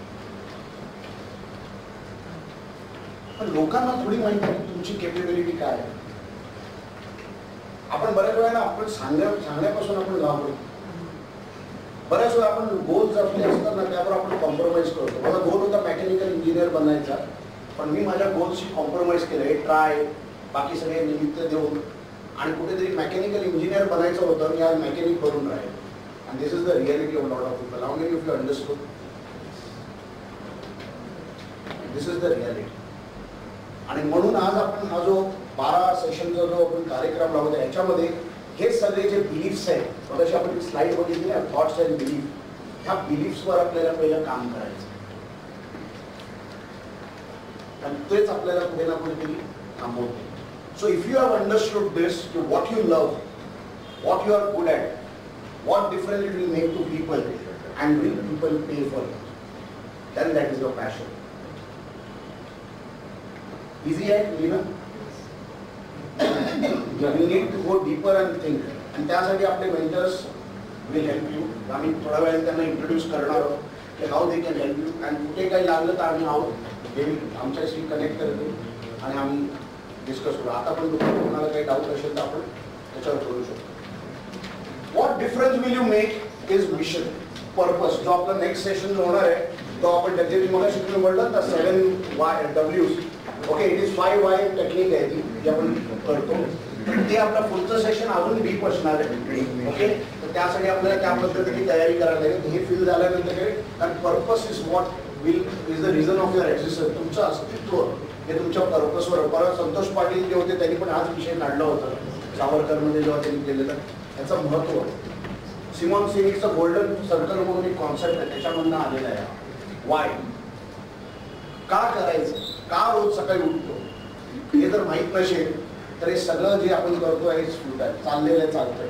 पण लोकांना थोडी माहिती आहे तुमची केपेबिलिटी काय आहे. आपण बऱ्याच वेळा आपण सांगण्यापासून आपण घाबरतो. बऱ्याच वेळा आपण गोल जर असतात ना त्यावर आपण कॉम्प्रोमाइज करतो. माझा गोल होता मेकॅनिकल इंजिनियर बनायचा, पण मी माझ्या गोल्सशी कॉम्प्रोमाइज केलं. हे ट्राय बाकी सगळे निमित्त देऊन आणि कुठेतरी मेकॅनिकल इंजिनियर बनायचं होतं, मी आज मेकॅनिक बनून राहील. And this is the reality of lot of people. How many of you understood? This is the reality. आणि म्हणून आज आपण हा जो 12 सेशनचा जो आपण कार्यक्रम लावतो याच्यामध्ये हे सगळे जे बिलीफ्स आहेत, मगाशी आपण स्लाइड बघितली ना, थॉट्स अँड बिलीफ, ह्या बिलीफ्सवर आपल्याला पहिलं काम करायचं आणि तेच आपल्याला कुठे ना कुठेतरी थांबवते. So if you have understood this, what you love, what you are good at, what difference it will make to people and will people pay for it, then that is your passion. Easy आहे मुलीना? You need to go deeper and think. आणि त्यासाठी आपले mentors will help you. आम्ही थोड्या वेळाने त्यांना introduce करणार आहोत की how they can help you. आणि कुठे काही लागलं तर आम्ही आहोत, ते आमच्याशी कनेक्ट करतो आणि आम्ही डिस्कस करू. आता पण तुम्हाला काही डाऊट असेल तर आपण त्याच्यावर करू शकतो. What difference will you make is mission, purpose. जो आपला नेक्स्ट सेशन जो होणार आहे तो आपण त्याचे मग शिकून म्हटलं तर 7 W's. Okay, it is 5 Y technique आहे ती जी आपण करतो. ते आपलं पुढचं सेशन अजून डीप असणार आहे. ओके, तर त्यासाठी आपल्याला त्या पद्धतीने तयारी करायला लागेल. हे फील झाल्यानंतर काय, कारण purpose is what will is the reason of your existence. तुमचं अस्तित्व हे तुमच्या पर्पसवर. परत संतोष पाटील जे होते त्यांनी पण हाच विषय काढला होता सावरकरमध्ये जेव्हा त्यांनी केलेलं, त्याचं महत्त्व. सिमॉन सिनिकचं गोल्डन सर्कल म्हणून एक कॉन्सेप्ट आहे, त्याच्यामधनं आलेला आहे. वाय, का करायचं, का रोज सकाळी उठतो, हे जर माहीत नसेल तर हे सगळं जे आपण करतो हेच फ्यूट आहे, चाललेलं आहे, चालतंय.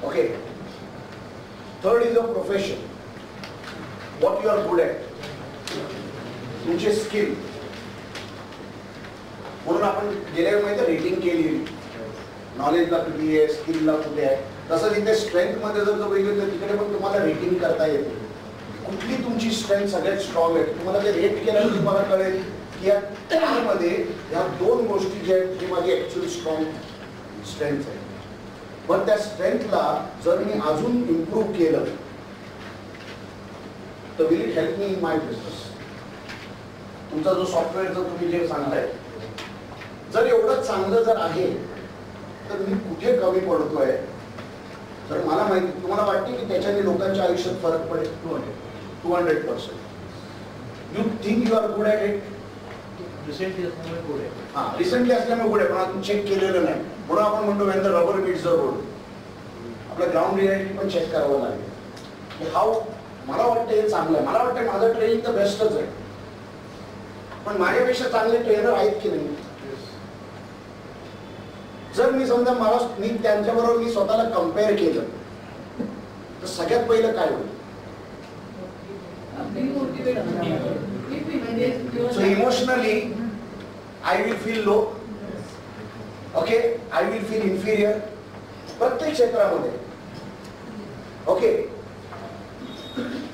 Okay, third is a profession, what you are good at, तुमचे स्किल. म्हणून आपण गेल्या माहिती रेटिंग केली, नॉलेजला किती आहे, स्किलला कुठे आहे. तसंच इथे स्ट्रेंथमध्ये जर बघितलं तिकडे पण तुम्हाला रेटिंग करता येते. कुठली तुमची स्ट्रेंथ सगळ्यात स्ट्रॉंग आहे, तुम्हाला ते रेट केल्यावर तुम्हाला कळेल की या त्यामध्ये ह्या 2 गोष्टी ज्या आहेत ही माझी ॲक्च्युअली स्ट्रॉंग स्ट्रेंथ आहे. पण त्या स्ट्रेंथला जर मी अजून इम्प्रूव्ह केलं तर will it help me in my business. तुमचा जो सॉफ्टवेअर जर तुम्ही जे सांगताय जर एवढं चांगलं जर आहे तर मी कुठे कमी पडतोय. तर मला माहिती, तुम्हाला वाटते की त्याच्याने लोकांच्या आयुष्यात फरक पडेल? 200%. You think you are good at it. Recently असल्यामुळे गुड आहे. हां, रिसेंटली असल्यामुळे गुड आहे, पण आपण चेक केलेलं नाही. म्हणून आपण म्हणतो Wien the rubber meats the road. आपलं ग्राउंड रियालिटी पण चेक करावं लागेल. हाऊ, मला वाटतं हे चांगलं आहे, मला वाटतं माझं ट्रेनिंग तर बेस्टच आहे, पण माझ्यापेक्षा चांगले ट्रेनर आहेत की नाही. जर मी समजा मी त्यांच्याबरोबर मी स्वतःला कम्पेअर केलं तर सगळ्यात पहिलं काय होईल? So emotionally, I will feel low. Okay, I will feel inferior. प्रत्येक क्षेत्रामध्ये. ओके,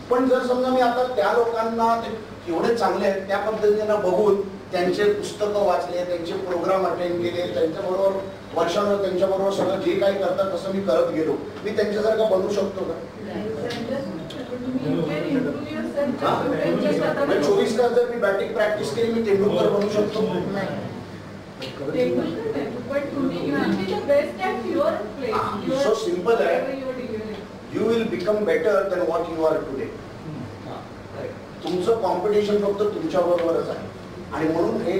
पण जर समजा मी आता त्या लोकांना एवढे चांगले आहेत त्या पद्धतीनं बघून त्यांचे पुस्तकं वाचले, त्यांचे प्रोग्राम अटेंड केले, त्यांच्याबरोबर वर्षानं त्यांच्याबरोबर सगळं जे काही करतात तसं मी करत गेलो, मी त्यांच्यासारखं बनवू शकतो का? 24 तास जर मी बॅटिंग प्रॅक्टिस केली मी तेंडुलकर बनू शकतो? सो सिंपल आहे, you will become better than what you are today. तुमचं कॉम्पिटिशन फक्त तुमच्या बरोबरच आहे आणि म्हणून हे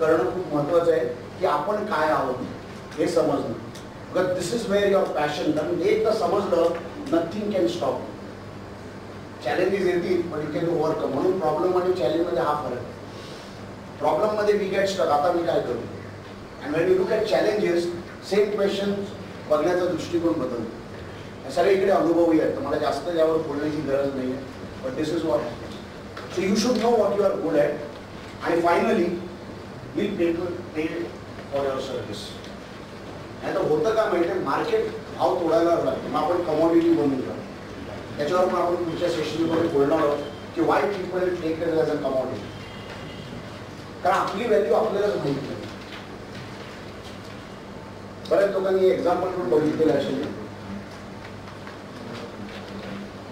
करणं खूप महत्वाचं आहे की आपण काय आहोत हे समजणं. Because this is where your passion. कारण हे एकदा समजलं नथिंग कॅन स्टॉप. चॅलेंजेस येतील पण यू कॅन ओव्हरकम. म्हणून प्रॉब्लेम आणि चॅलेंजमध्ये हा फरक आहे. प्रॉब्लेममध्ये वी गेट स्टक, आता मी काय करू. And when you look at challenges, same question बघण्याचा दृष्टिकोन बदलतो. सगळे इकडे अनुभवी आहेत, मला जास्त यावर बोलण्याची गरज नाही आहे. But this is what. So you should know what you are good at. आणि finally will pay for your service. नाही तर होतं का माहिती आहे, मार्केट भाव तोडायला लागतो, मग आपण कमॉडिटी बनून जातो. त्याच्यावर पण आपण पुढच्या सेशनमध्ये बोलणार आहोत की why people take it as a commodity. कारण आपली व्हॅल्यू आपल्यालाच माहिती नाही. बऱ्याच लोकांनी एक्झाम्पल पण बघितलेलं असेल.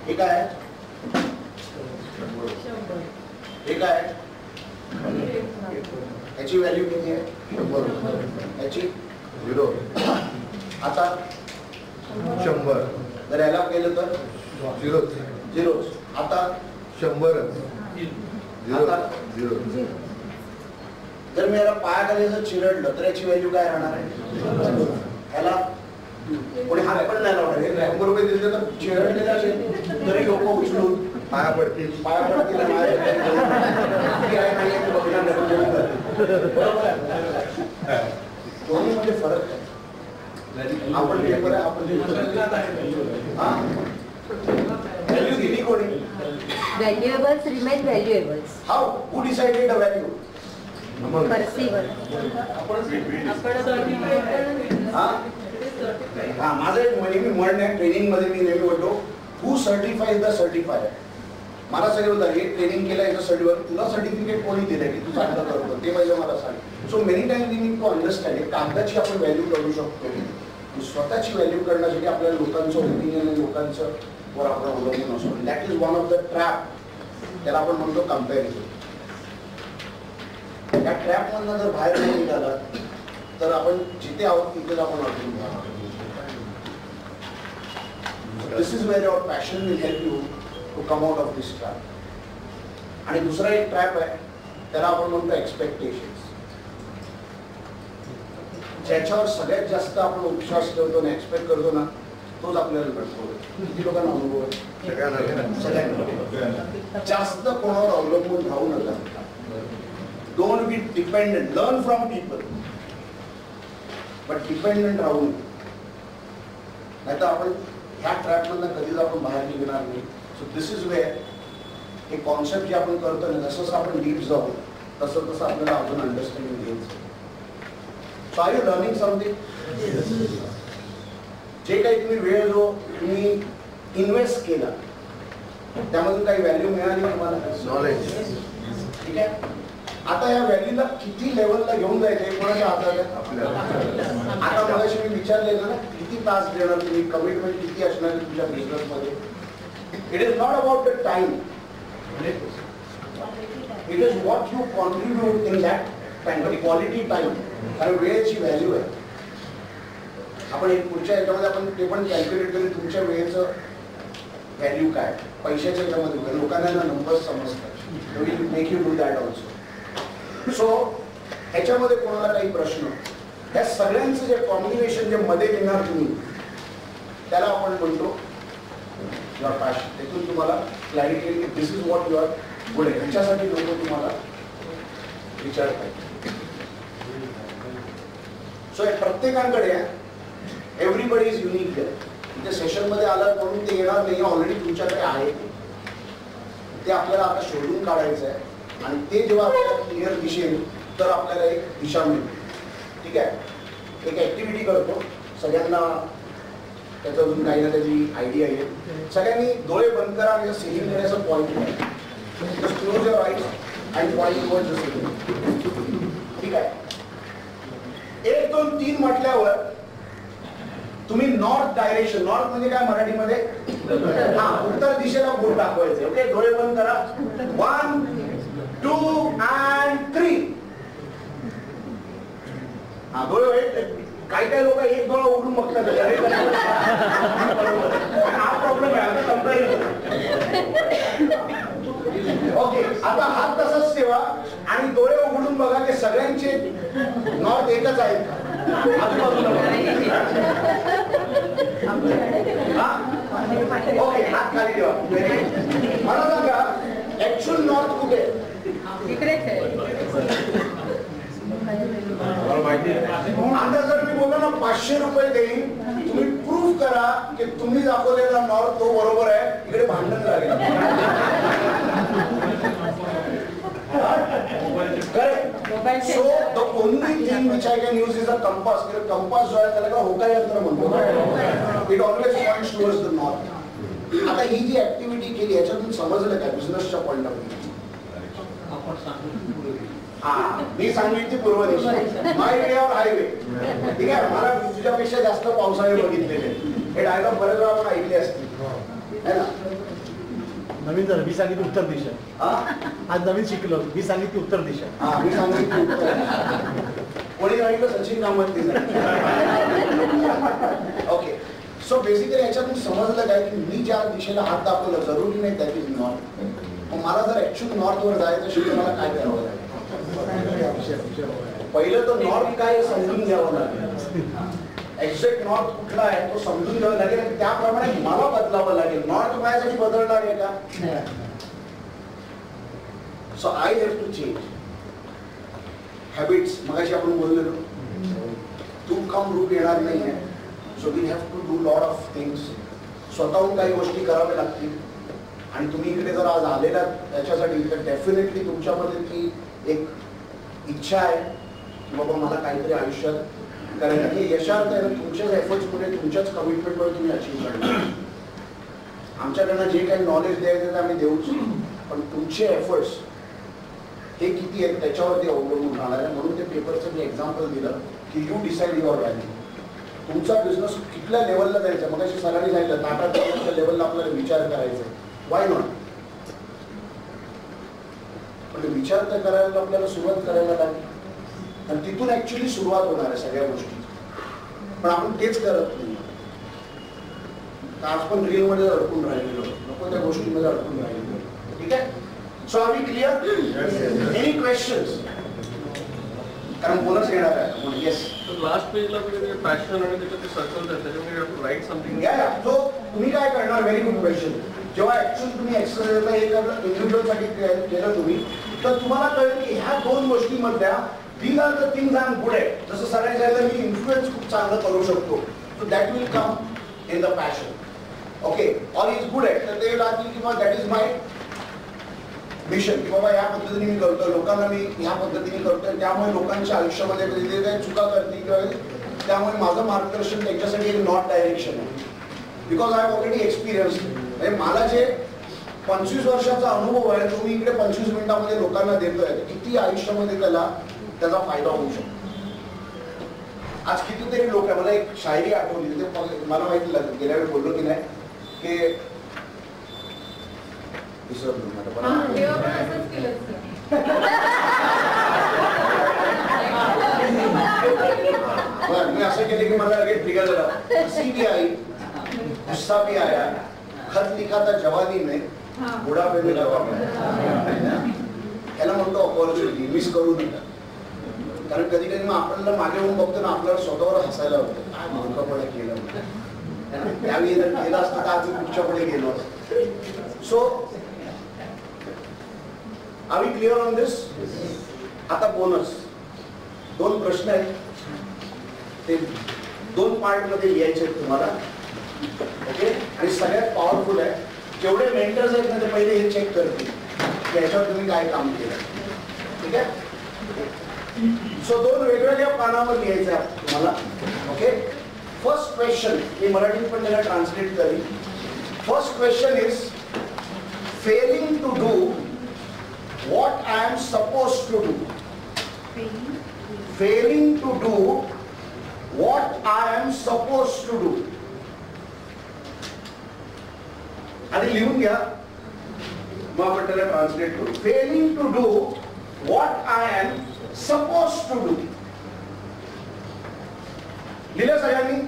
हे काय आहे? हे काय आहे? याची व्हॅल्यू किती आहे? याची 0. आता 100. जर याला केलं तर 0. 0. आता 100. आता 0. जर मी याला पायाखाली जर चिरडलं तर याची व्हॅल्यू काय राहणार आहे? याला कोणी हात पण नाही लावणार. 100 रुपये दिले तर चिरडलेला असेल तरी लोक उचलून पाया पडतील. दोन्ही मध्ये फरक आहे. आपण पेपर आहे, आपण व्हॅल्यू दिली कोणी? Valuables remain valuables. How? Who decided the value? Perceiver. हा, माझं एक नेहमी म्हण आहे ट्रेनिंग मध्ये, मी नेहमी म्हणतो हू सर्टिफाईज द सर्टिफायर. मला सगळं होतं हे ट्रेनिंग केलं याचं सर्टिफिकेट, तुला सर्टिफिकेट कोणी दिलं की तू चांगलं करतो ते पहिलं मला सांग. So many time we need to understand कागदाची आपण व्हॅल्यू करू शकतो, स्वतःची व्हॅल्यू करण्यासाठी आपल्याला लोकांचं ओपिनियन आणि लोकांचं वर आपण अवलंबून असतो. That is one of the trap. त्याला आपण म्हणतो कम्पॅरिझन. त्या ट्रॅप मधनं जर बाहेर नाही निघाला तर आपण जिथे आहोत तिथेच आपण अडकून जाणार. This is where your passion will help you to come out of this trap. आणि दुसरा एक ट्रॅप आहे त्याला आपण म्हणतो एक्सपेक्टेशन्स. ज्याच्यावर सगळ्यात जास्त आपण विश्वास ठेवतो आणि एक्सपेक्ट करतो ना तोच आपल्याला भेटतो. किती लोकांना अनुभव आहे? सगळ्यांना. जास्त कोणावर अवलंबून राहू नका. Don't be dependent. Learn from people but dependent राहू नये. नाही तर आपण ह्या ट्रॅपमधनं कधीच आपण बाहेर निघणार नाही. सो दिस इज वेअर हे कॉन्सेप्ट जे आपण करतो ना जसं आपण डीप जाऊ तसं तसं आपल्याला अजून अंडरस्टँडिंग घ्यायचं. So are you learning something? जे काही तुम्ही वेळ जो तुम्ही इन्व्हेस्ट केला त्यामधून काही व्हॅल्यू मिळाली तुम्हाला? नॉलेज. ठीक आहे. आता या व्हॅल्यूला किती लेवलला घेऊन जायचं कोणाच्या हातात आहे? आता मगाशी मी विचारलेलं ना किती तास देणार तुम्ही, कमिटमेंट किती असणार आहे तुमच्या बिझनेस मध्ये. It is not about the time, it is what you contribute in that time, quality time. कारण वेळेची व्हॅल्यू आहे. आपण एक पुढच्या याच्यामध्ये आपण ते पण कॅल्क्युलेट करू तुमच्या वेळेचं व्हॅल्यू काय. पैशाच्या याच्यामध्ये लोकांना नंबर्स समजतात. Will make you do that also. So ह्याच्यामध्ये कोणाला काही प्रश्न, या सगळ्यांचं जे कॉम्बिनेशन जे मध्ये येणार तुम्ही त्याला आपण म्हणतो युअर पॅशन. त्यातून तुम्हाला क्लॅरिटी येईल की दिस इज व्हॉट युअर गुड आहे. ह्याच्यासाठी लोक तुम्हाला विचारतात. सो प्रत्येकाकडे एव्हरीबडी इज युनिक. इथे सेशनमध्ये आलं म्हणून ते येणार नाही, ऑलरेडी तुमच्याकडे आहे. ते आपल्याला आता शोधून काढायचं आहे आणि ते जेव्हा आपल्याला क्लिअर दिसेल तर आपल्याला एक दिशा मिळते. ठीक आहे. एक ऍक्टिव्हिटी करतो, सगळ्यांना त्याचं अजून काही ना त्याची आयडिया येईल. सगळ्यांनी डोळे बंद करा आणि सिलिंग करायचं पॉईंट आहे. Just close your eyes and point towards the ceiling. ठीक आहे. 1 2 3 म्हटल्यावर तुम्ही नॉर्थ डायरेक्शन, नॉर्थ म्हणजे काय मराठीमध्ये? हा, उत्तर दिशेला बोट दाखवायचे. ओके, डोळे बंद करा. 1 2 and 3. हा, डोळे काही काही लोक एक डोळा उघडून बघतात. हा प्रॉब्लेम आहे. कंपॅरिझन. ओके, आता हात तसाच ठेवा आणि डोळे उघडून बघा की सगळ्यांचे नॉर्थ एकच आहेत. ओके, हात खाली ठेवा. मला सांगा ऍक्च्युअल नॉर्थ कुठे? इकडेच आहे. आता जर मी बोललो ना 500 रुपये देईन, तुम्ही प्रूव्ह करा की तुम्ही दाखवलेला नॉर्थ तो बरोबर आहे. इकडे भांडण लागेल. So the only thing which I can use is a compass. Compass जो आहे त्याला का होका यंत्र म्हणतो. It always points towards the north. आता ही जी ऍक्टिव्हिटी केली याच्यातून समजलं काय बिझनेसच्या पॉईंट ऑफ व्ह्यू? मी सांगितली पूर्व दिशा, माय वे ऑर हायवे. ठीक आहे, मला तुझ्यापेक्षा जास्त पावसाळे बघितलेले हे डायलॉग बरेच वेळा आपण ऐकले असतील है ना. नवीन झालं, मी सांगितली उत्तर दिशा. आज नवीन शिकलो, मी सांगितली उत्तर दिशा. मी सांगितली उत्तर. कोणी सांगितलं Sachin Kamat. Okay, so basically याच्यातून समजलं काय की मी ज्या दिशेला हात दाखवला जरुरी नाही दॅट इज नॉर्थ. मग मला जर ऍक्च्युअली नॉर्थवर जायचं असेल तर मला काय करावं लागेल? पहिलं तर नॉर्थ काय समजून घ्यावं लागेल. एक्झॅक्ट नॉर्थ कुठला आहे तो समजून घ्यावं लागेल आणि त्याप्रमाणे मला बदलावं लागेल. नॉर्थ माझ्यासाठी बदलणार आहे का? So I have to change habits. मगाशी आपण बोललेलो तू कम रूप येणार नाही आहे. So we have to do lot of things. स्वतःहून काही गोष्टी कराव्या लागतील आणि तुम्ही इकडे जर आज आलेला त्याच्यासाठी तर डेफिनेटली तुमच्यामध्ये ती एक इच्छा आहे की बाबा मला काहीतरी आयुष्यात करायला. हे यशार्थ आहे ना तुमच्याच एफर्ट्समुळे तुमच्याच कमिटमेंटमुळे तुम्ही अचीव्ह करणार. आमच्याकडनं जे काही नॉलेज द्यायचं ते आम्ही देऊच, पण तुमचे एफर्ट्स हे किती आहेत त्याच्यावरती अवलंबून राहणार आहे. म्हणून ते पेपरचं मी एक्झाम्पल दिलं की यू डिसाईड युअर व्हॅल्यू. तुमचा बिझनेस कुठल्या लेवलला जायचा. मग अशी सरांनी सांगितलं टाटा लेवलला आपल्याला विचार करायचा. Why not? पण विचार तर करायला आपल्याला सुरुवात करायला लागेल आणि तिथून ऍक्च्युली सुरुवात होणार आहे सगळ्या गोष्टी. पण आपण तेच करत नाही. आज पण रील मध्ये अडकून राहिलेलो, नको त्या गोष्टीमध्ये अडकून राहिलेलो. ठीक आहे, so are we clear? Any questions? कारण बोनस येणार आहे. येस, लास्ट पेजला पॅशन आणि त्याच्यात सर्कल त्याच्यामध्ये राईट समथिंग. सो तुम्ही काय करणार? Very good question. जेव्हा ऍक्च्युअली तुम्ही एक्सरसाइजला हे इंडिव्हिज्युअलसाठी केलं तुम्ही तर तुम्हाला कळेल की ह्या दोन गोष्टीमधल्या these are the things I am good at. जसं सरांनी सांगितलं मी इन्फ्लुएन्स खूप चांगलं करू शकतो. So that will come in the passion. Okay, or is good at. तर ते लागतील की दॅट इज माय मिशन की बाबा या पद्धतीने मी करतोय, लोकांना मी ह्या पद्धतीने करतोय, त्यामुळे लोकांच्या आयुष्यामध्ये जे काही चुका करतील किंवा त्यामुळे माझं मार्गदर्शन त्यांच्यासाठी एक नॉट डायरेक्शन आहे. Because I have already experience. म्हणजे मला जे 25 वर्षाचा अनुभव आहे तो मी इकडे 25 मिनिटांमध्ये लोकांना देतोय. किती आयुष्यामध्ये त्याचा फायदा होऊ शकतो. आज कितीतरी लोक आहे. मला एक शायरी आठवली, ते मला माहिती लागली गेल्या वेळी बोललो की नाही की मी असं केलं की मला लगेच ट्रिगर झाला. हसी भी आई, गुस्सा भी आया, खत लिखा था जवानी में, बुढ़ापे में जवाब आया. याला म्हणतो अपॉर्च्युनिटी. मिस करू नका. कारण कधी कधी मग आपल्याला मागे होऊन बघतो ना आपल्याला स्वतःवर हसायला होतं. काय मूर्खपणे केलं त्यावेळी जर केलं असतं तर आज पुढच्याकडे गेलो असतो. So are we clear on this? आता बोनस. 2 प्रश्न आहेत, ते 2 पार्ट मध्ये लिहायचे आहेत तुम्हाला. ओके, आणि सगळ्यात पॉवरफुल आहे. जेवढे मेंटर्स आहेत ना ते पहिले हे चेक करतील की याच्यावर तुम्ही काय काम केलं. ठीक आहे, सो 2 वेगवेगळ्या पानावर लिहायचं आहे तुम्हाला. ओके, फर्स्ट क्वेश्चन मी मराठीत पण त्याला ट्रान्सलेट करेन. First question is failing to do what I am suppose to do. Failing to do what I am suppose to do. आणि लिहून घ्या, मग आपण त्याला ट्रान्सलेट करू. Failing to do what I am suppose to do. लिहिलं सगळ्यांनी?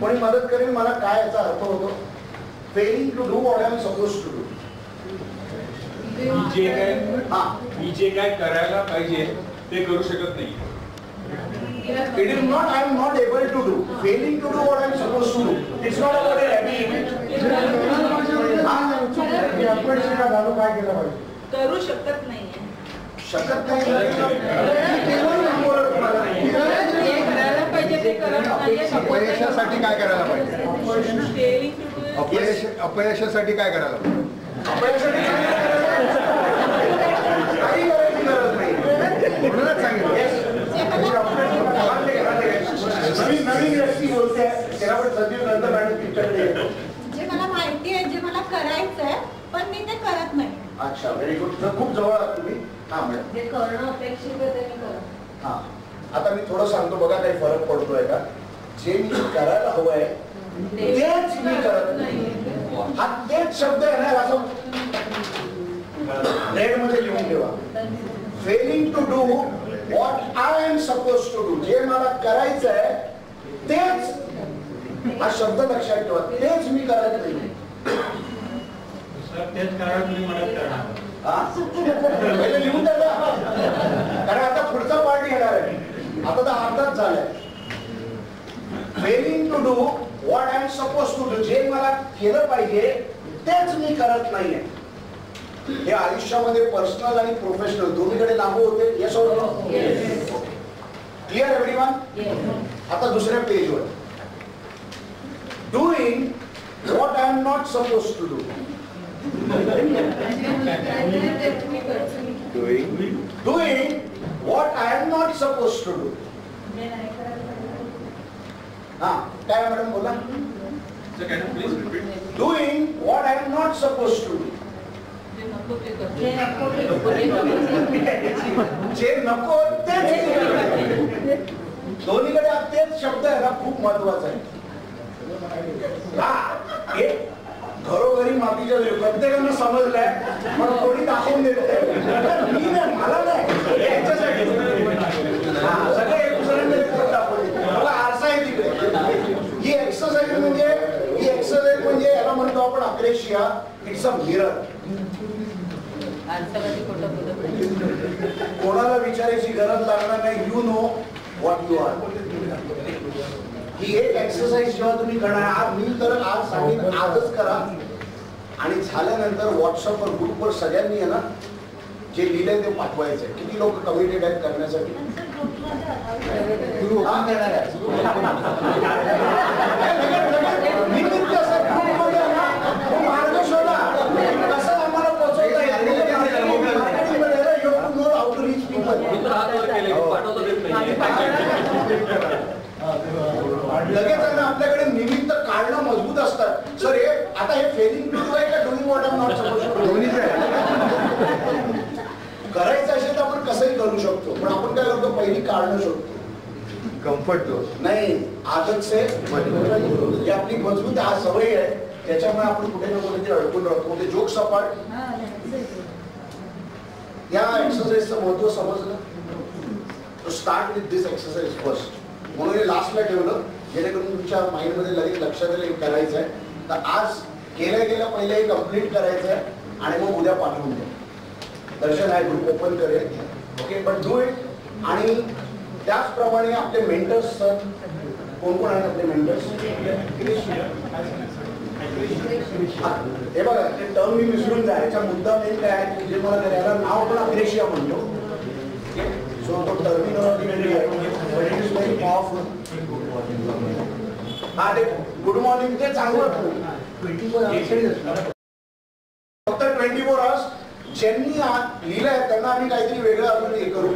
कोणी मदत करेल मला काय याचा अर्थ होतो? Failing to do what I am suppose to do. मी जे काय करायला पाहिजे ते करू शकत नाही. It is not I am not able to do. Failing to do what I am supposed to do. It's not about a happy event. काय केलं पाहिजे? करू शकत नाहीये. शकत नाही. अपयशासाठी काय करायला पाहिजे? अपयशासाठी काय करायला पाहिजे? अपयशासाठी काही करायची गरज नाही. म्हणूनच सांगितलं नवीन व्यक्ती बोलते त्याला पण सजीव नंतर मॅडम तुमच्याकडे येतो. जे मला माहिती आहे, जे मला अच्छा व्हेरी गुड. खूप जवळ आहात तुम्ही. हा मॅडम. जे करणं अपेक्षित आहे ते मी करा. हा आता मी थोडं सांगतो बघा काही फरक पडतोय का. जे मी करायला हवंय तेच मी करत नाही. हा तेच शब्द आहे ना असं रेड मध्ये लिहून ठेवा. Failing to do what I am suppose to do. जे मला करायचं आहे तेच, हा शब्द लक्षात ठेवा. तेच मी करत नाही. तेच कारण तुम्ही मदत करणार. पहिले लिहून द्या कारण आता पुढचा पार्ट येणार आहे. आता तर अर्धाच झालाय. Failing to do what I am suppose to do. जे मला केलं पाहिजे तेच मी करत नाहीये. हे आयुष्यामध्ये पर्सनल आणि प्रोफेशनल दोन्हीकडे लागू होते. येस और नो? Clear everyone? आता दुसऱ्या पेजवर doing what I am not suppose to do. Doing what I am not supposed to do. काय मॅडम बोला. Doing what I am not supposed to do. जे नको तेच. दोन्हीकडे तेच शब्द आहे ना खूप महत्वाचा आहे. घरोघरी मातीच्या प्रत्येकानं समजलंय पण कोणी दाखवून देत मी नाही. मला नाही याच्यासाठी सगळे एक दुसऱ्यांना दाखवले. मला आरसा आहे तिकडे. ही एक्सरसाइज म्हणजे याला म्हणतो आपण अक्रेशिया. It's a mirror. कोणाला विचारायची गरज लागणार नाही. You know what you are. ही एक एक्सरसाइज जेव्हा तुम्ही करणार मी तर आज सांगेन आजच करा आणि झाल्यानंतर व्हॉट्सअपवर ग्रुपवर सगळ्यांनी आहे ना जे लिहिलंय ते पाठवायचंय. किती लोक कमिटेड आहेत करण्यासाठी. मार्ग शोधा कसं आम्हाला पोहोचवता लगेच आपल्याकडे निमित्त काढणं मजबूत असतात. सर हे आता हे फेलिंग टू आहे का doing what I am not suppose to do. दोन्हीच आहे. करायचं असेल तर आपण कसंही करू शकतो पण आपण काय करतो पहिली काढणं शोधतो. कम्फर्ट झोन नाही आदत से ही आपली मजबूत हा सवय आहे. त्याच्यामुळे आपण कुठे ना कुठे अडकून राहतो. ते जोक सपाट. या एक्सरसाइजचं महत्व समजलं. Start with this exercise first. म्हणून हे लास्टला ठेवलं जेणेकरून तुमच्या माइंडमध्ये लगेच लक्षात येईल करायचं आहे. तर आज गेल्या पहिले हे कम्प्लीट करायचं आहे आणि मग उद्या पाठवून द्या. दर्शन आहे ग्रुप ओपन करेल. Okay but do it. आणि त्याचप्रमाणे आपले मेंटर्स सर कोण कोण आहेत आपले मेंटर्स. हे बघा ते टर्म मी विसरून जायचा मुद्दा मेन काय आहे जे मला करायला नाव आपण अक्रेशिया म्हणतो. सो तो टर्मिनॉलॉजी वेगळी आहे but it is very powerful. हा ते गुड मॉर्निंग ते चांगलं फक्त 24 आवर्स ज्यांनी लिहिलंय त्यांना आम्ही काहीतरी वेगळं अजून हे करू.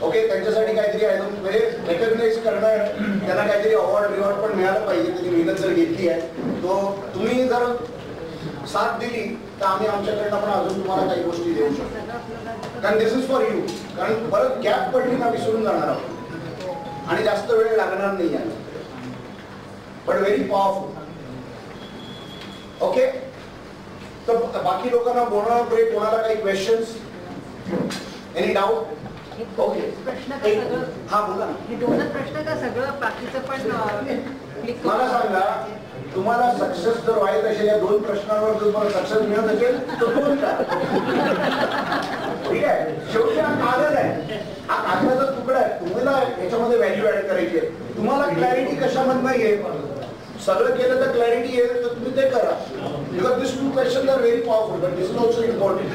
ओके त्यांच्यासाठी काहीतरी अजून म्हणजे रेकग्नाइज करणं त्यांना काहीतरी अवॉर्ड रिवॉर्ड पण मिळालं पाहिजे. त्यांनी मेहनत जर घेतली आहे तो तुम्ही जर साथ दिली तर आम्ही आमच्याकडनं पण अजून तुम्हाला काही गोष्टी देऊ शकतो. कारण दिस इज फॉर यू. कारण परत गॅप पडली ना विसरून जाणार आहोत आणि जास्त वेळ लागणार नाही आहे. But very powerful. ओके तर बाकी लोकांना बोलणार कोणाला काही क्वेश्चन्स एनी डाऊट. ओके हा बोला ना. दोनच प्रश्न का सगळं बाकीचं पण मला सांगा तुम्हाला सक्सेस जर व्हायचं असेल या दोन प्रश्नांवर जर तुम्हाला सक्सेस मिळत असेल तर दोन का. ठीक आहे शेवटी हा कागद आहे. हा कागदाचा तुकडा आहे. तुम्हाला याच्यामध्ये व्हॅल्यू ऍड करायची आहे. तुम्हाला क्लॅरिटी कशामधनं येईल. सगळं केलं तर क्लॅरिटी येईल तर तुम्ही ते करा. Because this two question are very powerful but this is also important.